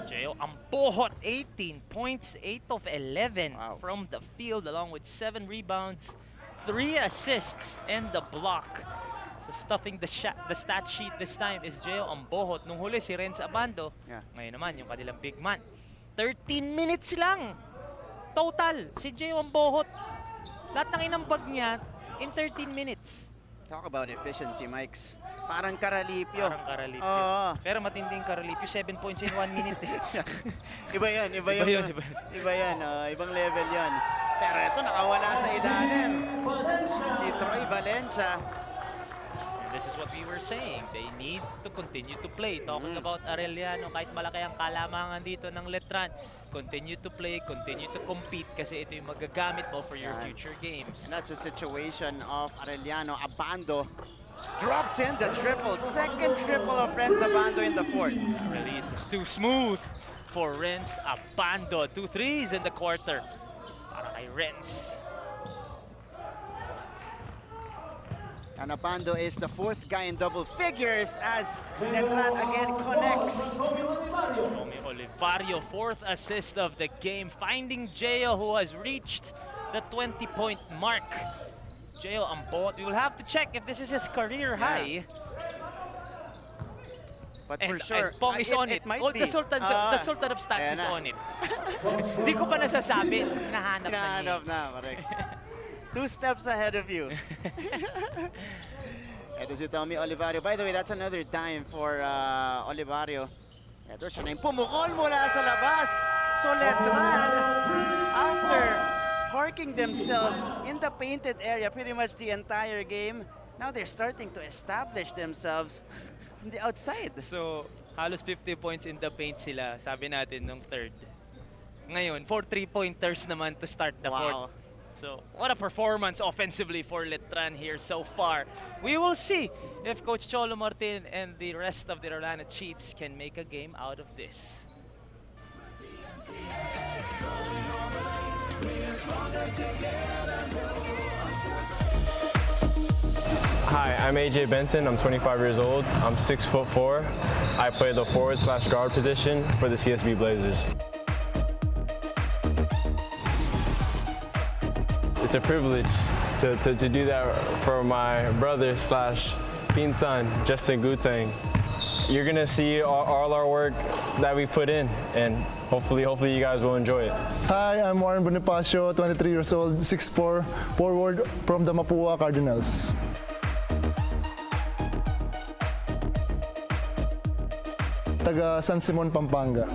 Jeo Ambohot, 18 points, 8 of 11 from the field, along with 7 rebounds, 3 assists, and the block. So stuffing the stat sheet this time is Jeo Ambohot. Nung huli si Renz Abando, ngayon naman yung kanilang big man. 13 minutes lang total si Jeo Ambohot. Lahat ng inambag niya in 13 minutes. Talk about efficiency, Mikes. Parang Caralipio. Parang Caralipio. Pero matinding Caralipio, 7 points in 1 minute. Iba yan. Ibang level yan. Pero ito, nakawala sa ilalim. Si Troy Valencia. And this is what we were saying. They need to continue to play. Talking about Arellano, kahit malaki ang kalamangan dito ng Letran. continue to play, continue to compete kasi ito yung magagamit mo for your future games. And that's a situation of Arellano. Abando drops in the triple. Second triple of Renz Abando in the fourth. Release is too smooth for Renz Abando. 2 threes in the quarter para kay Renz. And Abando is the fourth guy in double figures as Letran again connects. Tommy Olivario, fourth assist of the game, finding Geo, who has reached the 20-point mark. Geo ang bot. We will have to check if this is his career high. But for sure, and Pong is on it. might Oh, be. the Sultan of Stats is on it. Hindi ko pa nasasabi. Hinahanap na niya. Hinahanap na, correct. 2 steps ahead of you. Ito si Tommy Olivario. By the way, that's another dime for Olivario. Ito siya na yung pumukol mula sa labas. So Letran, after parking themselves in the painted area pretty much the entire game, now they're starting to establish themselves from the outside. So, halos 50 points in the paint sila, sabi natin, nung third. Ngayon, 4 3-pointers naman to start the fourth. So, what a performance offensively for Letran here so far. We will see if Coach Cholo Martin and the rest of the Arellano Chiefs can make a game out of this. Hi, I'm AJ Benson. I'm 25 years old. I'm 6'4". I play the forward/guard position for the CSB Blazers. It's a privilege to do that for my brother/Pinsan, Justin Gutang. You're gonna see all our work that we put in, and hopefully you guys will enjoy it. Hi, I'm Juan Bonifacio, 23 years old, 6'4", forward from the Mapua Cardinals. Taga San Simon, Pampanga.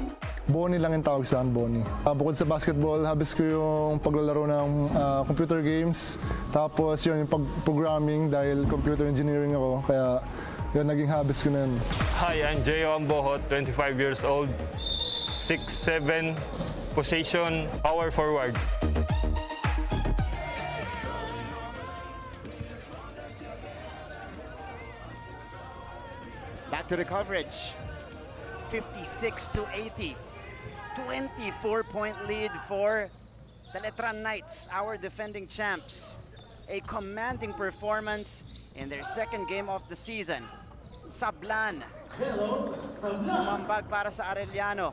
Bonnie lang yung tawag saan, Bonnie. Bukod sa basketball, habis ko yung paglalaro ng computer games. Tapos yun, yung pag-programming dahil computer engineering ako. Kaya yun, naging habis ko na yun. Hi, I'm Geo Ambohot, 25 years old, 6'7", position, power forward. Back to the coverage. 56-80. 24-point lead for the Letran Knights, our defending champs. A commanding performance in their second game of the season. Sablan. Umambag para sa Arellano.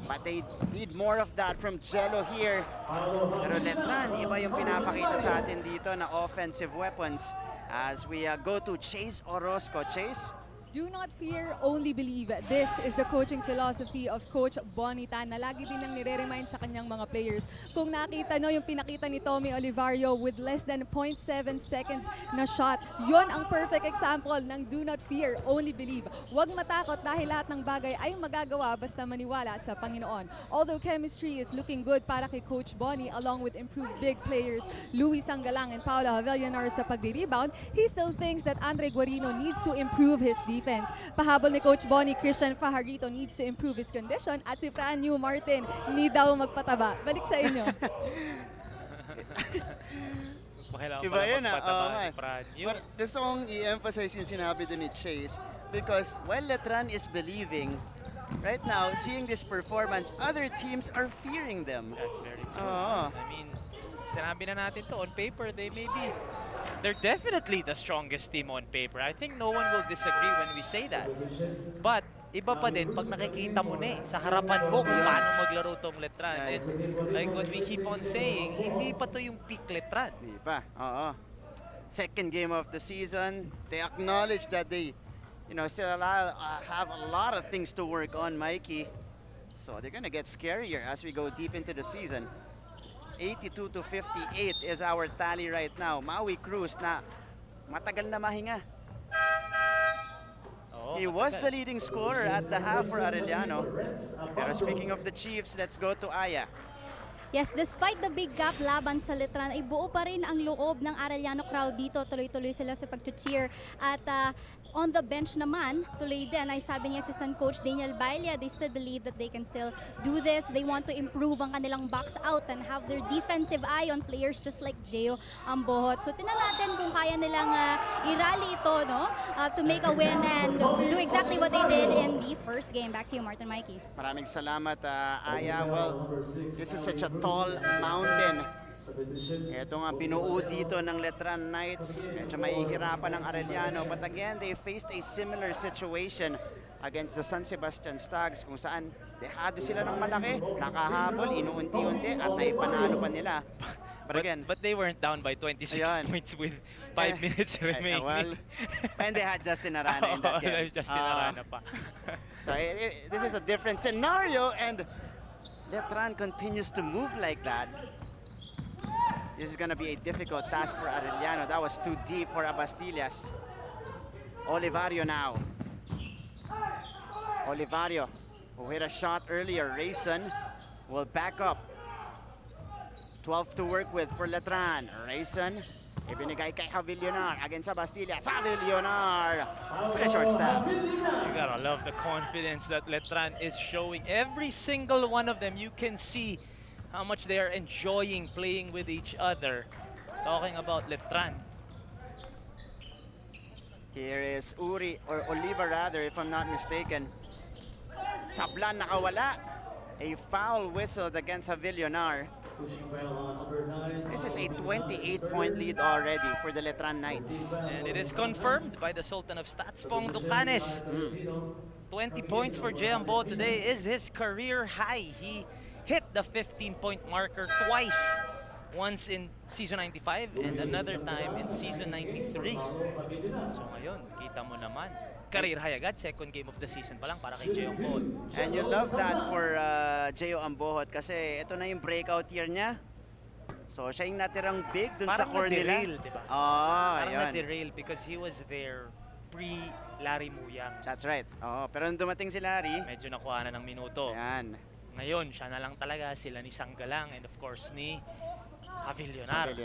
But they need more of that from Jello here. Pero Letran, iba yung pinapakita sa atin dito na offensive weapons as we go to Chase Orozco. Chase? Do not fear, only believe. This is the coaching philosophy of Coach Bonnie Tan na lagi din nang nire-remind sa kanyang mga players. Kung nakita nyo yung pinakita ni Tommy Olivario with less than 0.7 seconds na shot, yon ang perfect example ng do not fear, only believe. Huwag matakot dahil lahat ng bagay ay magagawa basta maniwala sa Panginoon. Although chemistry is looking good para kay Coach Bonnie along with improved big players Luis Sangalang and Paolo Avellanar sa pagdi-rebound, he still thinks that Andre Guarino needs to improve his defense. Pahabol ni Coach Bonnie, Christian Fajarito needs to improve his condition at si Fran New Martin need daw magpataba. Balik sa inyo. Iba yun But gusto kong i-emphasize yung sinabi doon ni Chase because while Letran is believing, right now, seeing this performance, other teams are fearing them. That's very true. I mean, sinabi na natin to, on paper, they're definitely the strongest team on paper. I think no one will disagree when we say that. But, iba pa din pag nakikita mo na sa harapan mo kung paano maglaro tong Letran. And like what we keep on saying, hindi pa to yung peak Letran. Hindi pa, Second game of the season, they acknowledge that they, still have a lot of things to work on, Mikey. So they're gonna get scarier as we go deep into the season. 82-58 is our tally right now. Maui Cruz na matagal na mahinga. He was the leading scorer at the half for Arellano. Pero speaking of the Chiefs, let's go to Aya. Yes, despite the big gap laban sa Letran, ay buo pa rin ang loob ng Arellano crowd dito. Tuloy-tuloy sila sa pag-cheer. At On the bench naman, tuloy din ay sabi ni Assistant Coach Daniel Bailia, they still believe that they can still do this. They want to improve ang kanilang box out and have their defensive eye on players just like Gio Ambohot. So tinan natin kung kaya nilang i-rally ito, no? To make a win and do exactly what they did in the first game. Back to you, Martin Mikey. Maraming salamat, Aya. Well, this is such a tall mountain. Ito nga binuo dito ng Letran Knights. Medyo mahihirapan ng Arellano. But again, they faced a similar situation against the San Sebastian Stags kung saan dehado sila ng malaki, nakahabol, inuunti-unti at naipanalo pa nila. But they weren't down by 26 points with 5 minutes remaining. Well, and they had Justin Arana in that game. Justin Arana pa. So this is a different scenario and Letran continues to move like that. This is going to be a difficult task for Arellano. That was too deep for Abastillas. Olivario now. Olivario, who hit a shot earlier. Rayson will back up. 12 to work with for Letran. Rayson, ibinigay kay Javillonar against Abastillas. Javillonar with a short step. You gotta love the confidence that Letran is showing. Every single one of them, you can see how much they are enjoying playing with each other. Talking about Letran. Here is Uri, or Oliva rather, if I'm not mistaken. Sablan nakawala. A foul whistled against Javillonar. This is a 28-point lead already for the Letran Knights. And it is confirmed by the Sultan of Stats, Pong Ducanes. 20 points for Jambo today is his career high. He hit the 15-point marker twice. Once in season 95 and another time in season 93. So ngayon, kita mo naman. Career high agad, second game of the season pa lang para kay Gio Ambohot. And you love that for Gio Ambohot kasi ito na yung breakout year niya. So siya yung natirang big dun sa core nila. Diba? Parang ayun. Na-derail because he was there pre-Larry Muyang. That's right. Pero nung dumating si Larry, medyo nakuha na ng minuto. Ayan. Ngayon, siya na lang talaga, sila ni Sanggalang and of course ni Javillonar.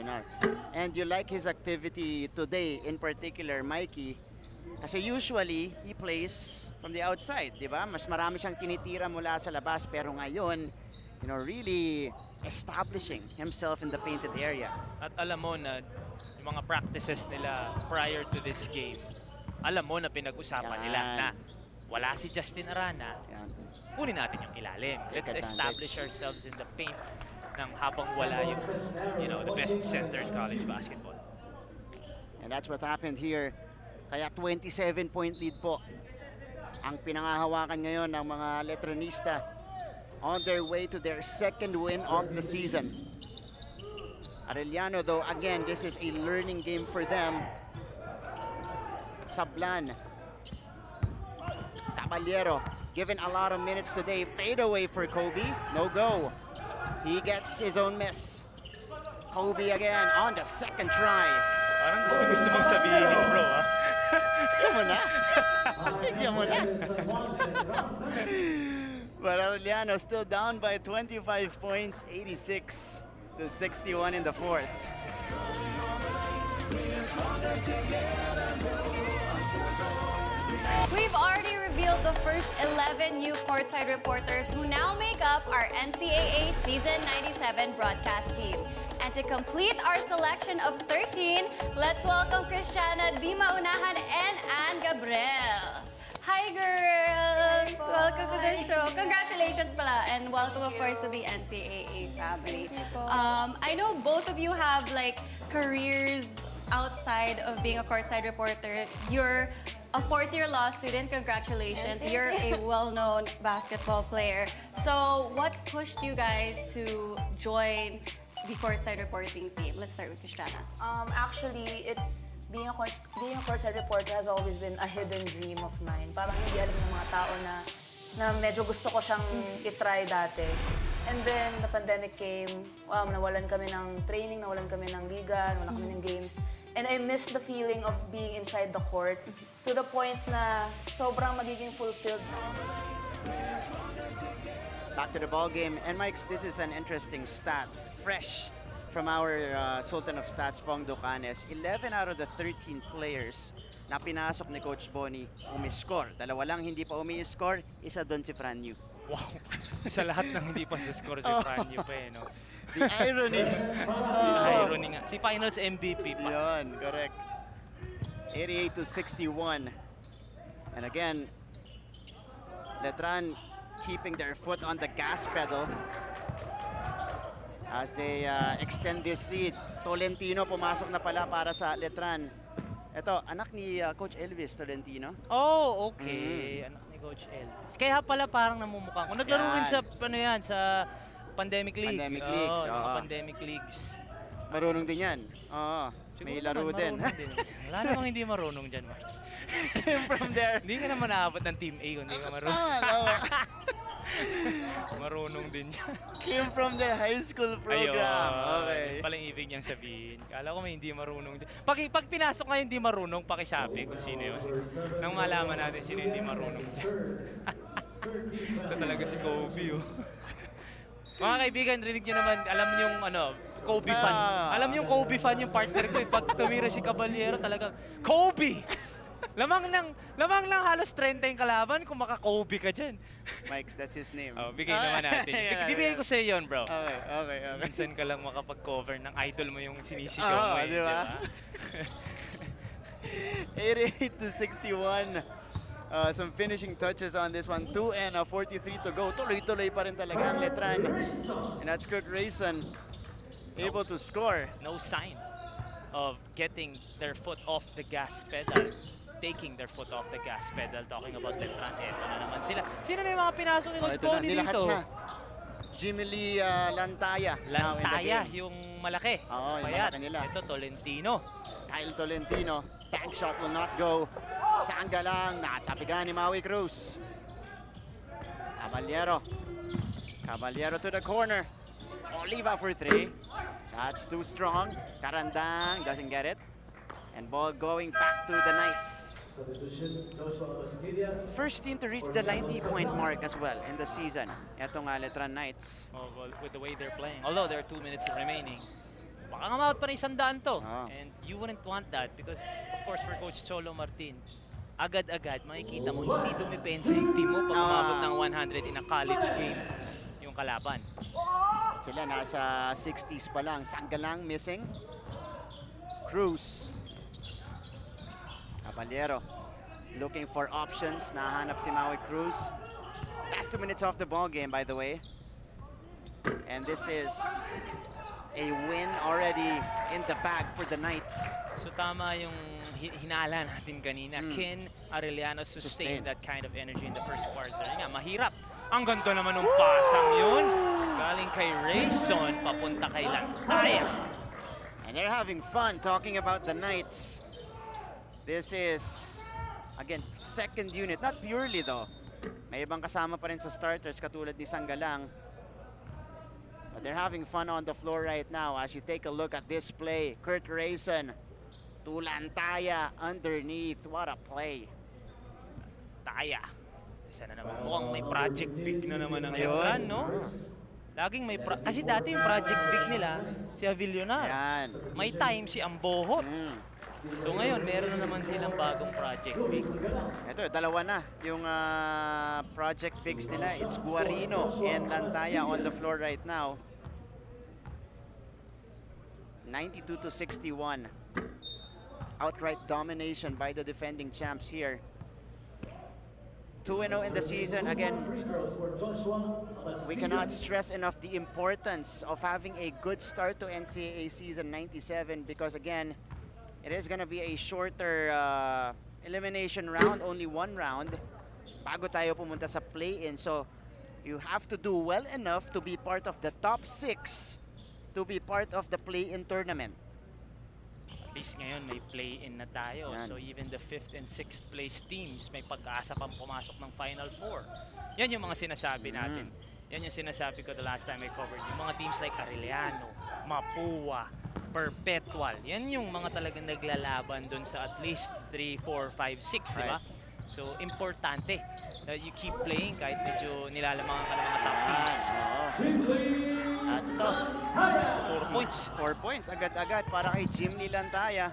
And you like his activity today in particular, Mikey, kasi usually he plays from the outside, di ba? Mas marami siyang tinitira mula sa labas, pero ngayon, you know, really establishing himself in the painted area. At alam mo na yung mga practices nila prior to this game, alam mo na pinag-usapan nila na wala si Justin Arana, kunin natin yung ilalim. Let's establish ourselves in the paint ng habang wala yung, you know, the best center in college basketball. And that's what happened here. Kaya 27-point lead po ang pinangahawakan ngayon ng mga Letranista on their way to their second win of the season. Arellano, though, again, this is a learning game for them. Sablan. Caballero, given a lot of minutes today. Fade away for Kobe. No go. He gets his own miss. Kobe again on the second try. Parang gusto mong sabihin, bro, ha? Bigyan mo na. Bigyan mo na. But Arellano still down by 25 points, 86 to 61 in the fourth. We've already revealed the first 11 new Courtside reporters who now make up our NCAA Season 97 broadcast team. And to complete our selection of 13, let's welcome Christiana Di Maunahan and Anne Gabriel. Hi, girls! Welcome to the show. Congratulations pala, and welcome, of course, to the NCAA family. I know both of you have like careers outside of being a Courtside reporter. You're a fourth-year law student. Congratulations. You're a well-known basketball player. So what pushed you guys to join the Courtside reporting team? Let's start with Christiana. Actually, being a Courtside reporter has always been a hidden dream of mine. Parang hindi alam ng mga tao na medyo gusto ko siyang itry dati. And then the pandemic came, nawalan kami ng training, nawalan kami ng liga, nawalan kami ng games. And I missed the feeling of being inside the court to the point na sobrang magiging fulfilled. Back to the ball game. And Mike, this is an interesting stat. Fresh from our Sultan of Stats, Pong Docanes, 11 out of the 13 players na pinasok ni Coach Bonnie umiscore. Dalawa lang hindi pa umi-score, isa doon si Franyu. Wow. Sa lahat ng hindi pa sa score si Franyu pa eh, no? The irony. The irony nga. Si Finals MVP pa. Yun, correct. 88-61. And again, Letran keeping their foot on the gas pedal as they extend this lead. Tolentino pumasok na pala para sa Letran. Ito, anak ni Coach Elvis Tolentino. Oh, okay. Anak ni Coach Elvis. Kaya pala parang namumukha. Kung naglaro rin sa, ano yan, sa Pandemic League. Pandemic Leagues. Mga Pandemic Leagues. Marunong din yan. Oo. May laro din. Wala namang hindi marunong dyan, Marks. From there. Hindi ka naman naabot ng Team A kung hindi ka marunong. Marunong din yan. Came from their high school program. Okay. Palang ibig niyang sabihin. Kala ko may hindi marunong din. Pag pinasok nga hindi marunong, pakisabi kung sino yun. Nang malaman natin sino hindi marunong. Ito talaga si Kobe, oh. Mga kaibigan, rinig nyo naman, alam nyo yung Kobe fan. Alam nyo yung Kobe fan yung partner ko. Pag tumira si Caballero, talagang, Kobe! Lamang lang halos 30 yung kalaban kung maka-Kobe ka dyan. Mike, that's his name. Oh, bigay naman natin. Bibigay ko sa'yo yun, bro. Okay. Minsan ka lang makapag-cover ng idol mo yung sinisigaw mo. Di ba? 88-61. Some finishing touches on this one. 2 and 43 to go. Tuloy-tuloy pa rin talaga ang Letran. And that's Kurt Rayson able to score. No sign of getting their foot off the gas pedal. Taking their foot off the gas pedal. Talking about Letran. Eto na naman sila. Sino na yung mga pinasok ni Coach Bonnie dito? Na. Jimmy Lee Lantaya. Lantaya, yung malaki. Oo, yung Payat. malaki nila. Ito, Tolentino. Kyle Tolentino. Tank shot will not go. Sangga lang, natapigan ni Maui Cruz. Caballero to the corner. Oliva for 3. That's too strong. Karandang doesn't get it. And ball going back to the Knights. First team to reach the 90-point mark as well in the season. Ito nga Letran Knights. Oh, well, with the way they're playing. Although there are 2 minutes remaining. Baka nga mawat pa rin 100 to. And you wouldn't want that because, of course, for Coach Cholo Martin, agad-agad makikita mo, hindi dumipensa yung team mo pag umabot ng 100 in a college game yung kalaban. Sila nasa 60s pa lang. Sanggalang missing. Cruz. Caballero looking for options. Nahanap si Maui Cruz. Last 2 minutes of the ball game, by the way. And this is a win already in the bag for the Knights. So tama yung hinala natin kanina. Can Arellano sustain that kind of energy in the first quarter? Nga, mahirap. Ang ganto naman ng pasang yun. Galing kay Rayson, papunta kay Lantaya. And they're having fun talking about the Knights. This is, again, second unit. Not purely though. May ibang kasama pa rin sa starters katulad ni Sanggalang. But they're having fun on the floor right now as you take a look at this play. Kurt Rayson to Lantaya underneath. What a play. Taya. Isa na naman. Mukhang may project big na naman ang Letran, no? Laging may kasi dati yung project big nila, si Avillonar. Yan. May time si Ambohot. So ngayon, meron na naman silang bagong project big. Ito, dalawa na yung project bigs nila. It's Guarino and Lantaya on the floor right now. 92-61. Outright domination by the defending champs here. 2-0 in the season. Again, we cannot stress enough the importance of having a good start to NCAA season 97 because again, it is going to be a shorter elimination round, only 1 round bago tayo pumunta sa play-in. So you have to do well enough to be part of the top 6 to be part of the play-in tournament. At least ngayon may play-in na tayo. Yan. So even the 5th and 6th place teams may pag-asa pang pumasok ng Final 4. Yan yung mga sinasabi natin. Yan yung sinasabi ko the last time I covered. Yung mga teams like Arellano, Mapua, Perpetual. Yan yung mga talagang naglalaban dun sa at least 3, 4, 5, 6, di ba? So importante that you keep playing kahit medyo nilalamangan ka ng mga top teams. At dito. 4 points. 4 points, agad-agad para kay Jim Nilantaya.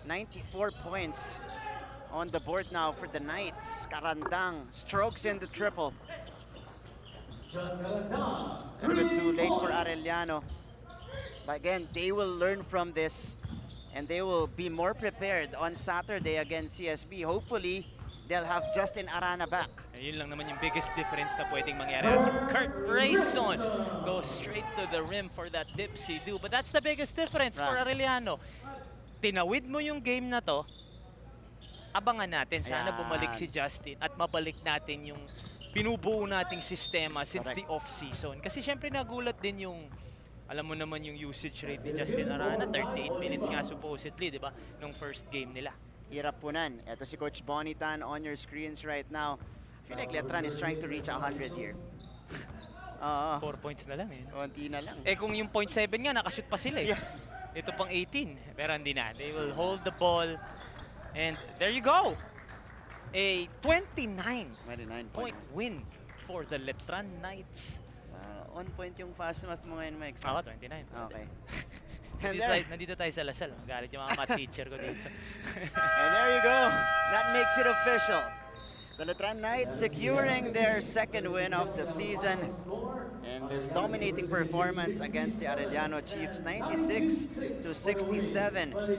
94 points on the board now for the Knights. Karandang strokes in the triple. A little bit too late for Arellano. But again, they will learn from this and they will be more prepared on Saturday against CSB. Hopefully, they'll have Justin Arana back. Yun lang naman yung biggest difference na pwedeng mangyari. As Kurt Rayson goes straight to the rim for that dipsy-do. But that's the biggest difference for Arellano. Tinawid mo yung game na to, abangan natin. Sana bumalik si Justin at mabalik natin yung binubuo nating sistema since the off-season. Kasi syempre nagulat din yung, alam mo naman yung usage rate ni Justin Arana, 38 minutes nga supposedly, di ba, nung first game nila. Hirap punan. Ito si Coach Bonnie Tan on your screens right now. I feel like Letran is trying to reach 100 here. 4 points na lang eh. Konti na lang. Eh kung yung 0.7 nga, nakashoot pa sila eh. Ito pang 18, pero hindi na. They will hold the ball. And there you go. A 29-point win for the Letran Knights. On point yung fast math mo ngayon, Mike. Ako, 29. Okay. Nandito tayo sa Lasal. Galit yung mga math teacher ko dito. And there you go. That makes it official. The Letran Knights securing their second win of the season. And this dominating performance against the Arellano Chiefs, 96-67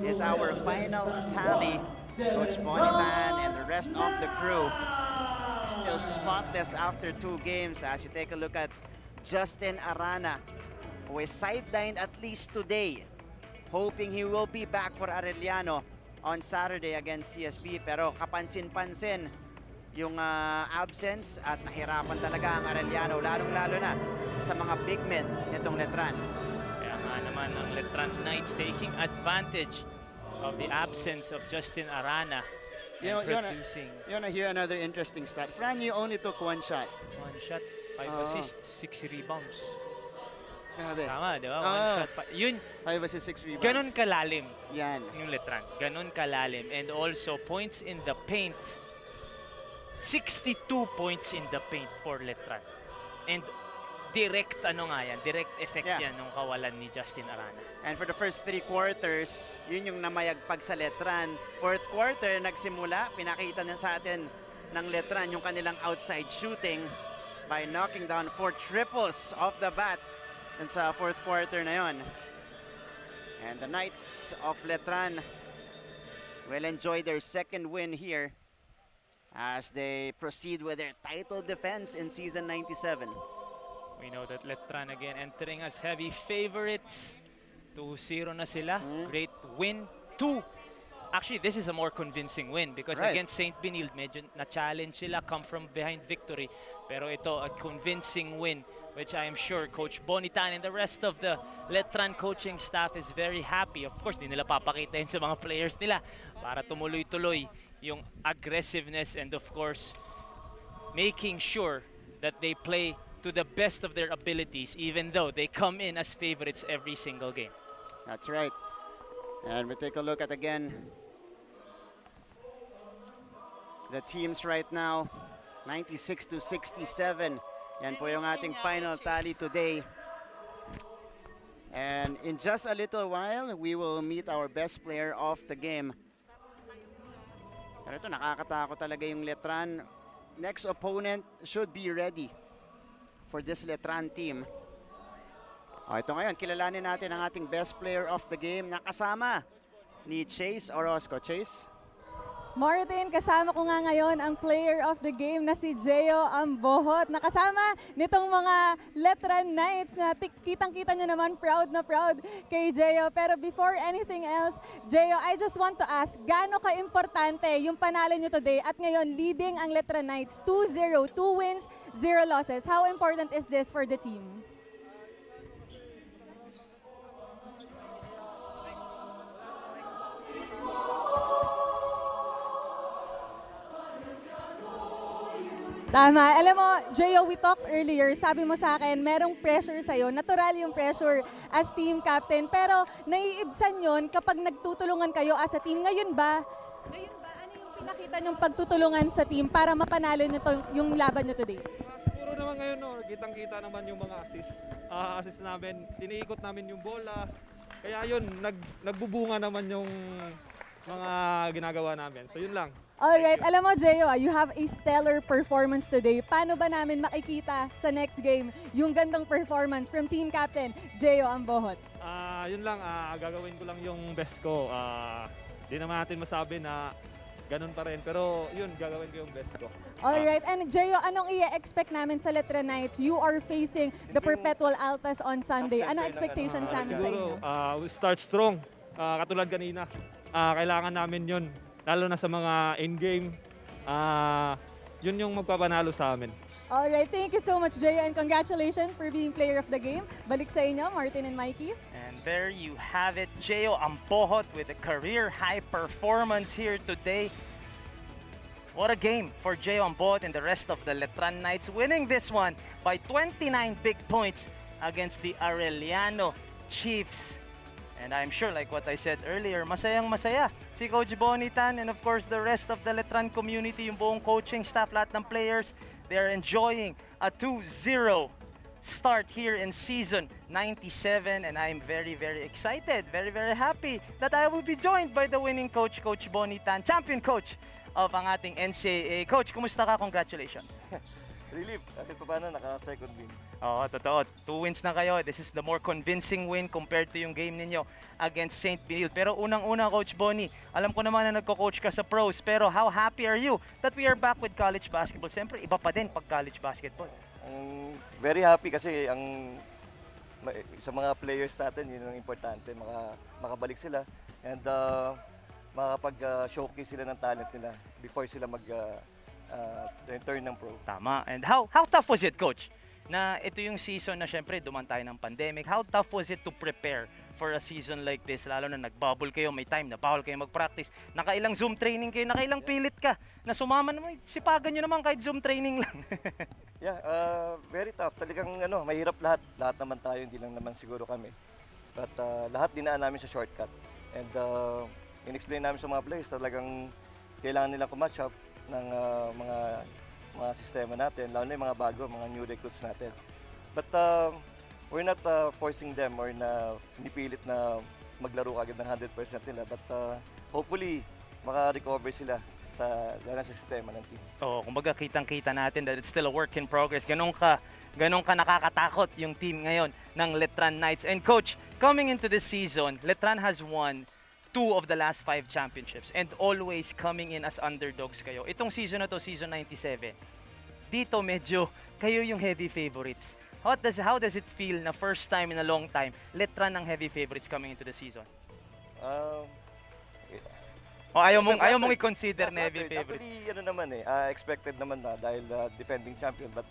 is our final tally. Coach Bonitan and the rest of the crew still spotless after 2 games. As you take a look at Justin Arana, who is sidelined at least today, hoping he will be back for Arellano on Saturday against CSB. Pero kapansin-pansin yung absence at nahirapan talaga ang Arellano, lalong-lalo na sa mga big men nitong Letran. Kaya nga naman ang Letran Knights taking advantage of the absence of Justin Arana. You wanna hear another interesting stat? Fran, you only took 1 shot. 1 shot, 5 assists, 6 rebounds. Grabe. Tama, di ba? 1 shot. Yun, 5 assists, 6 rebounds. ganon kalalim. Yan. Yung Letran. Ganon kalalim. And also, points in the paint. 62 points in the paint for Letran. And direct direct effect yan nung kawalan ni Justin Arana. And for the first 3 quarters, yun yung namayagpag sa Letran. 4th quarter, nagsimula, pinakita na sa atin ng Letran yung kanilang outside shooting by knocking down 4 triples off the bat and sa 4th quarter na yon. And the Knights of Letran will enjoy their second win here as they proceed with their title defense in season 97. We know that Letran again entering as heavy favorites. 2-0 na sila. Great win. Actually, this is a more convincing win because against St. Benilde, medyo na-challenge sila, come from behind victory. Pero ito, a convincing win, which I am sure Coach Bonitan and the rest of the Letran coaching staff is very happy. Of course, di nila papakita yun sa mga players nila para tumuloy-tuloy yung aggressiveness and of course, making sure that they play to the best of their abilities even though they come in as favorites every single game. That's right. And we take a look at again the teams right now, 96-67. Yan po yung ating final tally today. And in just a little while, we will meet our best player of the game. Pero ito, nakakatakot talaga yung Letran. Next opponent should be ready for this Letran team. Ito ngayon, kilalanin natin ang ating best player of the game na kasama ni Chase Orozco. Chase? Martin, kasama ko nga ngayon ang player of the game na si Geo Ambohot. Nakasama nitong mga Letran Knights na kitang-kita nyo naman proud na proud kay Geo. Pero before anything else, Geo, I just want to ask, gaano ka-importante yung panalo nyo today at ngayon leading ang Letran Knights 2-0, 2 wins, 0 losses. How important is this for the team? Tama. Alam mo, Gio, we talked earlier, sabi mo sa akin, merong pressure sa'yo. Natural yung pressure as team captain. Pero naiibsan yun kapag nagtutulungan kayo as a team. Ngayon ba, ano yung pinakita nyong pagtutulungan sa team para mapanalo nyo yung laban nyo today? Puro naman ngayon, no, kitang-kita naman yung mga assist namin. Iniikot namin yung bola. Kaya yun, nagbubunga naman yung mga ginagawa namin. So yun lang. Alright, alam mo Jeyo, you have a stellar performance today. Paano ba namin makikita sa next game yung gandang performance from team captain Jeyo Ambohot? Yun lang, gagawin ko lang yung best ko. Di naman natin masabi na ganun pa rin. Pero yun, gagawin ko yung best ko. Alright, and Jeyo, anong i-expect namin sa Letran Knights? You are facing the Perpetual Altas on Sunday. Anong expectations namin sa inyo? We start strong. Katulad kanina. Kailangan namin yun. Lalo na sa mga in-game. Yun yung magpapanalo sa amin. Alright, thank you so much Jeyo and congratulations for being player of the game. Balik sa inyo, Martin and Mikey. And there you have it, Jeyo Ambohot with a career high performance here today. What a game for Jeyo Ambohot and the rest of the Letran Knights, winning this one by 29 big points against the Arellano Chiefs. And I'm sure, like what I said earlier, masayang-masaya si Coach Bonnie Tan and of course the rest of the Letran community, yung buong coaching staff, lahat ng players, they're enjoying a 2-0 start here in season 97 and I'm very, very excited, very, very happy that I will be joined by the winning coach, Coach Bonnie Tan, champion coach of ang ating NCAA. Coach, kumusta ka? Congratulations. Relief. Kahit pa paano, naka-second win. Oo, totoo. 2 wins na kayo. This is the more convincing win compared to yung game ninyo against St. Benil. Pero unang-una, Coach Bonnie, alam ko naman na nagko-coach ka sa pros, pero how happy are you that we are back with college basketball? Siyempre, iba pa din pag college basketball. Very happy kasi sa mga players natin, yun ang importante. Makabalik sila and makapag-showcase sila ng talent nila before sila turn ng pro. Tama. And how tough was it, Coach? Na ito yung season na syempre duman tayo ng pandemic. How tough was it to prepare for a season like this? Lalo na nag-bubble kayo, may time na bawal kayo mag-practice. Nakailang Zoom training kayo, nakailang pilit ka. Na sumama naman, sipagan nyo naman kahit Zoom training lang. Yeah, very tough. Talagang mahirap lahat. Lahat naman tayo, hindi lang naman siguro kami. But lahat dinaan namin sa shortcut. And in-explain namin sa mga players, talagang kailangan nilang kumatch up ng mga sistema natin, lalo na yung mga bago, mga new recruits natin. But we're not forcing them or pinipilit na maglaro agad ng 100% nila. But hopefully, maka-recover sila lalo sa sistema ng team. Oo, kumbaga kitang-kita natin that it's still a work in progress. Ganun ka nakakatakot yung team ngayon ng Letran Knights. And Coach, coming into this season, Letran has won 2 of the last 5 championships and always coming in as underdogs kayo. Itong season na to, season 97, dito medyo kayo yung heavy favorites. How does it feel na first time in a long time, Letran ng heavy favorites coming into the season? Ayaw mong i-consider na heavy favorites? Actually, expected naman na dahil defending champion. But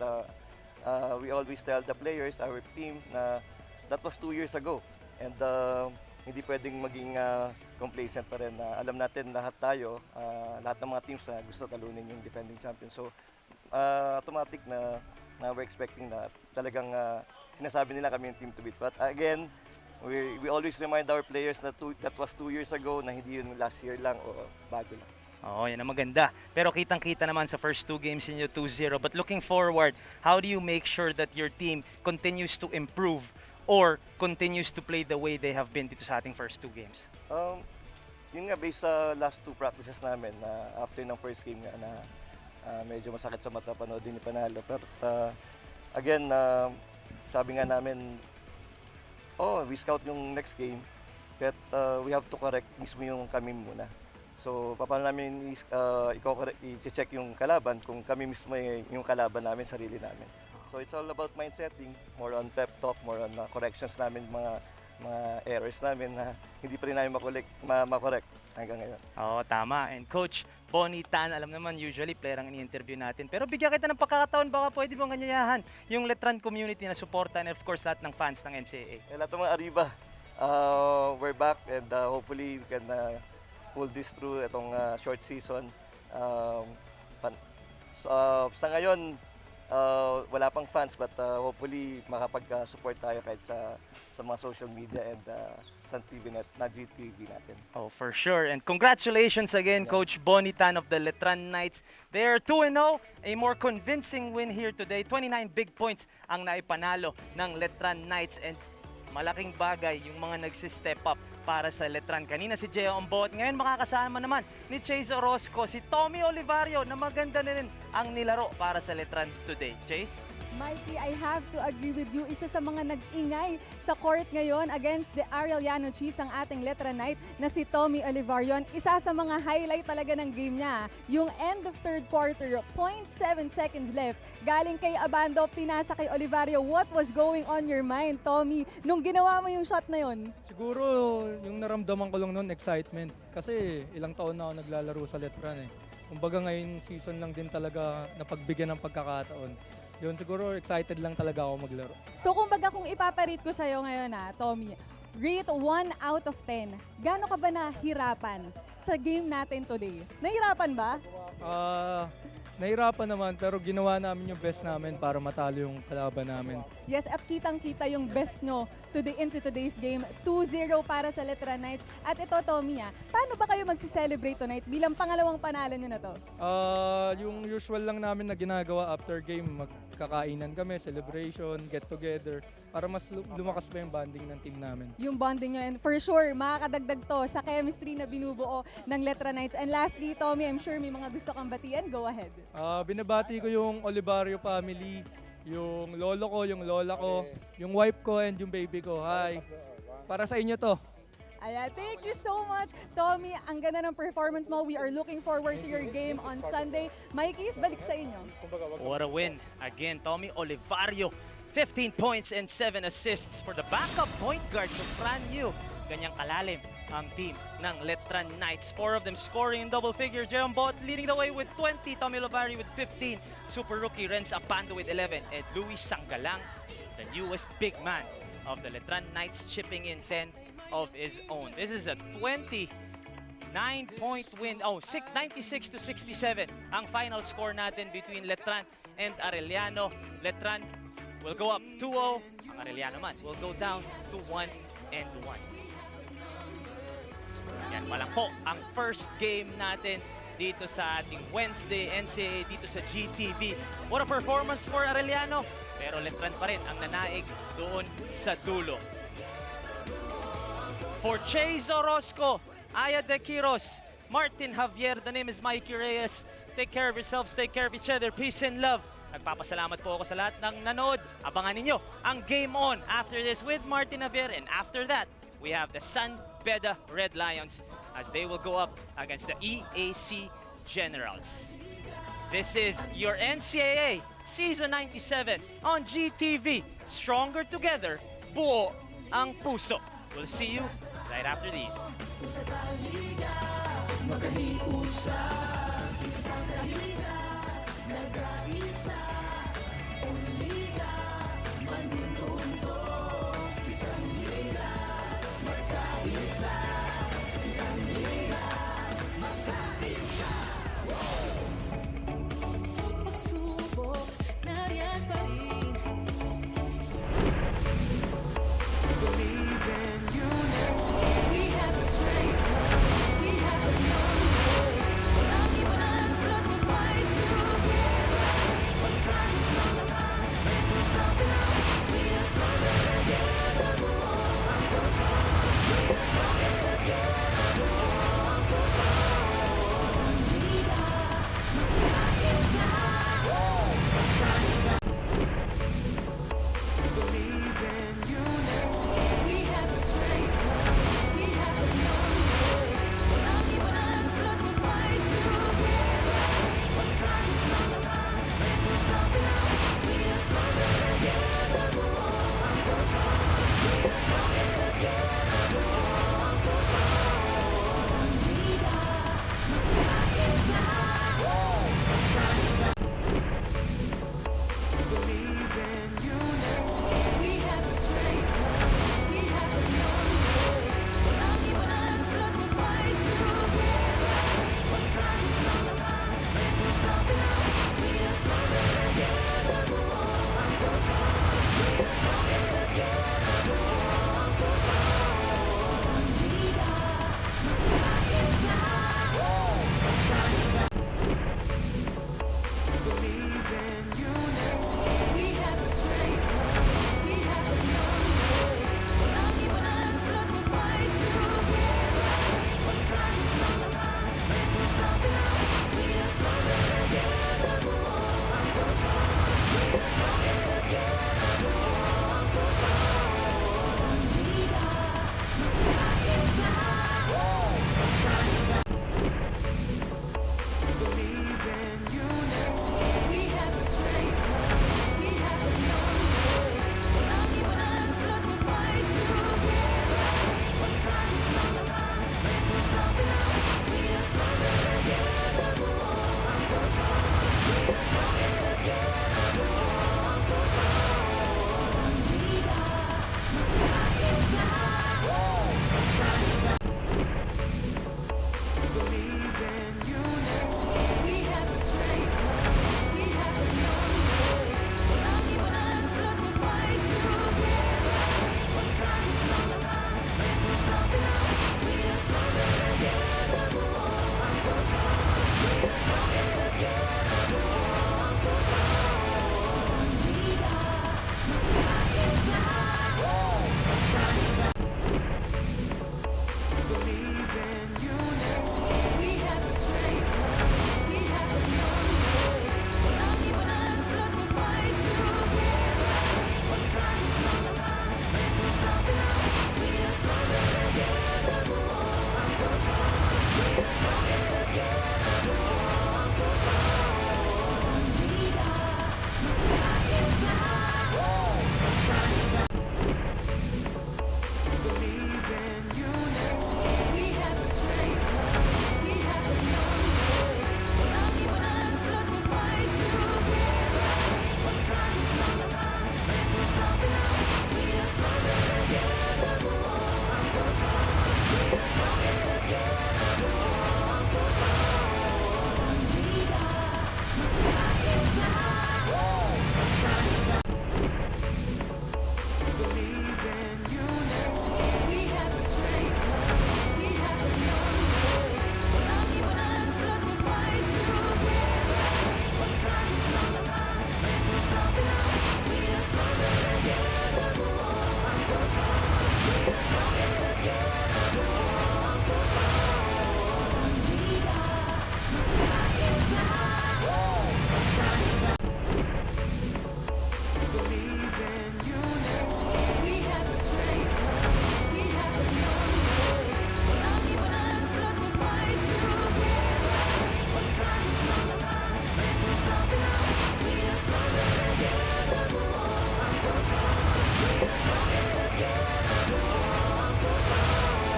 we always tell the players, our team, na that was 2 years ago. And hindi pwedeng maging complacent pa rin. Alam natin lahat tayo, lahat ng mga teams na gusto talunin yung defending champion. So, automatic na we're expecting na talagang sinasabi nila kami yung team to beat. But again, we always remind our players na that was 2 years ago, na hindi yun last year lang o bago lang. Oo, yan ang maganda. Pero kitang-kita naman sa first 2 games niyo 2-0. But looking forward, how do you make sure that your team continues to improve or continues to play the way they have been dito sa ating first 2 games? Yun nga, based sa last 2 practices namin, after ng first game nga na medyo masakit sa mata, panood din ni Panalo. Pero again, sabi nga namin, we scout yung next game, but we have to correct mismo yung kami muna. So, paano namin i-check yung kalaban kung kami mismo yung kalaban namin, sarili namin. So it's all about mindsetting, more on pep talk, more on corrections namin, mga errors namin na hindi pa rin namin makorek hanggang ngayon. Oo, tama. And Coach Bonnie Tan, alam naman usually player ang ini-interview natin. Pero bigyan kita ng pagkakataon, baka pwede mong ganyayahan yung Letran community na suporta and of course lahat ng fans ng NCAA. Lahat ng mga Arriba, we're back and hopefully we can pull this through itong short season. Sa ngayon, wala pang fans but hopefully makapag-support tayo kahit sa mga social media and sa TV net, na GTV natin. Oh, for sure. And congratulations again, Coach Bonitan of the Letran Knights. They are 2-0, a more convincing win here today. 29 big points ang naipanalo ng Letran Knights and malaking bagay yung mga nagsi-step up para sa Letran. Kanina si Jeo Ombot. Ngayon makakasama naman ni Chase Orozco, si Tommy Olivario na maganda na rin ang nilaro para sa Letran today. Chase? Mikey, I have to agree with you. Isa sa mga nag-ingay sa court ngayon against the Arellano Chiefs, ang ating Letran Knight na si Tommy Olivario. Isa sa mga highlight talaga ng game niya, yung end of third quarter, 0.7 seconds left. Galing kay Abando, pinasa kay Olivario. What was going on your mind, Tommy, nung ginawa mo yung shot na yun? Siguro yung naramdaman ko lang noon, excitement. Kasi ilang taon na ako naglalaro sa Letran eh. Kumbaga ngayon season lang din talaga napagbigyan ng pagkakataon. Yun, siguro excited lang talaga ako maglaro. So kumbaga kung ipaparate ko sa'yo ngayon Tommy, rate 1 out of 10. Gaano ka ba nahirapan sa game natin today? Nahirapan ba? Nahirapan naman pero ginawa namin yung best namin para matalo yung kalaban namin. Yes, at kitang-kita yung best nyo into today's game. 2-0 para sa Letran Knights. At ito, Tommy, paano ba kayo magsi-celebrate tonight bilang pangalawang panalo nyo na to? Yung usual lang namin na ginagawa after game, magkakainan kami, celebration, get together, para mas lumakas pa yung bonding ng team namin. Yung bonding nyo, and for sure, makakadagdag to sa chemistry na binubuo ng Letran Knights. And lastly, Tommy, I'm sure may mga gusto kang batian. Go ahead. Binabati ko yung Olivario family, yung lolo ko, yung lola ko, yung wife ko, and yung baby ko. Hi! Para sa inyo to. Ayan, thank you so much, Tommy. Ang ganda ng performance mo. We are looking forward to your game on Sunday. Mikey, balik sa inyo. What a win. Again, Tommy Olivario. 15 points and 7 assists for the backup point guard to Fran Yu. Ganyang kalalim ang team ng Letran Knights. 4 of them scoring in double figure. Jerome Bot leading the way with 20. Tommy Olivario with 15. Super rookie Renz Apando with 11. And Luis Sangalang, the newest big man of the Letran Knights, chipping in 10 of his own. This is a 29-point win. 96-67 ang final score natin between Letran and Arellano. Letran will go up 2-0. Ang Arellano man will go down to 1-1. Yan pa lang po ang first game natin dito sa ating Wednesday NCAA dito sa GTV. What a performance for Arellano. Pero Letran pa rin ang nanaig doon sa dulo. For Chase Orozco, Aya De Quiros, Martin Javier, the name is Mikey Reyes. Take care of yourselves, take care of each other. Peace and love. Nagpapasalamat po ako sa lahat ng nanood. Abangan ninyo ang Game On after this with Martin Javier. And after that, we have the San Beda Red Lions as they will go up against the EAC Generals. This is your NCAA Season 97 on GTV. Stronger together, buo ang puso. We'll see you right after these. Isang liga,